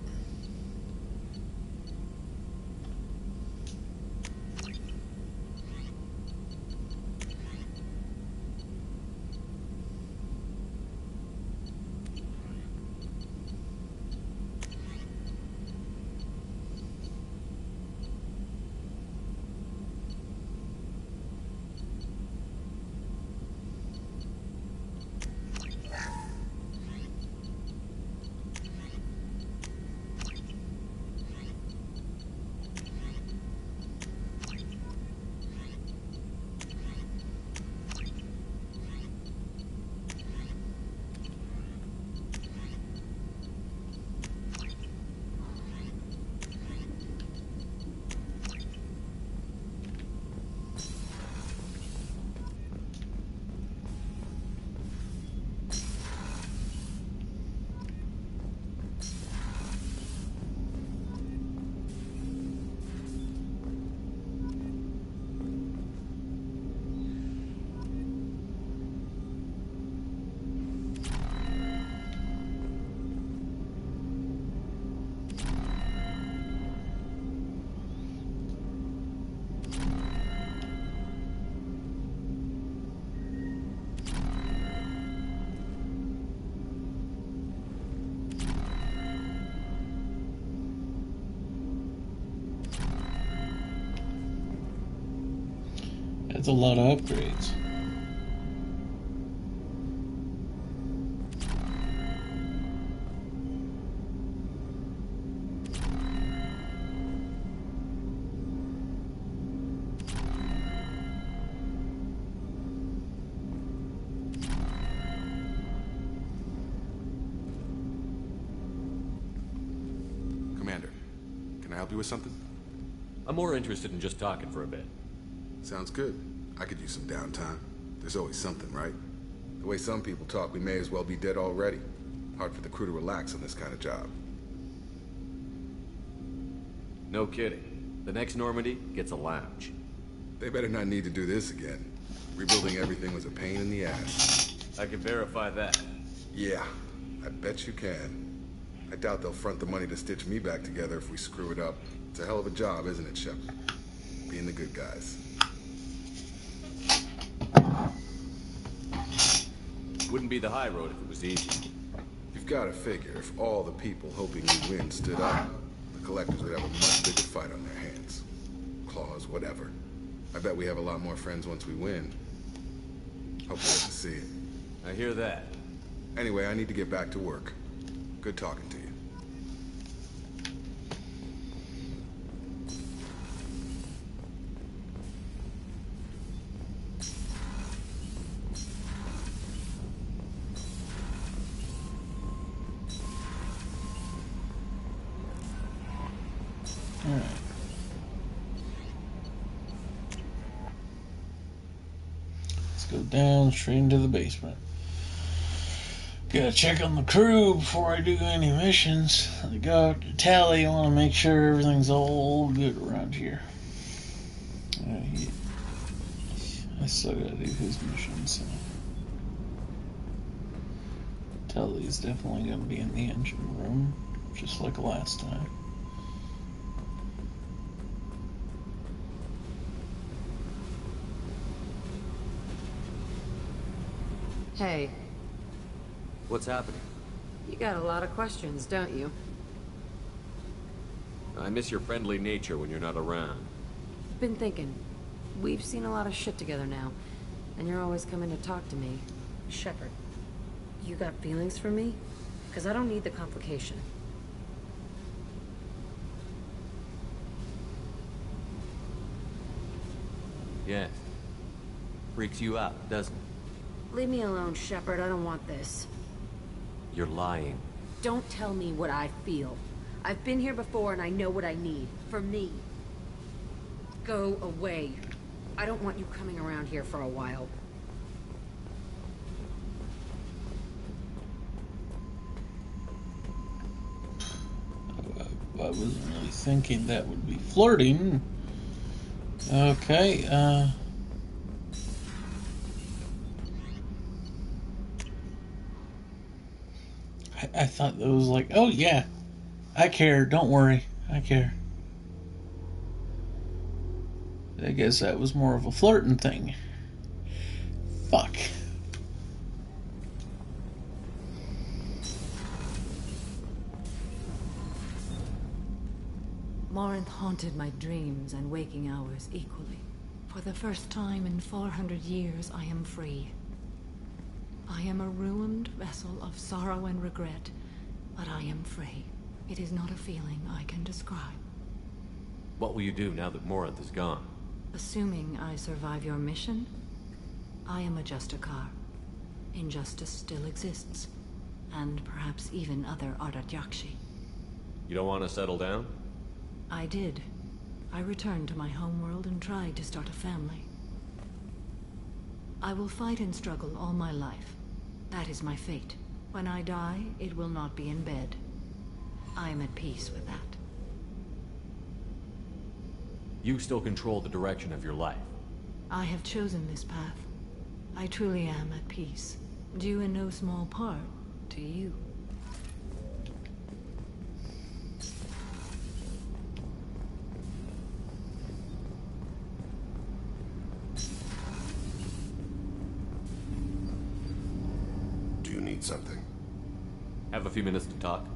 That's a lot of upgrades. Commander, can I help you with something? I'm more interested in just talking for a bit. Sounds good. I could use some downtime. There's always something, right? The way some people talk, we may as well be dead already. Hard for the crew to relax on this kind of job. No kidding. The next Normandy gets a lounge. They better not need to do this again. Rebuilding everything was a pain in the ass. I can verify that. Yeah, I bet you can. I doubt they'll front the money to stitch me back together if we screw it up. It's a hell of a job, isn't it, Shepard? Being the good guys. Wouldn't be the high road if it was easy. You've got to figure, if all the people hoping you win stood up, the collectors would have a much bigger fight on their hands. Claws, whatever. I bet we have a lot more friends once we win. Hope you get to see it. I hear that. Anyway, I need to get back to work. Good talking to you. Alright. Let's go down straight into the basement. Gotta check on the crew before I do any missions. I go to Tally, I want to make sure everything's all good around here. I still gotta do his missions. So. Tally's definitely gonna be in the engine room, just like last time. Hey. What's happening? You got a lot of questions, don't you? I miss your friendly nature when you're not around. Been thinking. We've seen a lot of shit together now, and you're always coming to talk to me. Shepard, you got feelings for me? Because I don't need the complication. Yes. Freaks you out, doesn't it? Leave me alone, Shepard. I don't want this. You're lying. Don't tell me what I feel. I've been here before and I know what I need. For me. Go away. I don't want you coming around here for a while. I wasn't really thinking that would be flirting. Okay, I thought that was like, oh yeah, I care, don't worry, I care. I guess that was more of a flirting thing. Fuck. Morinth haunted my dreams and waking hours equally. For the first time in 400 years, I am free. I am a ruined vessel of sorrow and regret, but I am free. It is not a feeling I can describe. What will you do now that Morinth is gone? Assuming I survive your mission, I am a Justicar. Injustice still exists, and perhaps even other Ardat Yakshi. You don't want to settle down? I did. I returned to my homeworld and tried to start a family. I will fight and struggle all my life. That is my fate. When I die, it will not be in bed. I am at peace with that. You still control the direction of your life. I have chosen this path. I truly am at peace, due in no small part to you. Do you need something? Have a few minutes to talk?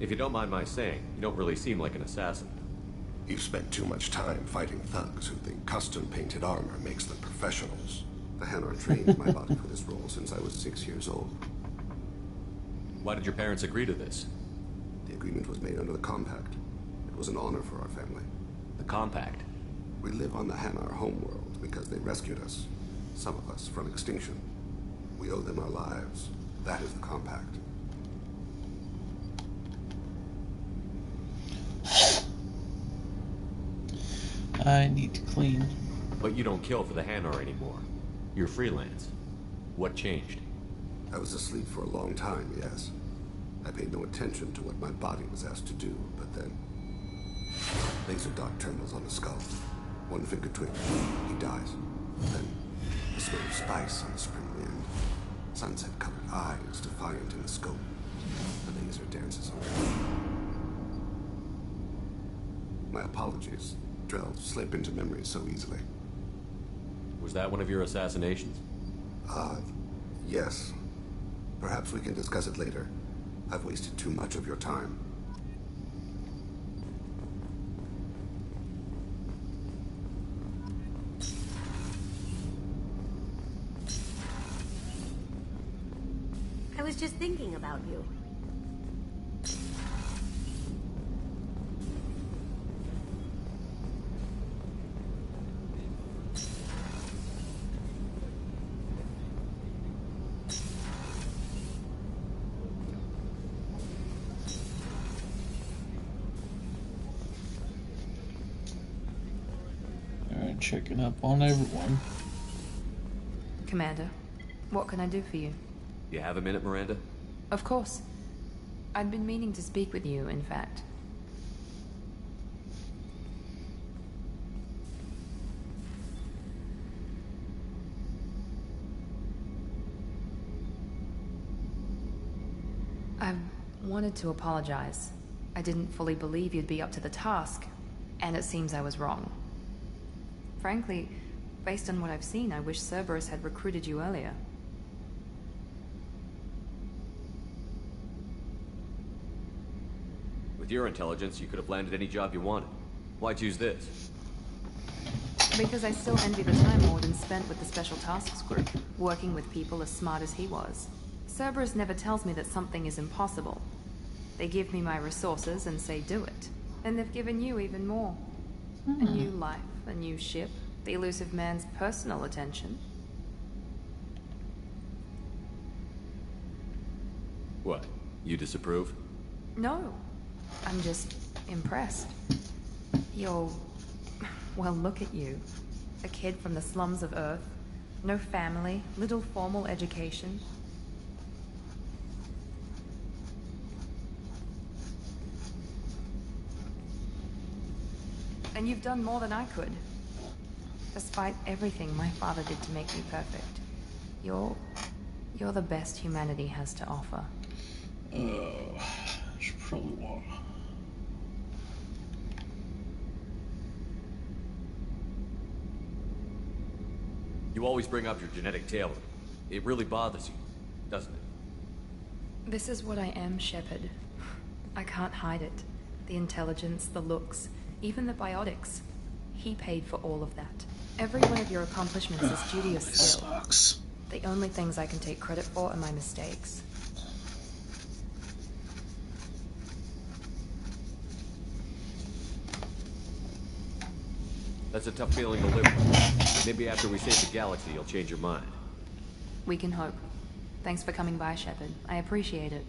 If you don't mind my saying, you don't really seem like an assassin. You've spent too much time fighting thugs who think custom-painted armor makes them professionals. The Hanar trained my body for this role since I was 6 years old. Why did your parents agree to this? The agreement was made under the Compact. It was an honor for our family. The Compact? We live on the Hanar homeworld because they rescued us. Some of us from extinction. We owe them our lives. That is the Compact. I need to clean. But you don't kill for the Hanar anymore. You're freelance. What changed? I was asleep for a long time, yes. I paid no attention to what my body was asked to do, but then... laser dot terminals on the skull. One finger twitch. He dies. Then, the smell of spice on the spring wind. Sunset-colored eyes defiant in the scope. The laser dances on. My apologies. Drell slip into memory so easily. Was that one of your assassinations? Yes. Perhaps we can discuss it later. I've wasted too much of your time. I was just thinking about you. Checking up on everyone. Commander, what can I do for you? You have a minute, Miranda? Of course. I'd been meaning to speak with you, in fact. I wanted to apologize. I didn't fully believe you'd be up to the task, and it seems I was wrong. Frankly, based on what I've seen, I wish Cerberus had recruited you earlier. With your intelligence, you could have landed any job you wanted. Why choose this? Because I still envy the time Morden spent with the Special Tasks Group, working with people as smart as he was. Cerberus never tells me that something is impossible. They give me my resources and say do it. And they've given you even more. A new life, a new ship, the elusive man's personal attention. What? You disapprove? No. I'm just impressed. You're... well, look at you. A kid from the slums of Earth. No family, little formal education. And you've done more than I could. Despite everything my father did to make me perfect. You're the best humanity has to offer. I should probably walk. You always bring up your genetic tailoring. It really bothers you, doesn't it? This is what I am, Shepard. I can't hide it. The intelligence, the looks, even the biotics. He paid for all of that. Every one of your accomplishments is duty of skill. Sucks. The only things I can take credit for are my mistakes. That's a tough feeling to live with. Maybe after we save the galaxy, you'll change your mind. We can hope. Thanks for coming by, Shepard. I appreciate it.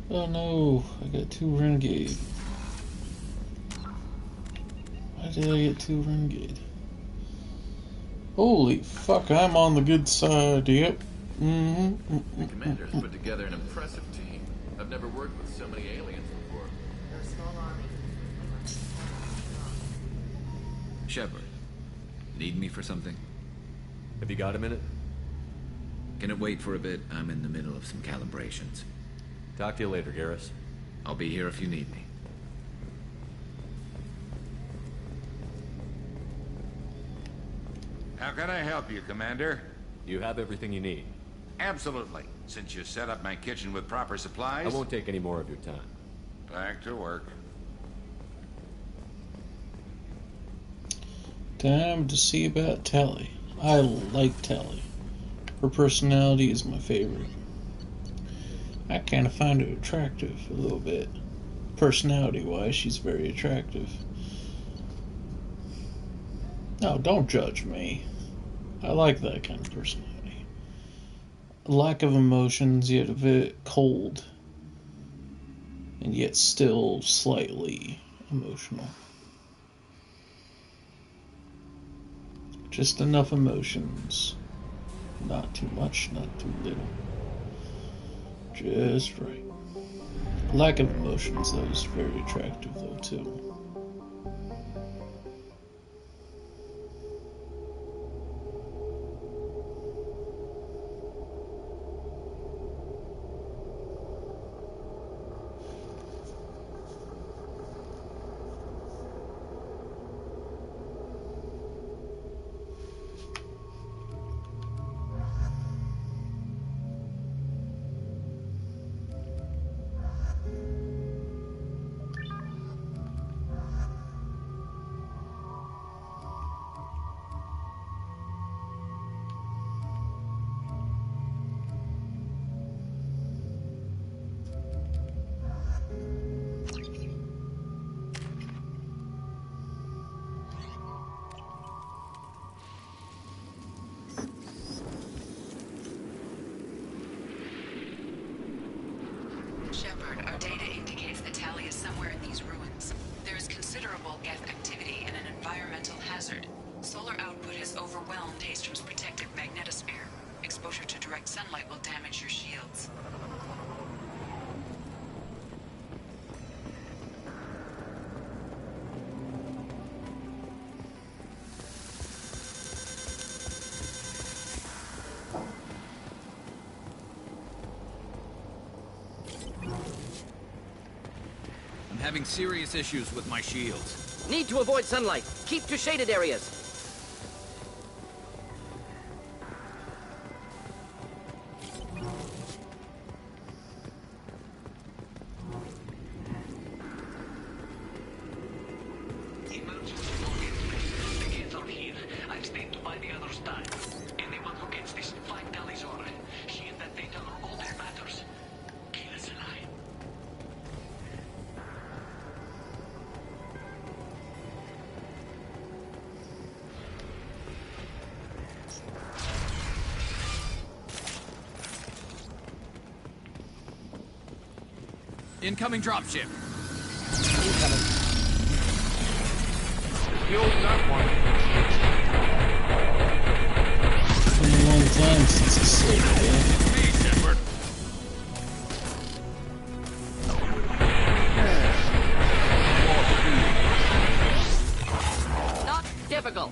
Oh no, I got 2 Renegade. Why did I get 2 Renegade? Holy fuck, I'm on the good side, yep. The commander's put together an impressive team. I've never worked with so many aliens before. They're a small army. Shepard, need me for something? Have you got a minute? Can it wait for a bit? I'm in the middle of some calibrations. Talk to you later, Garrus. I'll be here if you need me. How can I help you, Commander? You have everything you need. Absolutely. Since you set up my kitchen with proper supplies... I won't take any more of your time. Back to work. Time to see about Tali. I like Tali. Her personality is my favorite. I kind of find her attractive a little bit. Personality-wise, she's very attractive. No, don't judge me. I like that kind of personality. A lack of emotions, yet a bit cold. And yet still slightly emotional. Just enough emotions. Not too much, not too little. Just right. Lack of emotions, though, is very attractive, though, too. Shepard, our data indicates that Tali is somewhere in these ruins. There is considerable Geth activity and an environmental hazard. Solar output has overwhelmed Haystrom's protective magnetosphere. Exposure to direct sunlight will damage your shields. Having serious issues with my shields. Need to avoid sunlight. Keep to shaded areas. Incoming dropship. Incoming. Killed that one. It's been a long time since I saved that. Me, Shepard. Not difficult.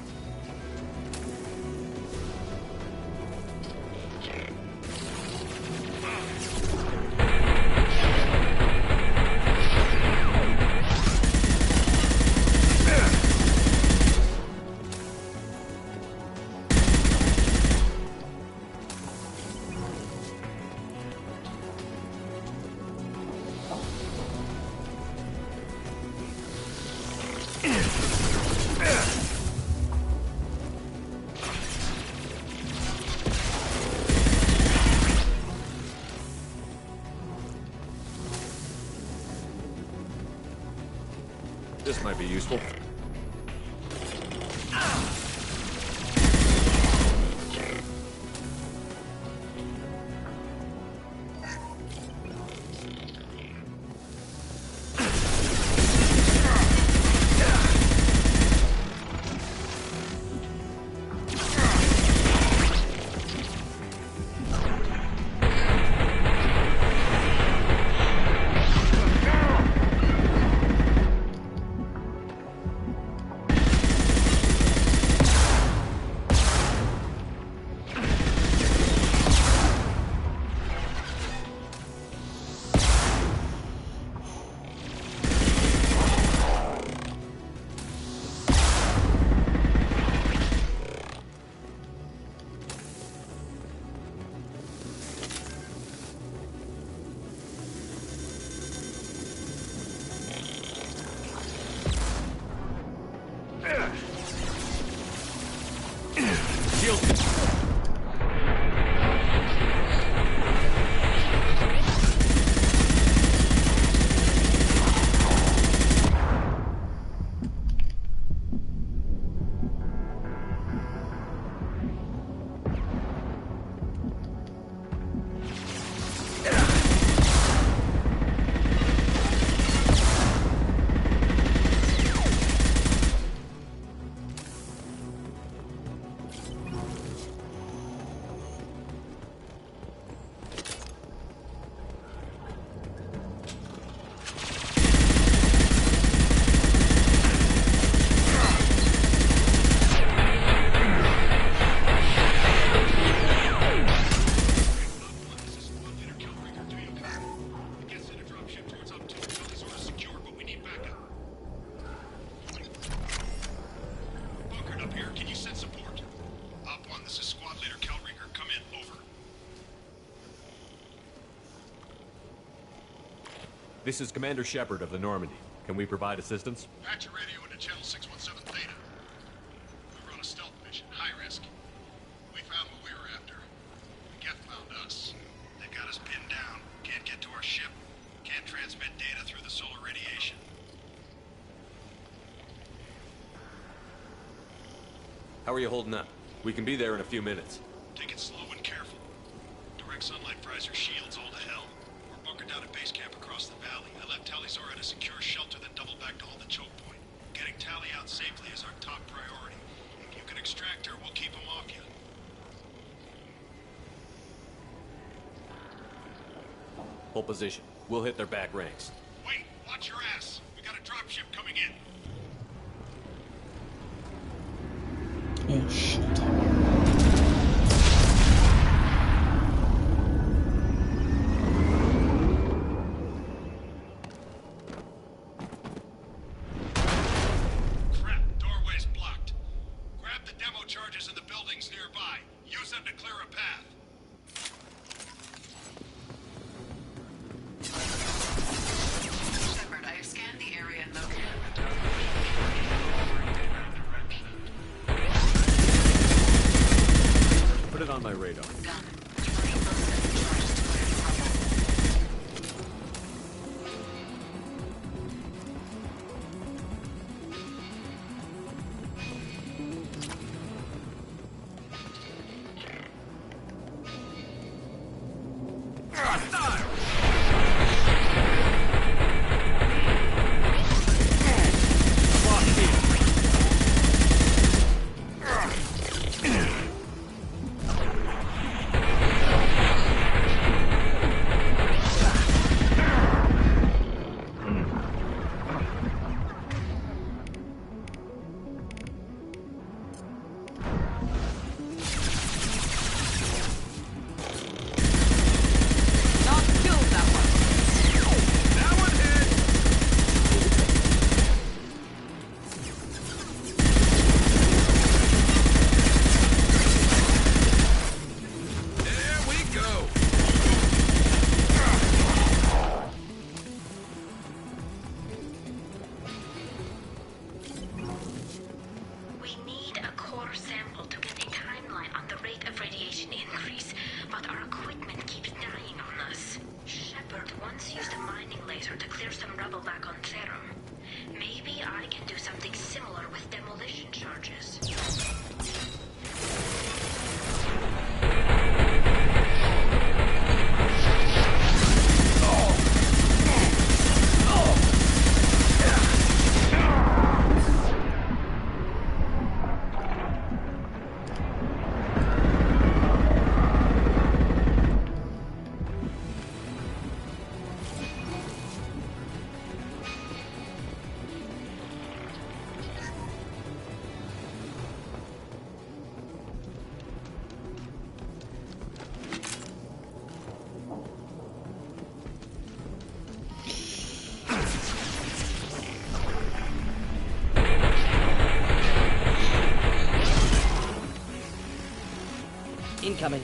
This might be useful. This is Commander Shepard of the Normandy. Can we provide assistance? Patch your radio into channel 617 Theta. We were on a stealth mission, high risk. We found what we were after. The Geth found us. They've got us pinned down. Can't get to our ship. Can't transmit data through the solar radiation. How are you holding up? We can be there in a few minutes. Take it slow and careful. Direct sunlight fries your shields all to hell. We're bunkered down at base camp across the valley. I left Tali'Zorah at a secure shelter, then doubled back to hold the choke point. Getting Tali out safely is our top priority. If you can extract her, we'll keep him off you. Hold position. We'll hit their back ranks. Wait, watch your ass. We got a dropship coming in. Oh, shit. Crap, doorway's blocked. Grab the demo charges in the buildings nearby. Use them to clear a path. Shepard, I have scanned the area and located the Put it on my radar. Incoming.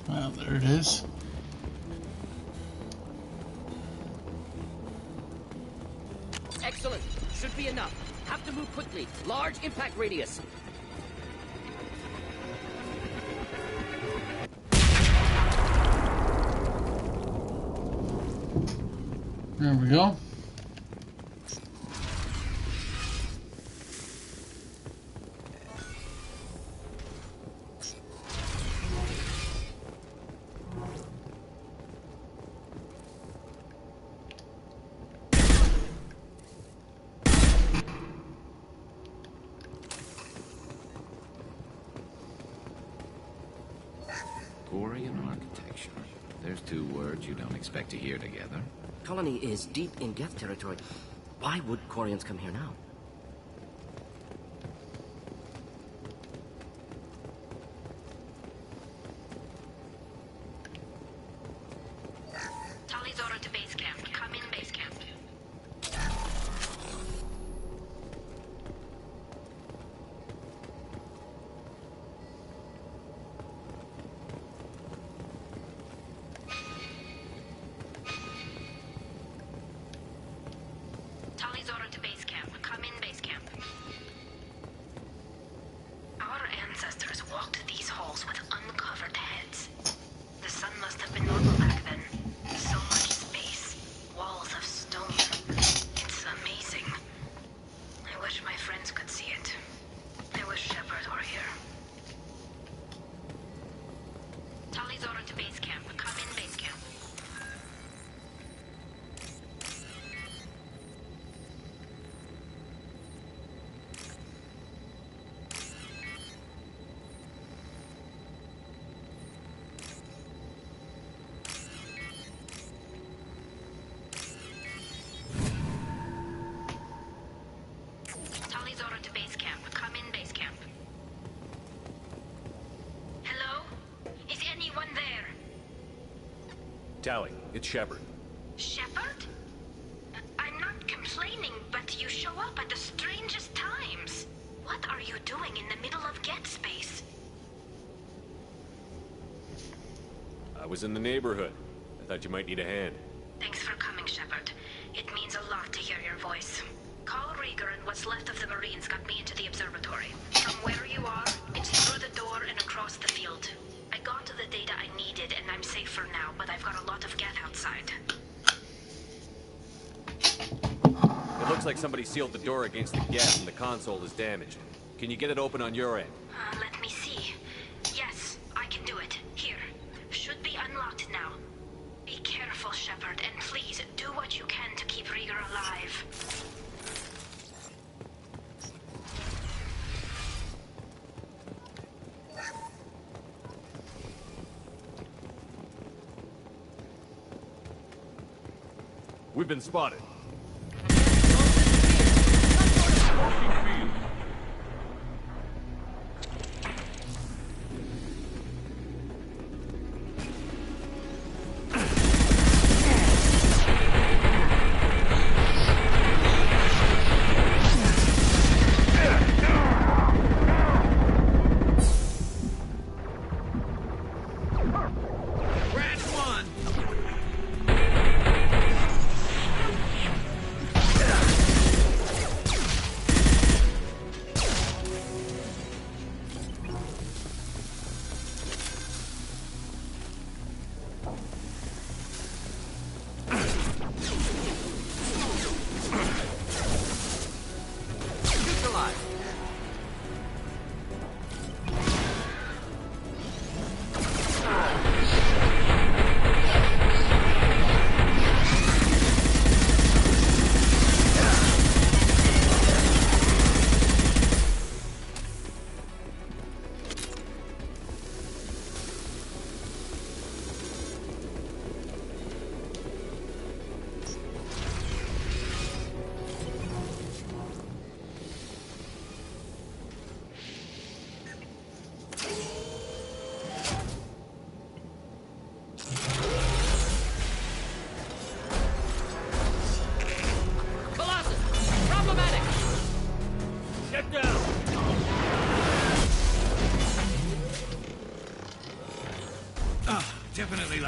Well, there it is. Excellent. Should be enough. Have to move quickly. Large impact radius. There we go. Quarian architecture. There's two words you don't expect to hear together. Colony is deep in Geth territory. Why would Quarians come here now? Talizora to base camp. Come in base camp. Talizora to base camp. Come in base camp. Our ancestors walked these halls with uncovered heads. The sun must have been normal back then. So much space. Walls of stone. It's amazing. I wish my friends could see it. I wish Shepard were here. Talizora to base camp. Come in base camp. Talizora to base camp. Come in base camp. Hello? Is anyone there? Tally, it's Shepard. Shepard? I'm not complaining, but you show up at the strangest times. What are you doing in the middle of Geth space? I was in the neighborhood. I thought you might need a hand. Thanks for coming, Shepard. It means a lot to hear your voice. Carl Rieger and what's left of the Marines got me into the observatory. From where you are, it's through the door and across the field. I got to the data I needed, and I'm safe for now, but I've got a lot of Geth outside. It looks like somebody sealed the door against the Geth and the console is damaged. Can you get it open on your end? Let me see. Yes, I can do it. Here. Should be unlocked now. Be careful, Shepard, and please do what you can to keep Rieger alive. We've been spotted.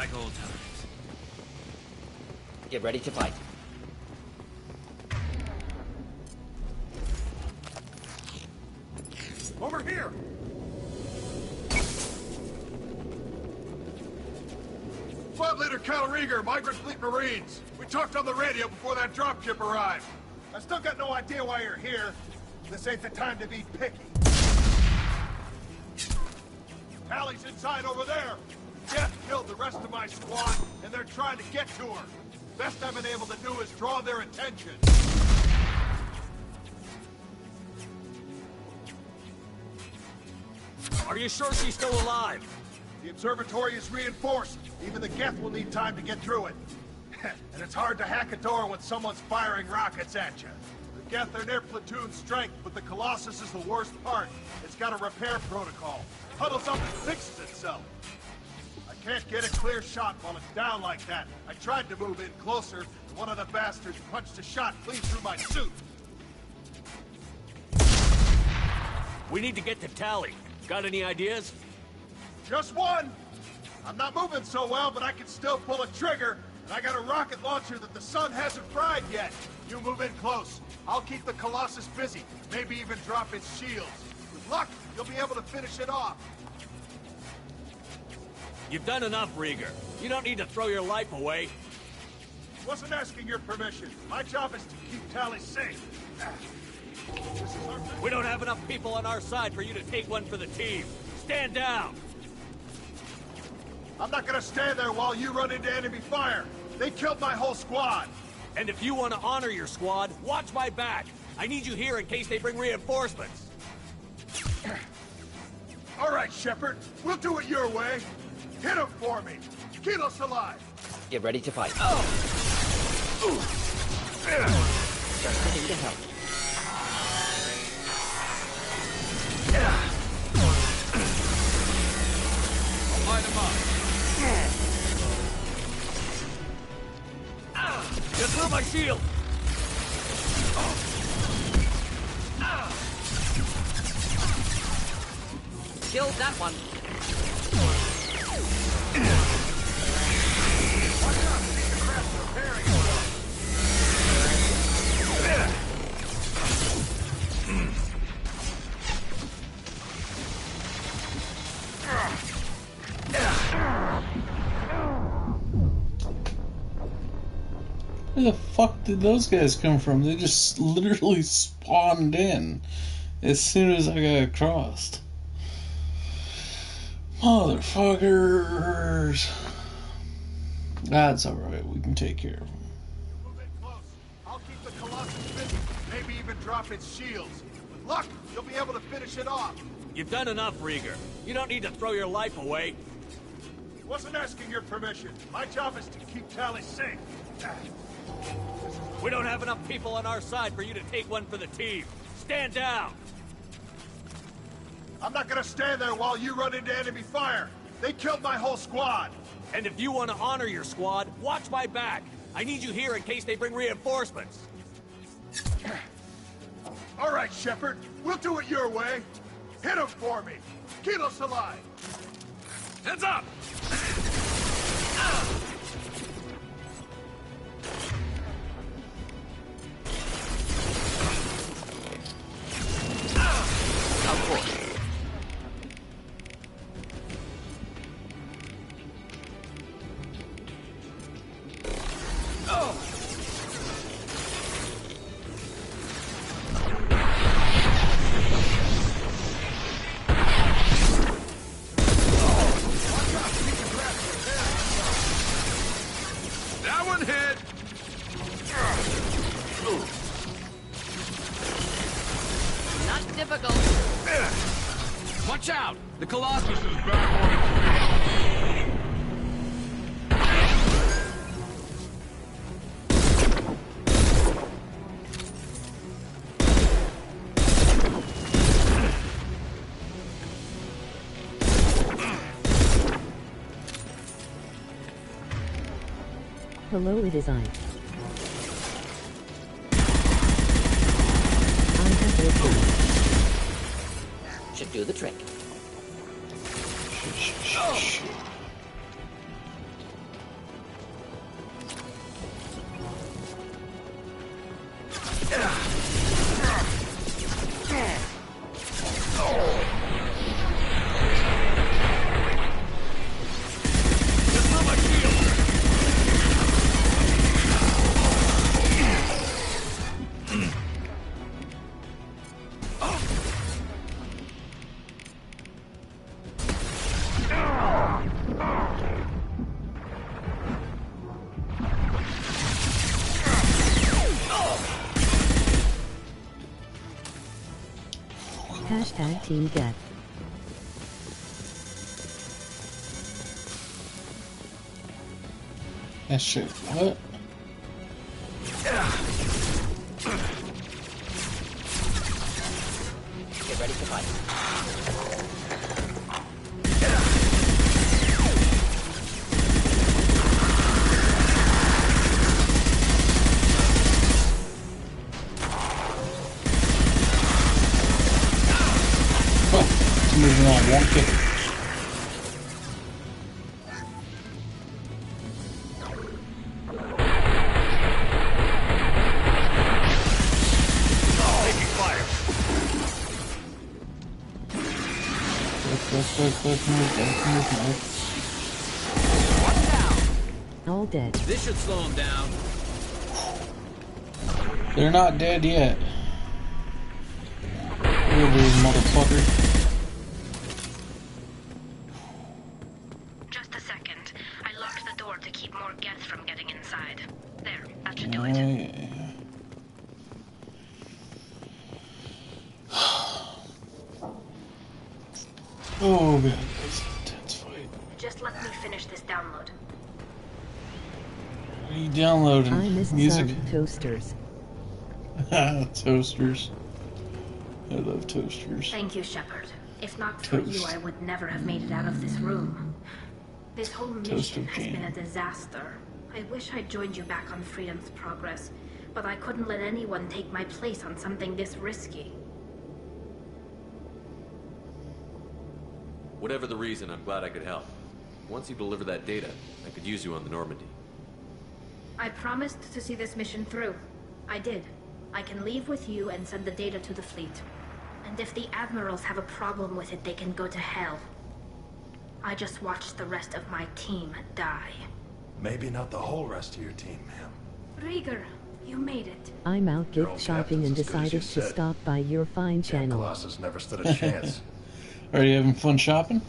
like old times. Get ready to fight. Over here! Flight Leader Cal Rieger, Migrant Fleet Marines. We talked on the radio before that dropship arrived. I still got no idea why you're here. This ain't the time to be picky. Tally's inside over there. Death killed the rest of my squad, and they're trying to get to her. Best I've been able to do is draw their attention. Are you sure she's still alive? The observatory is reinforced. Even the Geth will need time to get through it. And it's hard to hack a door when someone's firing rockets at you. The Geth are near platoon strength, but the Colossus is the worst part. It's got a repair protocol. Huddles up and fixes itself. I can't get a clear shot while it's down like that. I tried to move in closer, and one of the bastards punched a shot clean through my suit. We need to get to Tally. Got any ideas? Just one! I'm not moving so well, but I can still pull a trigger, and I got a rocket launcher that the sun hasn't fried yet. You move in close. I'll keep the Colossus busy, maybe even drop its shields. With luck, you'll be able to finish it off. You've done enough, Rieger. You don't need to throw your life away. Wasn't asking your permission. My job is to keep Tally safe. We don't have enough people on our side for you to take one for the team. Stand down! I'm not gonna stand there while you run into enemy fire. They killed my whole squad. And if you want to honor your squad, watch my back. I need you here in case they bring reinforcements. All right, Shepard. We'll do it your way. Hit him for me. Kilos alive. Get ready to fight. Just ready to help. Line them up. Get through my shield! Killed that one. Where the fuck did those guys come from? They just literally spawned in as soon as I got across. Motherfuckers. That's alright, we can take care of them. Move in close. I'll keep the Colossus busy, maybe even drop its shields. With luck, you'll be able to finish it off. You've done enough, Rieger. You don't need to throw your life away. Wasn't asking your permission. My job is to keep Tally safe. We don't have enough people on our side for you to take one for the team. Stand down! I'm not gonna stand there while you run into enemy fire. They killed my whole squad. And if you want to honor your squad, watch my back. I need you here in case they bring reinforcements. All right, Shepard. We'll do it your way. Hit him for me. Kilos alive. Heads up! Of course. That one hit! Not difficult. Watch out! The Colossus is back on its Hello, it is I. Should do the trick. Tag Team Geth. That shit. What? Get ready to fight. Moving on, one kick. Taking fire. All dead. This should slow him down. They're not dead yet. Look at this motherfucker. Just a second. I locked the door to keep more Geth from getting inside. There, that should do it. Oh god, that's an intense fight. Just let me finish this download. What are you downloading? I missed Music? some toasters. Toasters. I love toasters. Thank you, Shepard. If not for you, I would never have made it out of this room. This whole mission has been a disaster. I wish I'd joined you back on Freedom's Progress, but I couldn't let anyone take my place on something this risky. Whatever the reason, I'm glad I could help. Once you deliver that data, I could use you on the Normandy. I promised to see this mission through. I did. I can leave with you and send the data to the fleet. And if the admirals have a problem with it, they can go to hell. I just watched the rest of my team die. Maybe not the whole rest of your team, ma'am. Rieger, you made it. I'm out gift shopping and decided to stop by your fine channel. Colossus never stood a chance. Are you having fun shopping?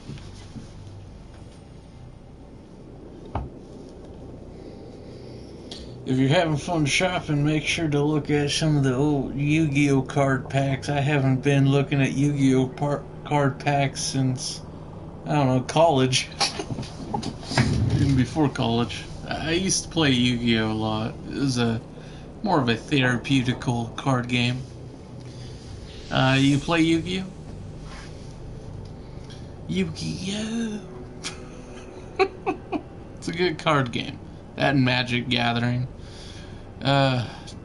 If you're having fun shopping, make sure to look at some of the old Yu-Gi-Oh card packs. I haven't been looking at Yu-Gi-Oh card packs since, I don't know, college. Even before college. I used to play Yu-Gi-Oh a lot. It was more of a therapeutical card game. You play Yu-Gi-Oh? Yu-Gi-Oh! It's a good card game. That and Magic Gathering.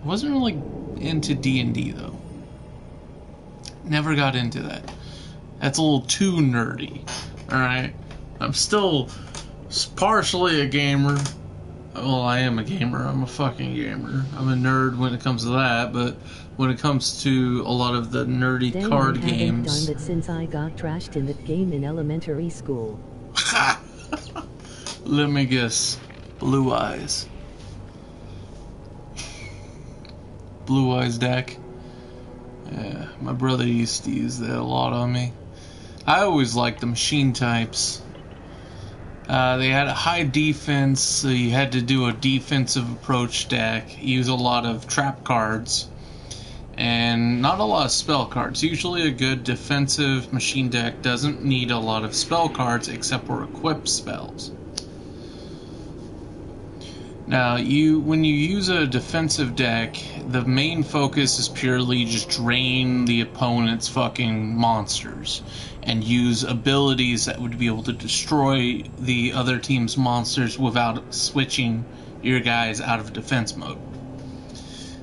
Wasn't really into D&D though. Never got into that. That's a little too nerdy. Alright? I'm still partially a gamer. Well, I am a gamer. I'm a fucking gamer. I'm a nerd when it comes to that, but when it comes to a lot of the nerdy Dang, card I haven't games... done that since I got trashed in that game in elementary school. Let me guess. Blue Eyes. Blue Eyes deck. Yeah, my brother used to use that a lot on me. I always liked the machine types. They had a high defense, so you had to do a defensive approach deck, use a lot of trap cards, and not a lot of spell cards. Usually a good defensive machine deck doesn't need a lot of spell cards except for equipped spells. Now, when you use a defensive deck, the main focus is purely just drain the opponent's fucking monsters and use abilities that would be able to destroy the other team's monsters without switching your guys out of defense mode.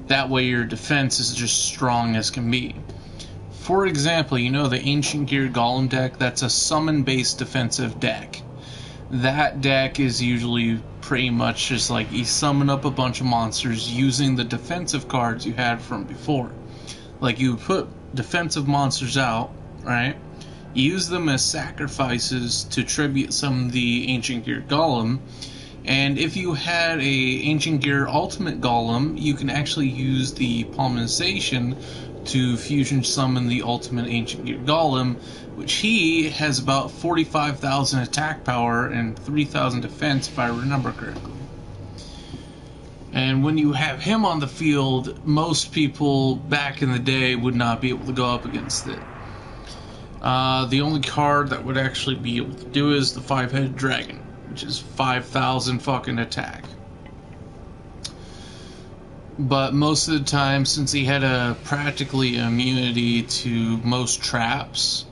That way your defense is just strong as can be. For example, you know the Ancient Gear Golem deck? That's a summon-based defensive deck. That deck is usually pretty much just like you summon up a bunch of monsters using the defensive cards you had from before. Like you put defensive monsters out, right? Use them as sacrifices to tribute some of the Ancient Gear Golem. And if you had a Ancient Gear Ultimate Golem, you can actually use the Polymerization to fusion summon the Ultimate Ancient Gear Golem, which he has about 45,000 attack power and 3,000 defense if I remember correctly. And when you have him on the field, most people back in the day would not be able to go up against it. The only card that would actually be able to do is the 5-headed dragon, which is 5,000 fucking attack. But most of the time, since he had a practically immunity to most traps,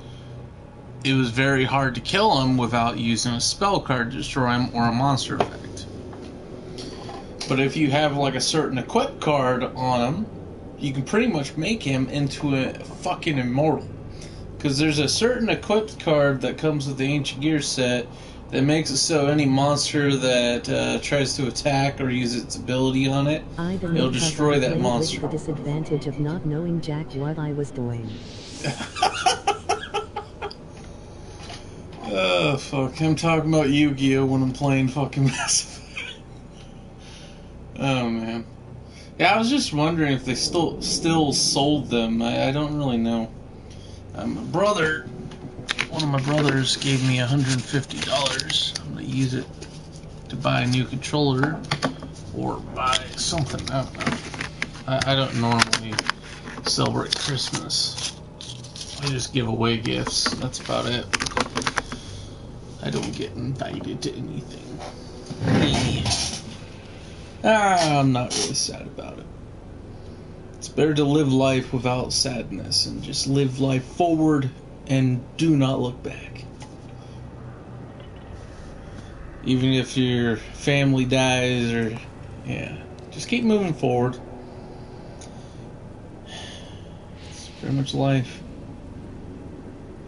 it was very hard to kill him without using a spell card to destroy him or a monster effect. But if you have like a certain equip card on him, you can pretty much make him into a fucking immortal. Because there's a certain equipped card that comes with the Ancient Gear set that makes it so any monster that tries to attack or use its ability on it, it'll destroy that monster. With the disadvantage of not knowing jack what I was doing. Oh, fuck. I'm talking about Yu-Gi-Oh! When I'm playing fucking Mass Effect. Oh, man. Yeah, I was just wondering if they still sold them. I don't really know. My brother, one of my brothers gave me $150. I'm going to use it to buy a new controller or buy something. I don't know. I don't normally celebrate Christmas. I just give away gifts. That's about it. I don't get invited to anything. I'm not really sad about it. It's better to live life without sadness and just live life forward and do not look back. Even if your family dies or, yeah, just keep moving forward. It's pretty much life.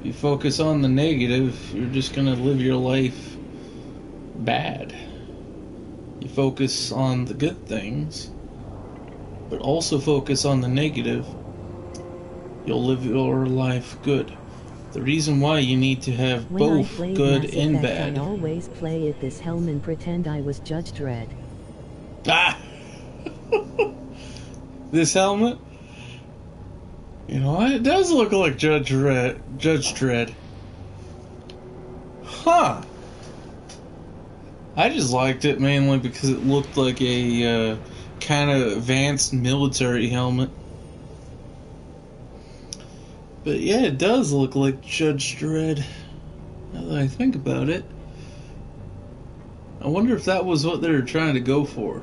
If you focus on the negative, you're just gonna live your life bad. You focus on the good things, but also focus on the negative, you'll live your life good. The reason why you need to have both good and bad. I always play at this helm and pretend I was Judge Dredd. Ah! This helmet? You know, it does look like Judge Dredd. Huh. I just liked it mainly because it looked like a kind of advanced military helmet. But yeah, it does look like Judge Dredd. Now that I think about it. I wonder if that was what they were trying to go for.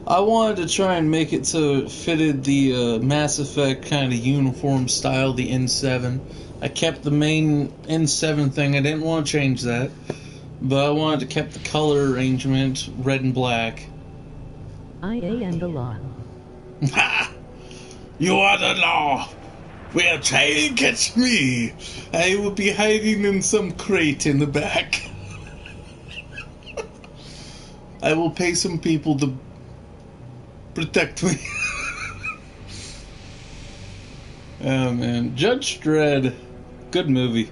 I wanted to try and make it so it fitted the Mass Effect kind of uniform style, the N7. I kept the main N7 thing, I didn't want to change that. But I wanted to keep the color arrangement red and black. I am the law. Ha! You are the law! Well, try and catch me! I will be hiding in some crate in the back. I will pay some people to protect me. Oh man, Judge Dredd, good movie.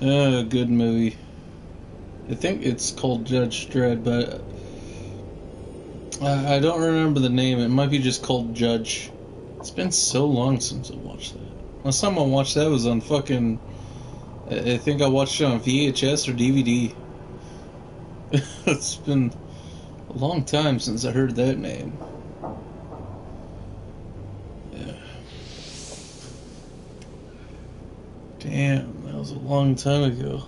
Good movie. I think it's called Judge Dredd, but I don't remember the name. It might be just called Judge. It's been so long since I watched that. Last time I watched that was on fucking, I think I watched it on VHS or DVD. It's been a long time since I heard that name. Yeah. Damn, that was a long time ago.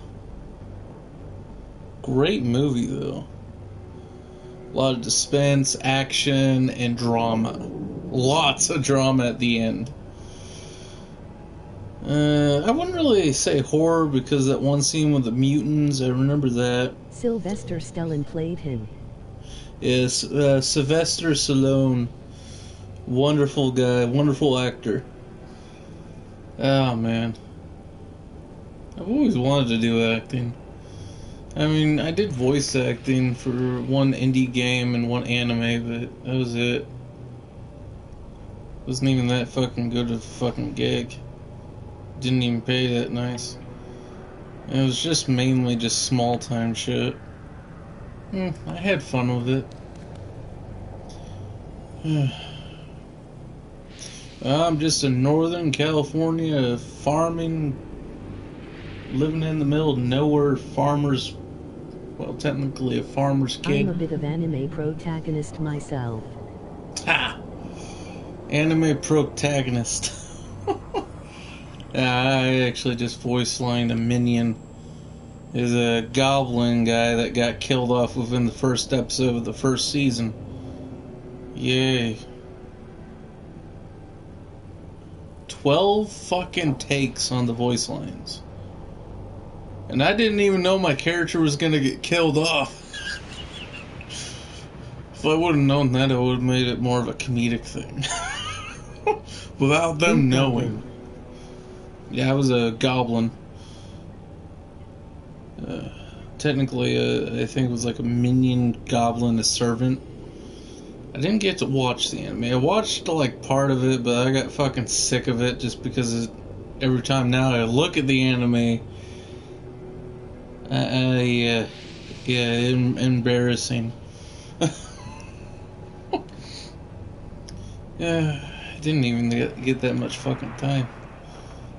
Great movie, though. A lot of suspense, action, and drama. Lots of drama at the end. I wouldn't really say horror because that one scene with the mutants, I remember that. Sylvester Stallone played him. Yes, Sylvester Stallone. Wonderful guy, wonderful actor. Oh, man. I've always wanted to do acting. I mean, I did voice acting for one indie game and one anime, but that was it. Wasn't even that fucking good of a fucking gig. Didn't even pay that nice. It was just mainly just small time shit. I had fun with it. I'm just a Northern California farming, living in the middle of nowhere farmers, well, technically a farmer's kid. I'm a bit of anime protagonist myself. Ha! Anime protagonist. I actually just voice lined a minion. Is a goblin guy that got killed off within the first episode of the first season. Yay. 12 fucking takes on the voice lines. And I didn't even know my character was gonna get killed off. If I would have known that, I would have made it more of a comedic thing. Without them knowing. Yeah, I was a goblin. Technically, I think it was like a minion goblin, a servant. I didn't get to watch the anime. I watched like part of it, but I got fucking sick of it just because every time now I look at the anime, embarrassing. Yeah, I didn't even get that much fucking time.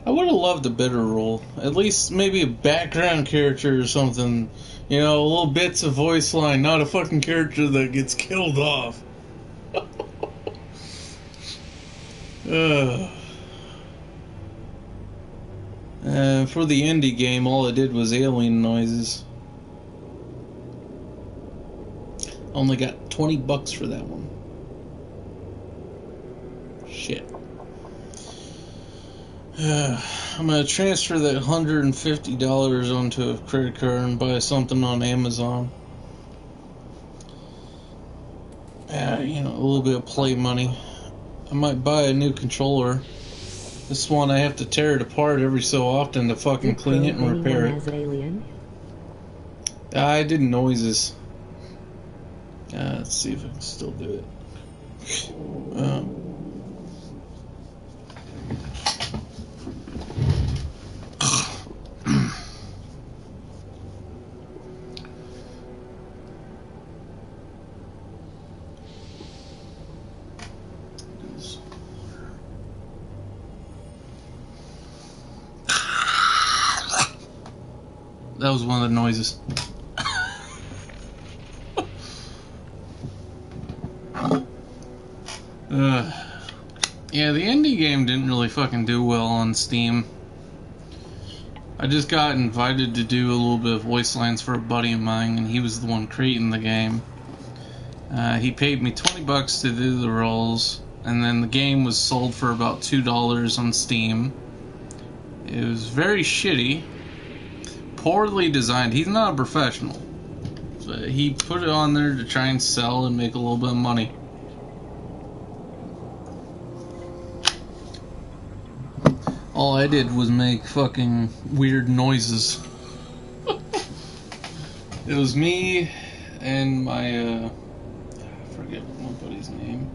I would have loved a better role. At least maybe a background character or something. You know, little bits of voice line, not a fucking character that gets killed off. For the indie game, all I did was alien noises. Only got $20 for that one. Shit. I'm gonna transfer that $150 onto a credit card and buy something on Amazon. You know, a little bit of play money. I might buy a new controller. This one I have to tear it apart every so often to fucking clean it and repair it. I did noises. Let's see if I can still do it. That was one of the noises. Yeah, the indie game didn't really fucking do well on Steam. I just got invited to do a little bit of voice lines for a buddy of mine, and he was the one creating the game. He paid me $20 to do the roles, and then the game was sold for about $2 on Steam. It was very shitty. Poorly designed. He's not a professional, but he put it on there to try and sell and make a little bit of money. All I did was make fucking weird noises. It was me and my I forget my buddy's name.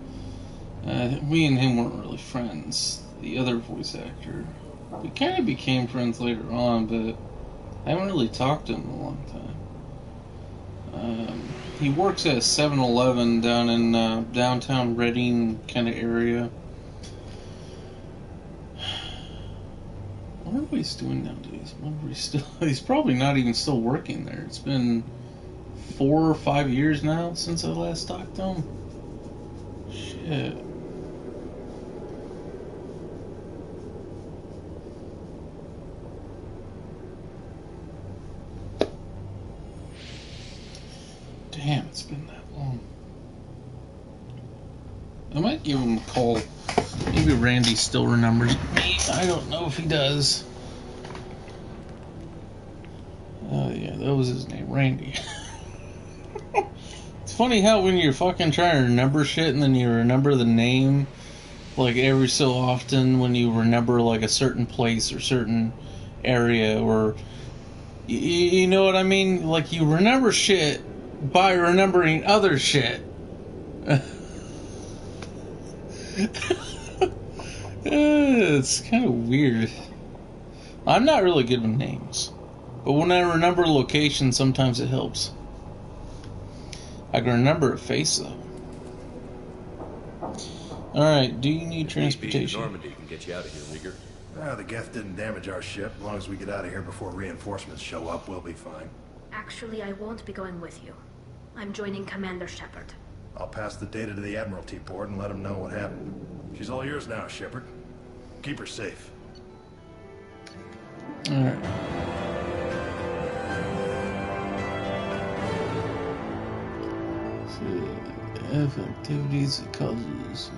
Me and him weren't really friends. The other voice actor, we kind of became friends later on, but I haven't really talked to him in a long time. He works at a 7-Eleven down in downtown Reading kind of area. I wonder what he's doing nowadays. He's probably not even still working there. It's been 4 or 5 years now since I last talked to him. Shit. Damn, it's been that long. I might give him a call. Maybe Randy still remembers me. I don't know if he does. Oh yeah, that was his name, Randy. It's funny how when you're fucking trying to remember shit and then you remember the name, like every so often when you remember like a certain place or certain area, or you know what I mean? Like you remember shit by remembering other shit. It's kind of weird. I'm not really good with names, but when I remember locations, sometimes it helps. I can remember a face though. Alright, do you need transportation? Normandy can get you out of here, Rieger. The Geth didn't damage our ship. As long as we get out of here before reinforcements show up, we'll be fine. Actually, I won't be going with you. I'm joining Commander Shepard. I'll pass the data to the Admiralty port and let them know what happened. She's all yours now, Shepard. Keep her safe. Alright. So, F activities that causes.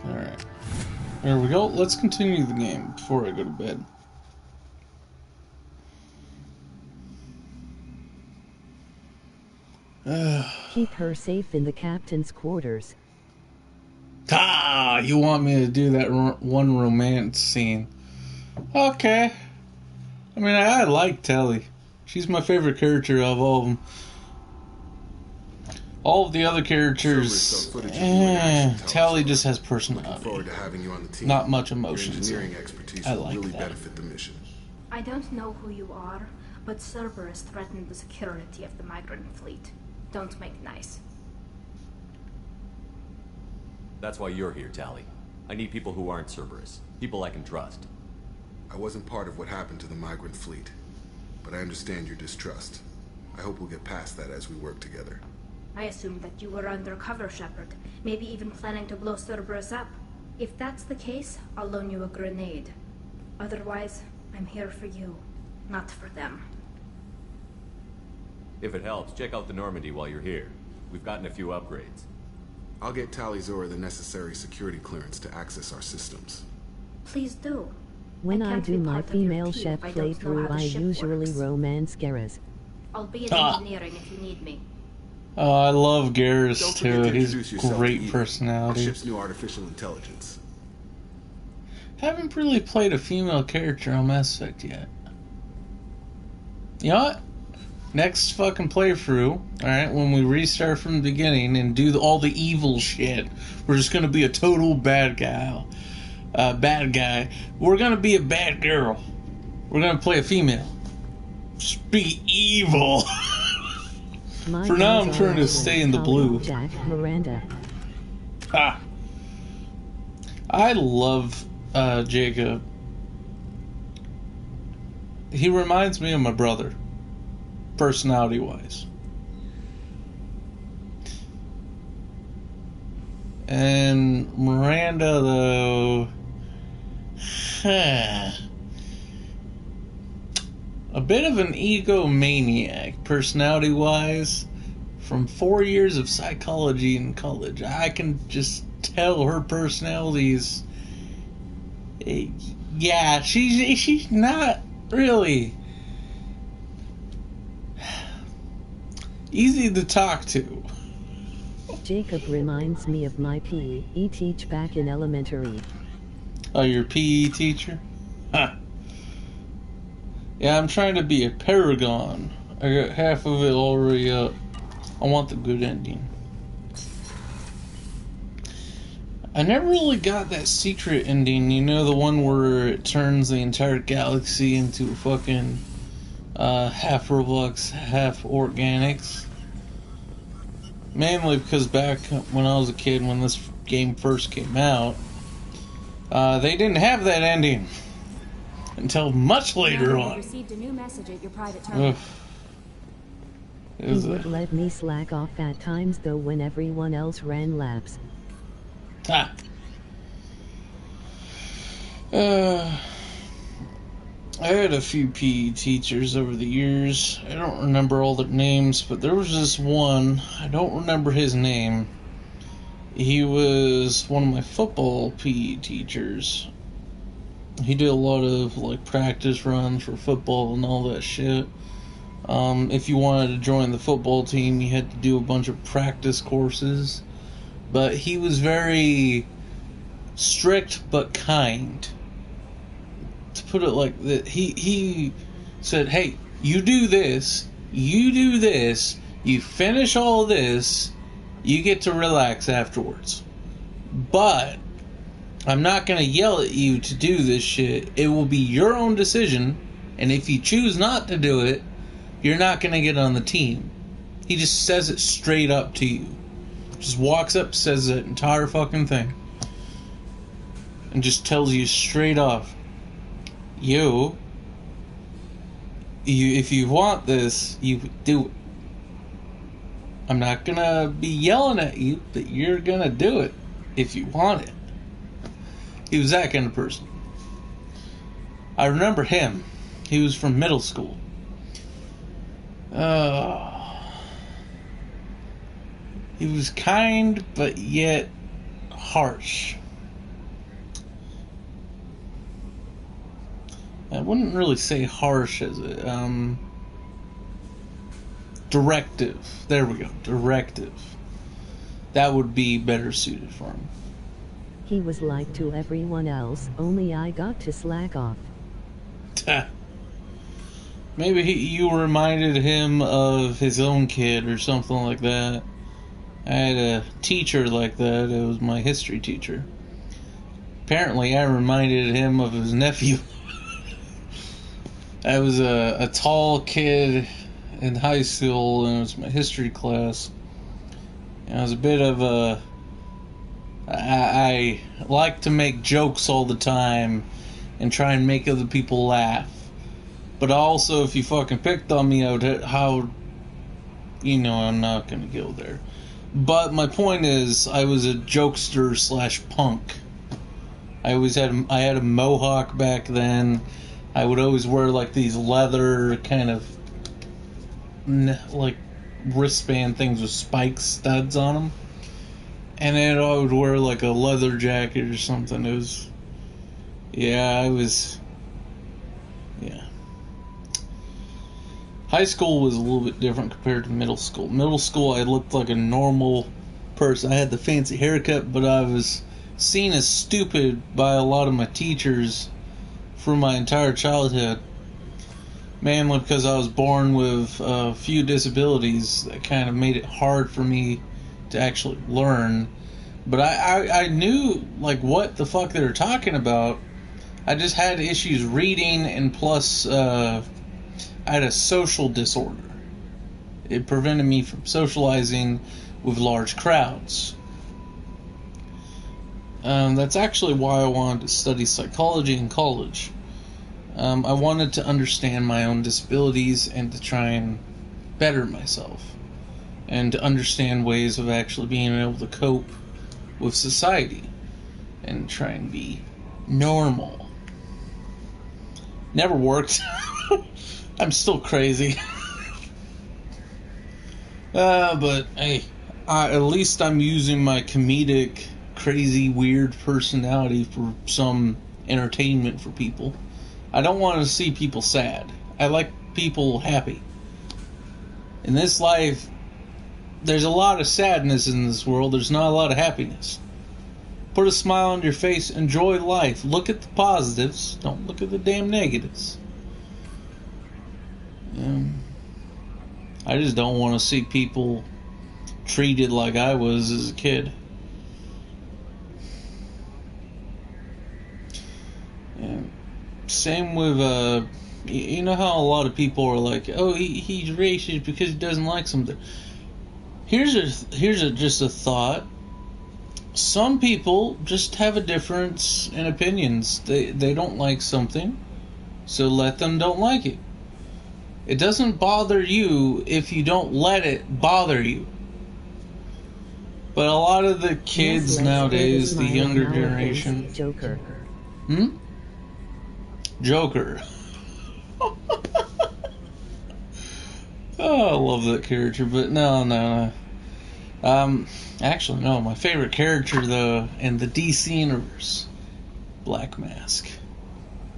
Alright. There we go. Let's continue the game before I go to bed. Keep her safe in the captain's quarters. Ah, you want me to do that one romance scene? Okay. I mean, I like Tali. She's my favorite character of all of them. All of the other characters, Tali just has personality. Forward to having you on the team. Not much emotions. Your engineering expertise I will like really that. benefit the mission. I don't know who you are, but Cerberus threatened the security of the migrant fleet. Don't make nice. That's why you're here, Tali. I need people who aren't Cerberus. People I can trust. I wasn't part of what happened to the migrant fleet, but I understand your distrust. I hope we'll get past that as we work together. I assumed that you were undercover, Shepard. Maybe even planning to blow Cerberus up. If that's the case, I'll loan you a grenade. Otherwise, I'm here for you, not for them. If it helps, check out the Normandy while you're here. We've gotten a few upgrades. I'll get Tali Zora the necessary security clearance to access our systems. Please do. When I do my female chef playthrough, I usually romance Garrus. I'll be in engineering if you need me. Oh, I love Garrus Don't too. forget to He's introduce yourself to great Eden, personality. our ship's new artificial intelligence. Haven't really played a female character on Mass Effect yet. You know what? Next fucking playthrough, alright, when we restart from the beginning and do all the evil shit, we're just gonna be a total bad guy. We're gonna be a bad girl. We're gonna play a female. Just be evil. For now, I'm trying to stay in the blue. Jack Miranda. Ah. I love Jacob. He reminds me of my brother, personality-wise. And Miranda, though, a bit of an egomaniac, personality-wise. From 4 years of psychology in college, I can just tell her personalities. Yeah, she's not really easy to talk to. Jacob reminds me of my PE teacher back in elementary. Oh, your PE teacher? Huh. Yeah, I'm trying to be a paragon. I got half of it already up. I want the good ending. I never really got that secret ending, you know, the one where it turns the entire galaxy into fucking half Roblox, half organics. Mainly because back when I was a kid, when this game first came out, they didn't have that ending until much later on. Received a new message at your private terminal. He would let me slack off at times though when everyone else ran laps. I had a few PE teachers over the years. I don't remember all their names, but there was this one. I don't remember his name. He was one of my football PE teachers. He did a lot of like practice runs for football and all that shit. If you wanted to join the football team, you had to do a bunch of practice courses. But he was very strict but kind. To put it like that, he said, hey, you do this, you finish all this, you get to relax afterwards. But I'm not going to yell at you to do this shit. It will be your own decision, and if you choose not to do it, you're not going to get on the team. He just says it straight up to you. Just walks up, says the entire fucking thing. And just tells you straight off, if you want this, you do it. I'm not gonna be yelling at you, but you're gonna do it if you want it. He was that kind of person. I remember him. He was from middle school. He was kind, but yet harsh. I wouldn't really say harsh as a, directive. There we go. Directive. That would be better suited for him. He was like to everyone else, only I got to slack off. Maybe you reminded him of his own kid or something like that. I had a teacher like that. It was my history teacher. Apparently, I reminded him of his nephew. I was a tall kid in high school, and it was my history class. And I was a bit of a... I like to make jokes all the time and try and make other people laugh. But also, if you fucking picked on me, I'm not gonna go there. But my point is, I was a jokester / punk. I had a mohawk back then. I would always wear like these leather kind of like wristband things with spike studs on them. And then I would wear like a leather jacket or something. It was, yeah. High school was a little bit different compared to middle school. Middle school, I looked like a normal person. I had the fancy haircut, but I was seen as stupid by a lot of my teachers for my entire childhood. Mainly because I was born with a few disabilities that kind of made it hard for me to actually learn. But I knew like what the fuck they were talking about. I just had issues reading, and plus I had a social disorder. It prevented me from socializing with large crowds. That's actually why I wanted to study psychology in college. I wanted to understand my own disabilities and to try and better myself. And to understand ways of actually being able to cope with society. And try and be normal. Never worked. I'm still crazy. But hey, at least I'm using my comedic, crazy, weird personality for some entertainment for people. I don't want to see people sad. I like people happy. In this life, there's a lot of sadness in this world. There's not a lot of happiness. Put a smile on your face. Enjoy life. Look at the positives. Don't look at the damn negatives. I just don't want to see people treated like I was as a kid. And same with, you know how a lot of people are like, oh, he's racist because he doesn't like something. Here's just a thought. Some people just have a difference in opinions. They don't like something, so let them don't like it. It doesn't bother you if you don't let it bother you. But a lot of the kids nowadays, the younger generation... Joker. Joker. Oh, I love that character, but no. Actually, no. My favorite character, though, in the DC universe, Black Mask.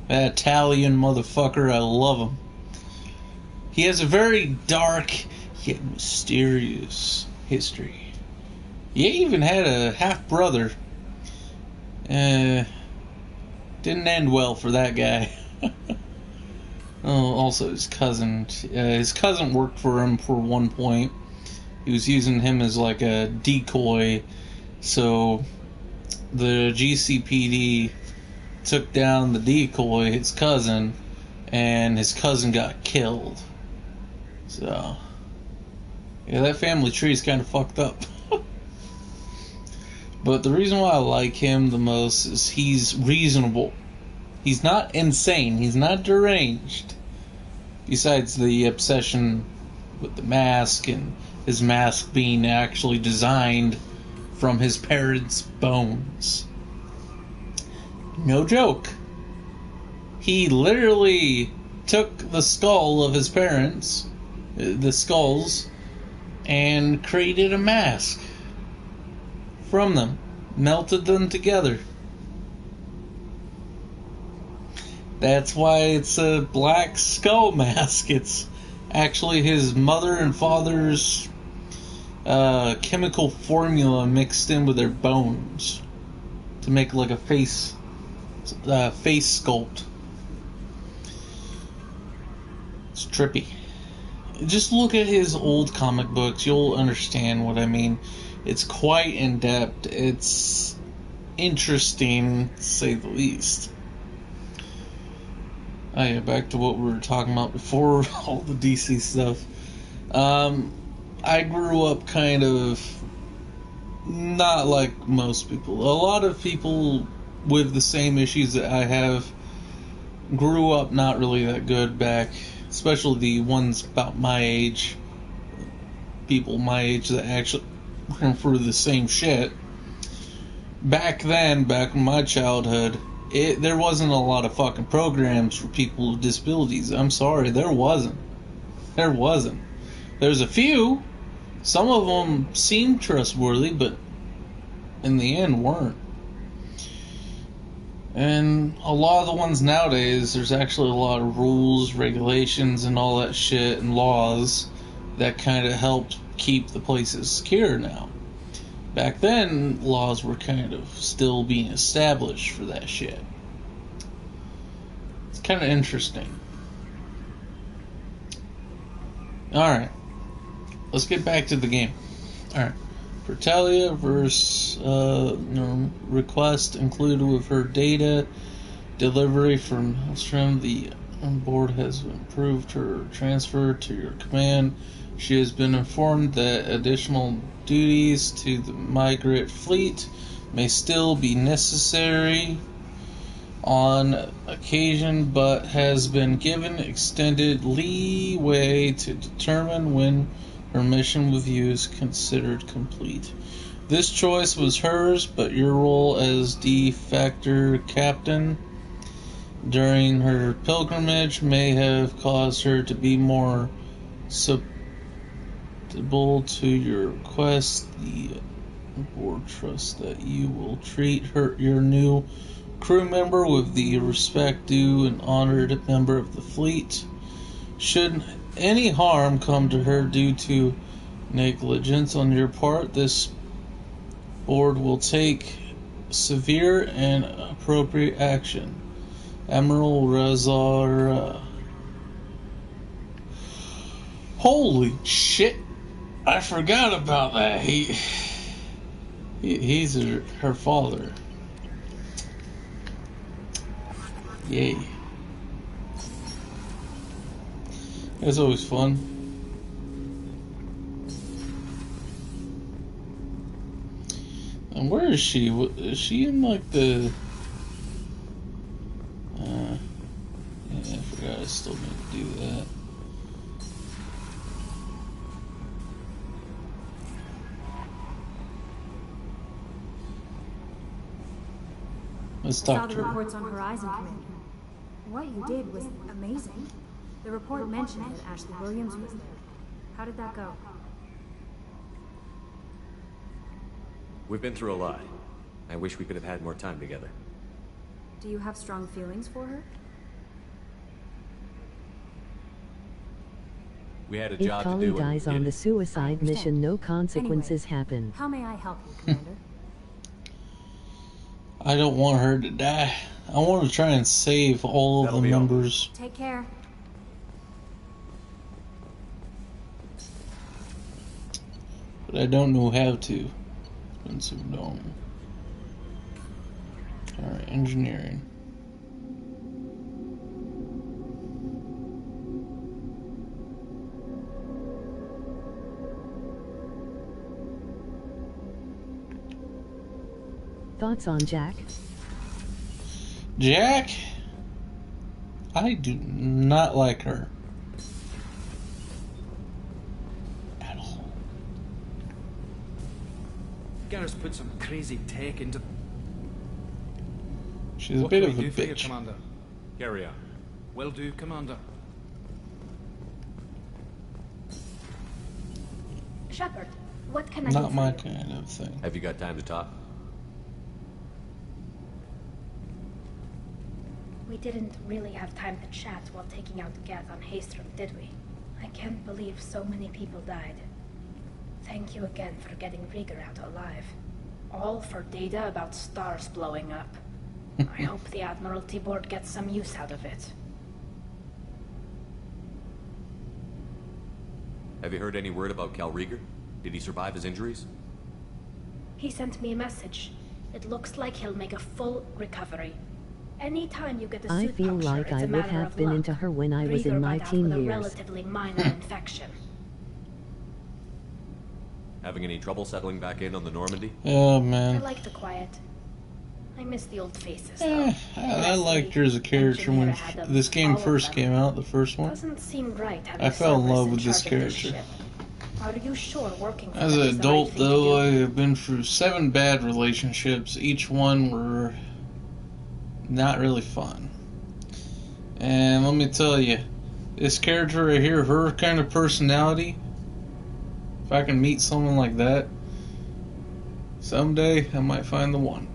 That Italian motherfucker, I love him. He has a very dark yet mysterious history. He even had a half-brother. Didn't end well for that guy. Oh, also his cousin. His cousin worked for him for one point. He was using him as like a decoy. So the GCPD took down the decoy, his cousin, and his cousin got killed. So, yeah, that family tree is kind of fucked up. But the reason why I like him the most is he's reasonable. He's not insane. He's not deranged. Besides the obsession with the mask and his mask being actually designed from his parents' bones. No joke. He literally took the skull of his parents, the skulls, and created a mask from them. Melted them together. That's why it's a black skull mask. It's actually his mother and father's chemical formula mixed in with their bones to make like a face sculpt. It's trippy. Just look at his old comic books. You'll understand what I mean. It's quite in depth. It's interesting, to say the least. Oh yeah, back to what we were talking about before all the DC stuff. I grew up kind of not like most people. A lot of people with the same issues that I have grew up not really that good back, especially the ones about my age. People my age that actually went through the same shit. Back then, back in my childhood, there wasn't a lot of fucking programs for people with disabilities. I'm sorry, there wasn't. There's a few. Some of them seemed trustworthy, but in the end weren't. And a lot of the ones nowadays, there's actually a lot of rules, regulations, and all that shit, and laws that kind of helped keep the places secure now. Back then, laws were kind of still being established for that shit. It's kind of interesting. Alright. Let's get back to the game. Alright. For Talia versus request included with her data delivery from Hellstrom, the board has approved her transfer to your command. She has been informed that additional duties to the Migrate fleet may still be necessary on occasion, but has been given extended leeway to determine when her mission with you is considered complete. This choice was hers, but your role as de facto captain during her pilgrimage may have caused her to be more susceptible to your request. The board trusts that you will treat your new crew member with the respect due an honored member of the fleet. Should any harm come to her due to negligence on your part, this board will take severe and appropriate action. Admiral Razar. Holy shit! I forgot about that. He's her father. Yay. That's always fun. And where is she? Is she in like the... yeah, I forgot I still need to do that. Let's talk saw to the her. reports on Horizon, Commander. What you did was amazing. The report mentioned that Ashley Williams was there. How did that go? We've been through a lot. I wish we could have had more time together. Do you have strong feelings for her? We had a If job to Kali do. and dies we on did the it. suicide mission, no consequences happen. How may I help you, Commander? I don't want her to die. I want to try and save all of the members. Take care. But I don't know how to. Expensive dome. Alright, engineering. Thoughts on Jack? Jack? I do not like her. Garrus put some crazy tech into... She's a What bit can of we a do for you, bitch. Commander? Carry on. Will do, Commander. Shepard, what can I do Not for my you? kind of thing. Have you got time to talk? We didn't really have time to chat while taking out Geth on Haestrom, did we? I can't believe so many people died. Thank you again for getting Rieger out alive. All for data about stars blowing up. I hope the Admiralty Board gets some use out of it. Have you heard any word about Cal Rieger? Did he survive his injuries? He sent me a message. It looks like he'll make a full recovery. Anytime you get a I suit feel puncture, like it's I a would matter have of been luck. into her when I was in Rieger my got out teen with a years. relatively minor infection. Having any trouble settling back in on the Normandy? Oh I man. like the quiet. I miss the old faces, though. I liked her as a character when this game first came out, the first one. Doesn't seem right having I fell in Cerberus love with this charge of character. ship. Are you sure working for As them an is the right adult, thing to though, do? I have been through 7 bad relationships. Each one were not really fun. And let me tell you, this character right here, her kind of personality, if I can meet someone like that, someday I might find the one.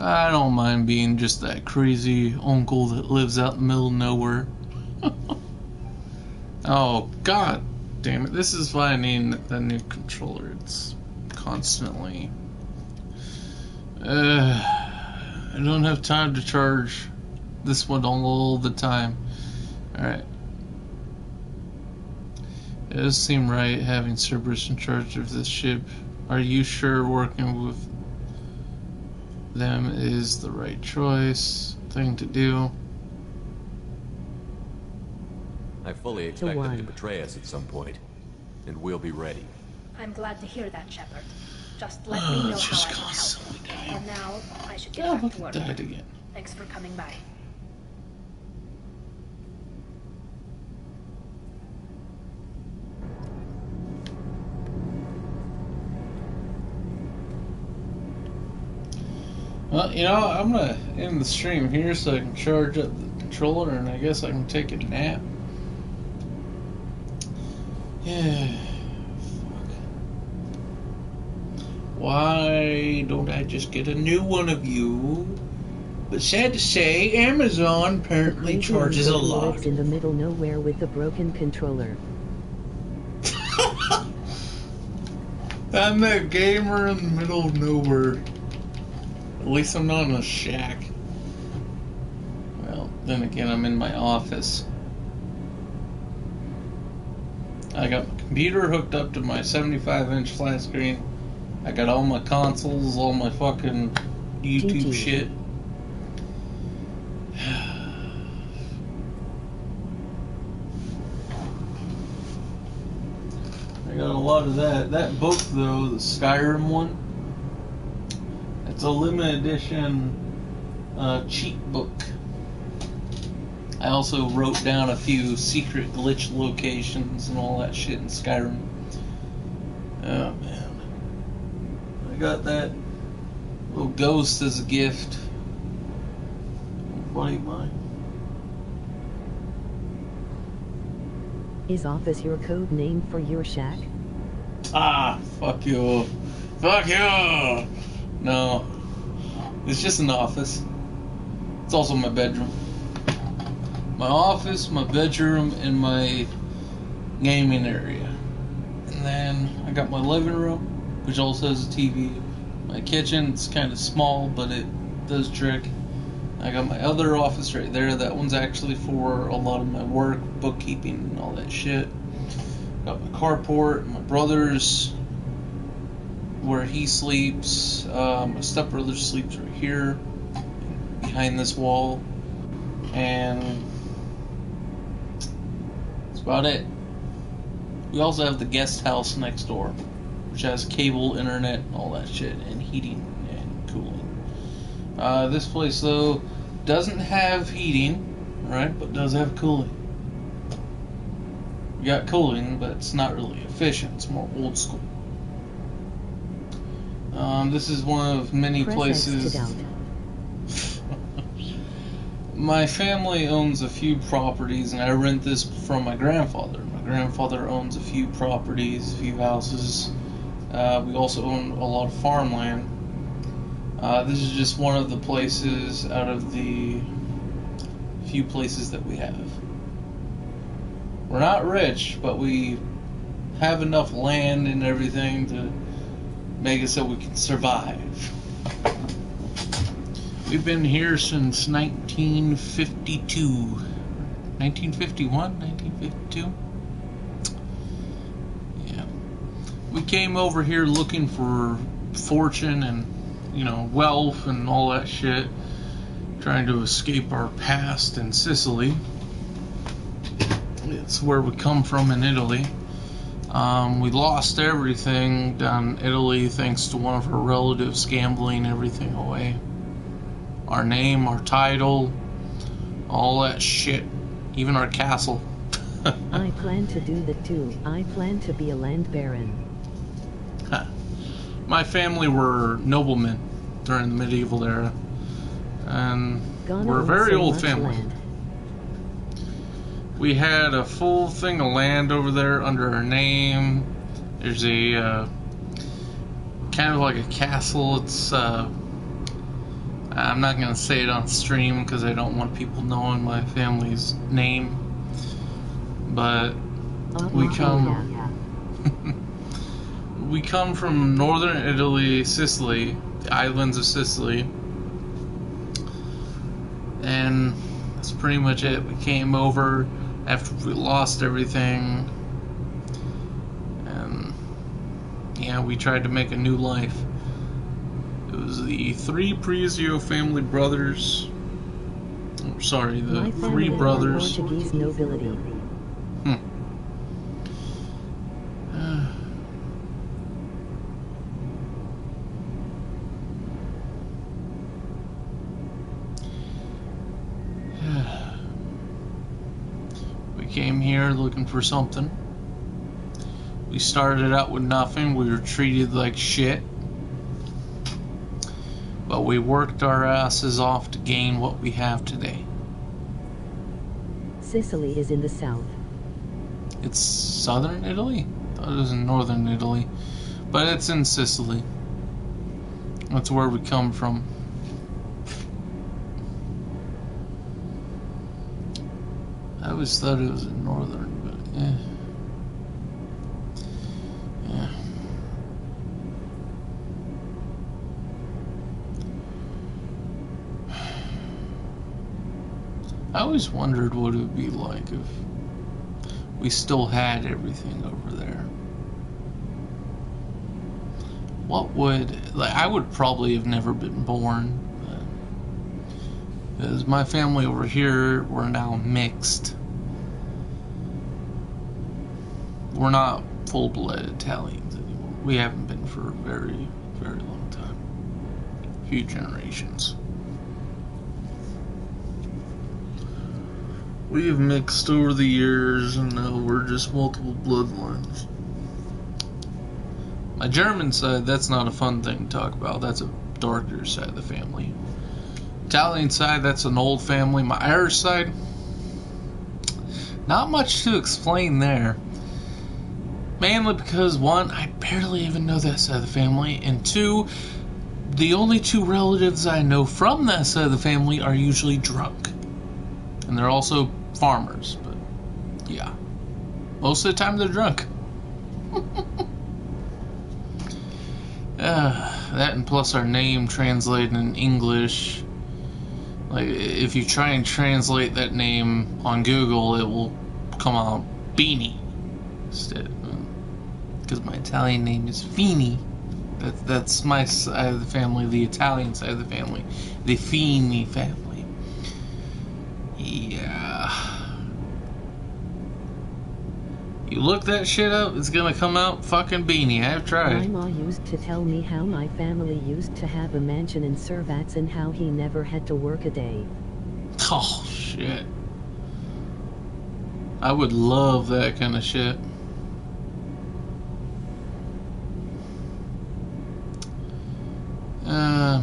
I don't mind being just that crazy uncle that lives out in the middle of nowhere. Oh, god damn it. This is why I need the new controller. It's constantly... I don't have time to charge this one all the time. Alright. It does seem right having Cerberus in charge of this ship. Are you sure working with them is the right thing to do? I fully expect them to betray us at some point, and we'll be ready. I'm glad to hear that, Shepard. Just let me know how I can help. And now, I should get back to work. Died again. Thanks for coming by. Well, you know, I'm gonna end the stream here so I can charge up the controller and I guess I can take a nap. Yeah. Fuck. Why don't I just get a new one of you? But sad to say, Amazon apparently charges a lot. Lives in the middle nowhere with the broken controller. I'm that gamer in the middle of nowhere. At least I'm not in a shack. Well, then again, I'm in my office. I got my computer hooked up to my 75-inch flat screen. I got all my consoles, all my fucking YouTube shit. I got a lot of that. That book, though, the Skyrim one, it's a limited edition cheat book. I also wrote down a few secret glitch locations and all that shit in Skyrim. Oh man. I got that little ghost as a gift. Buddy of mine. Is office your code name for your shack? Ah, fuck you. Fuck you! No. It's just an office. It's also my bedroom. My office, my bedroom, and my gaming area. And then I got my living room, which also has a TV. My kitchen, it's kind of small, but it does trick. I got my other office right there. That one's actually for a lot of my work, bookkeeping, and all that shit. Got my carport, my brother's, where he sleeps. My stepbrother sleeps right here, behind this wall. And that's about it. We also have the guest house next door, which has cable, internet, and all that shit, and heating and cooling. This place, though, doesn't have heating, right, but does have cooling. We got cooling, but it's not really efficient. It's more old school. This is one of many places. My family owns a few properties, and I rent this from my grandfather. My grandfather owns a few properties, a few houses. We also own a lot of farmland. This is just one of the places out of the few places that we have. We're not rich, but we have enough land and everything to make it so we can survive. We've been here since 1952. 1951? 1952? Yeah. We came over here looking for fortune and, you know, wealth and all that shit. Trying to escape our past in Sicily. It's where we come from in Italy. We lost everything down in Italy thanks to one of our relatives gambling everything away. Our name, our title, all that shit. Even our castle. I plan to do that too. I plan to be a land baron. My family were noblemen during the medieval era. And we're a very old family. Land. We had a full thing of land over there under our name. There's a kind of like a castle. It's I'm not going to say it on stream because I don't want people knowing my family's name. But we come we come from northern Italy, Sicily, the islands of Sicily. And that's pretty much it. We came over after we lost everything. And yeah, we tried to make a new life. It was the three Prezio family brothers. Oh, sorry, the three brothers. Portuguese nobility. We came here looking for something. We started out with nothing. We were treated like shit. But we worked our asses off to gain what we have today. Sicily is in the south. It's southern Italy? I thought it was in northern Italy. But it's in Sicily. That's where we come from. I always thought it was in northern, but yeah. Yeah. I always wondered what it would be like if we still had everything over there. What would, like, I would probably have never been born. Because my family over here, we're now mixed. We're not full-blooded Italians anymore. We haven't been for a very, very long time. A few generations. We have mixed over the years, and now we're just multiple bloodlines. My German side, that's not a fun thing to talk about. That's a darker side of the family. Italian side, that's an old family. My Irish side, not much to explain there. Mainly because, one, I barely even know that side of the family, and two, the only two relatives I know from that side of the family are usually drunk. And they're also farmers, but yeah. Most of the time they're drunk. That and plus our name translated in English. Like, if you try and translate that name on Google, it will come out Beanie instead. Because my Italian name is Fini. That's my side of the family, the Italian side of the family. The Fini family. Yeah. You look that shit up, it's gonna come out fucking Beanie. I've tried. My ma used to tell me how my family used to have a mansion in Servats and how he never had to work a day. Oh, shit. I would love that kind of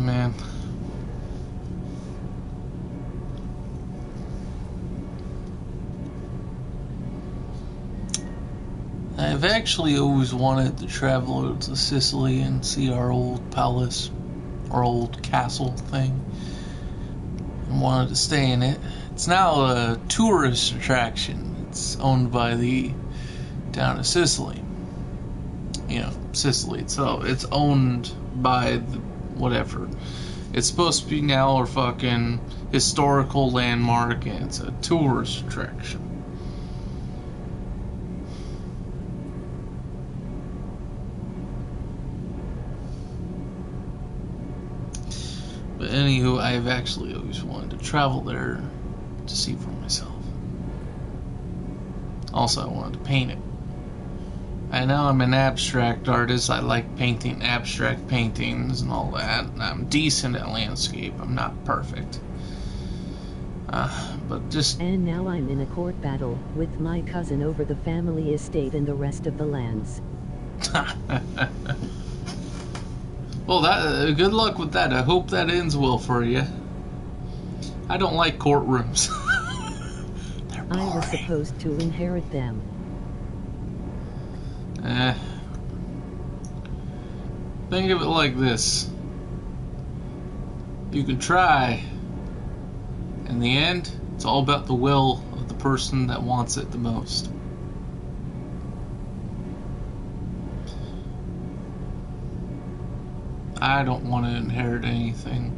man. I've actually always wanted to travel to Sicily and see our old palace, our old castle thing, and wanted to stay in it. It's now a tourist attraction. It's owned by the town of Sicily. You know, Sicily itself. It's owned by the whatever. It's supposed to be now a fucking historical landmark, and it's a tourist attraction. But anywho, I've actually always wanted to travel there to see for myself. Also, I wanted to paint it. I know I'm an abstract artist. I like painting abstract paintings and all that. I'm decent at landscape. I'm not perfect. But just... And now I'm in a court battle with my cousin over the family estate and the rest of the lands. Well, good luck with that. I hope that ends well for you. I don't like courtrooms. I was supposed to inherit them. Think of it like this. You can try. In the end, it's all about the will of the person that wants it the most. I don't want to inherit anything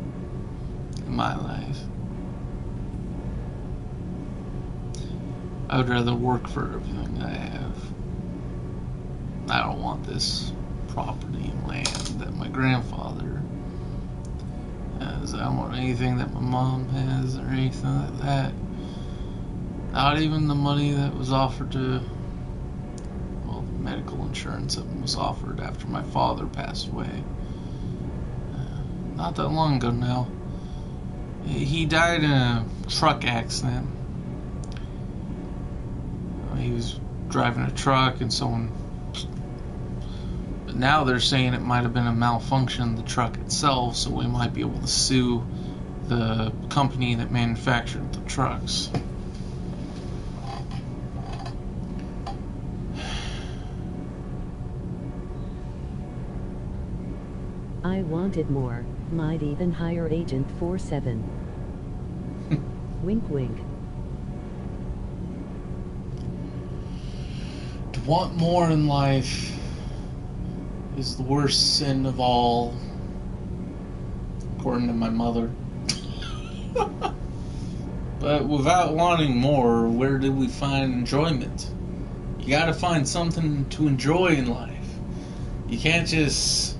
in my life. I would rather work for everything I have. I don't want this property and land that my grandfather has. I don't want anything that my mom has or anything like that. Not even the money that was offered to, well, medical insurance that was offered after my father passed away. Not that long ago now. He died in a truck accident. He was driving a truck and someone... But now they're saying it might have been a malfunction of the truck itself, so we might be able to sue the company that manufactured the trucks. I wanted more. Might even hire Agent 47. Wink wink. To want more in life is the worst sin of all, according to my mother. But without wanting more, where do we find enjoyment? You gotta find something to enjoy in life. You can't just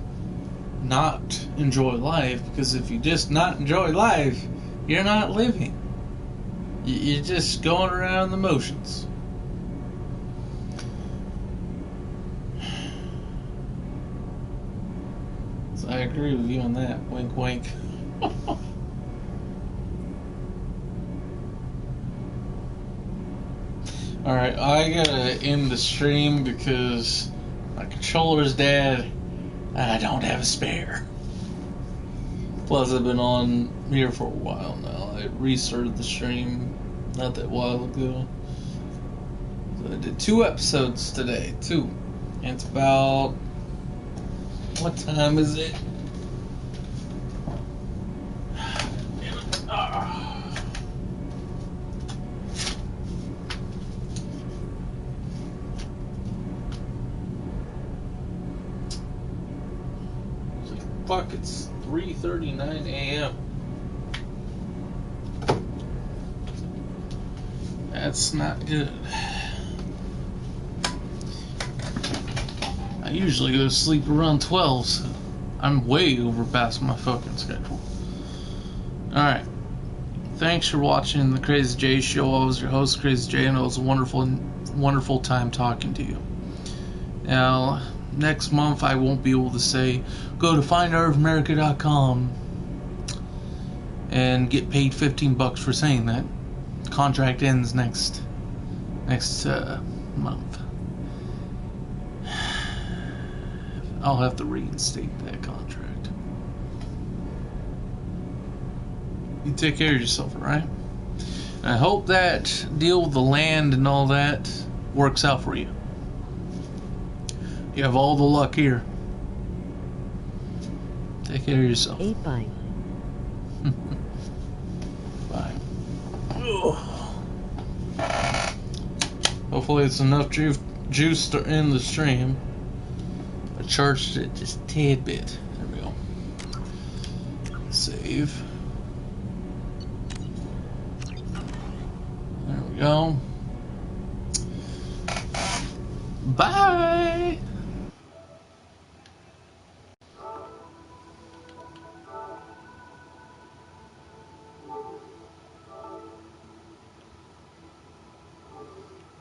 not enjoy life, because if you just not enjoy life, you're not living. You're just going around the motions. So I agree with you on that. Wink, wink. Alright, I gotta end the stream because my controller's dead. I don't have a spare. Plus, I've been on here for a while now. I restarted the stream not that while ago. So I did 2 episodes today, 2. And it's about... what time is it? Fuck, it's 3:39 a.m. That's not good. I usually go to sleep around 12, so I'm way over past my fucking schedule. Alright. Thanks for watching the Crazy J Show. I was your host, Crazy J, and it was a wonderful time talking to you. Now, next month I won't be able to say go to findartofamerica.com and get paid $15 for saying that. Contract ends next month. I'll have to reinstate that contract. You take care of yourself, alright? I hope that deal with the land and all that works out for you. You have all the luck here. Take care of yourself. 8 bye. Bye. Hopefully it's enough juice to end the stream. I charged it just a tad bit. There we go. Save. There we go. Bye!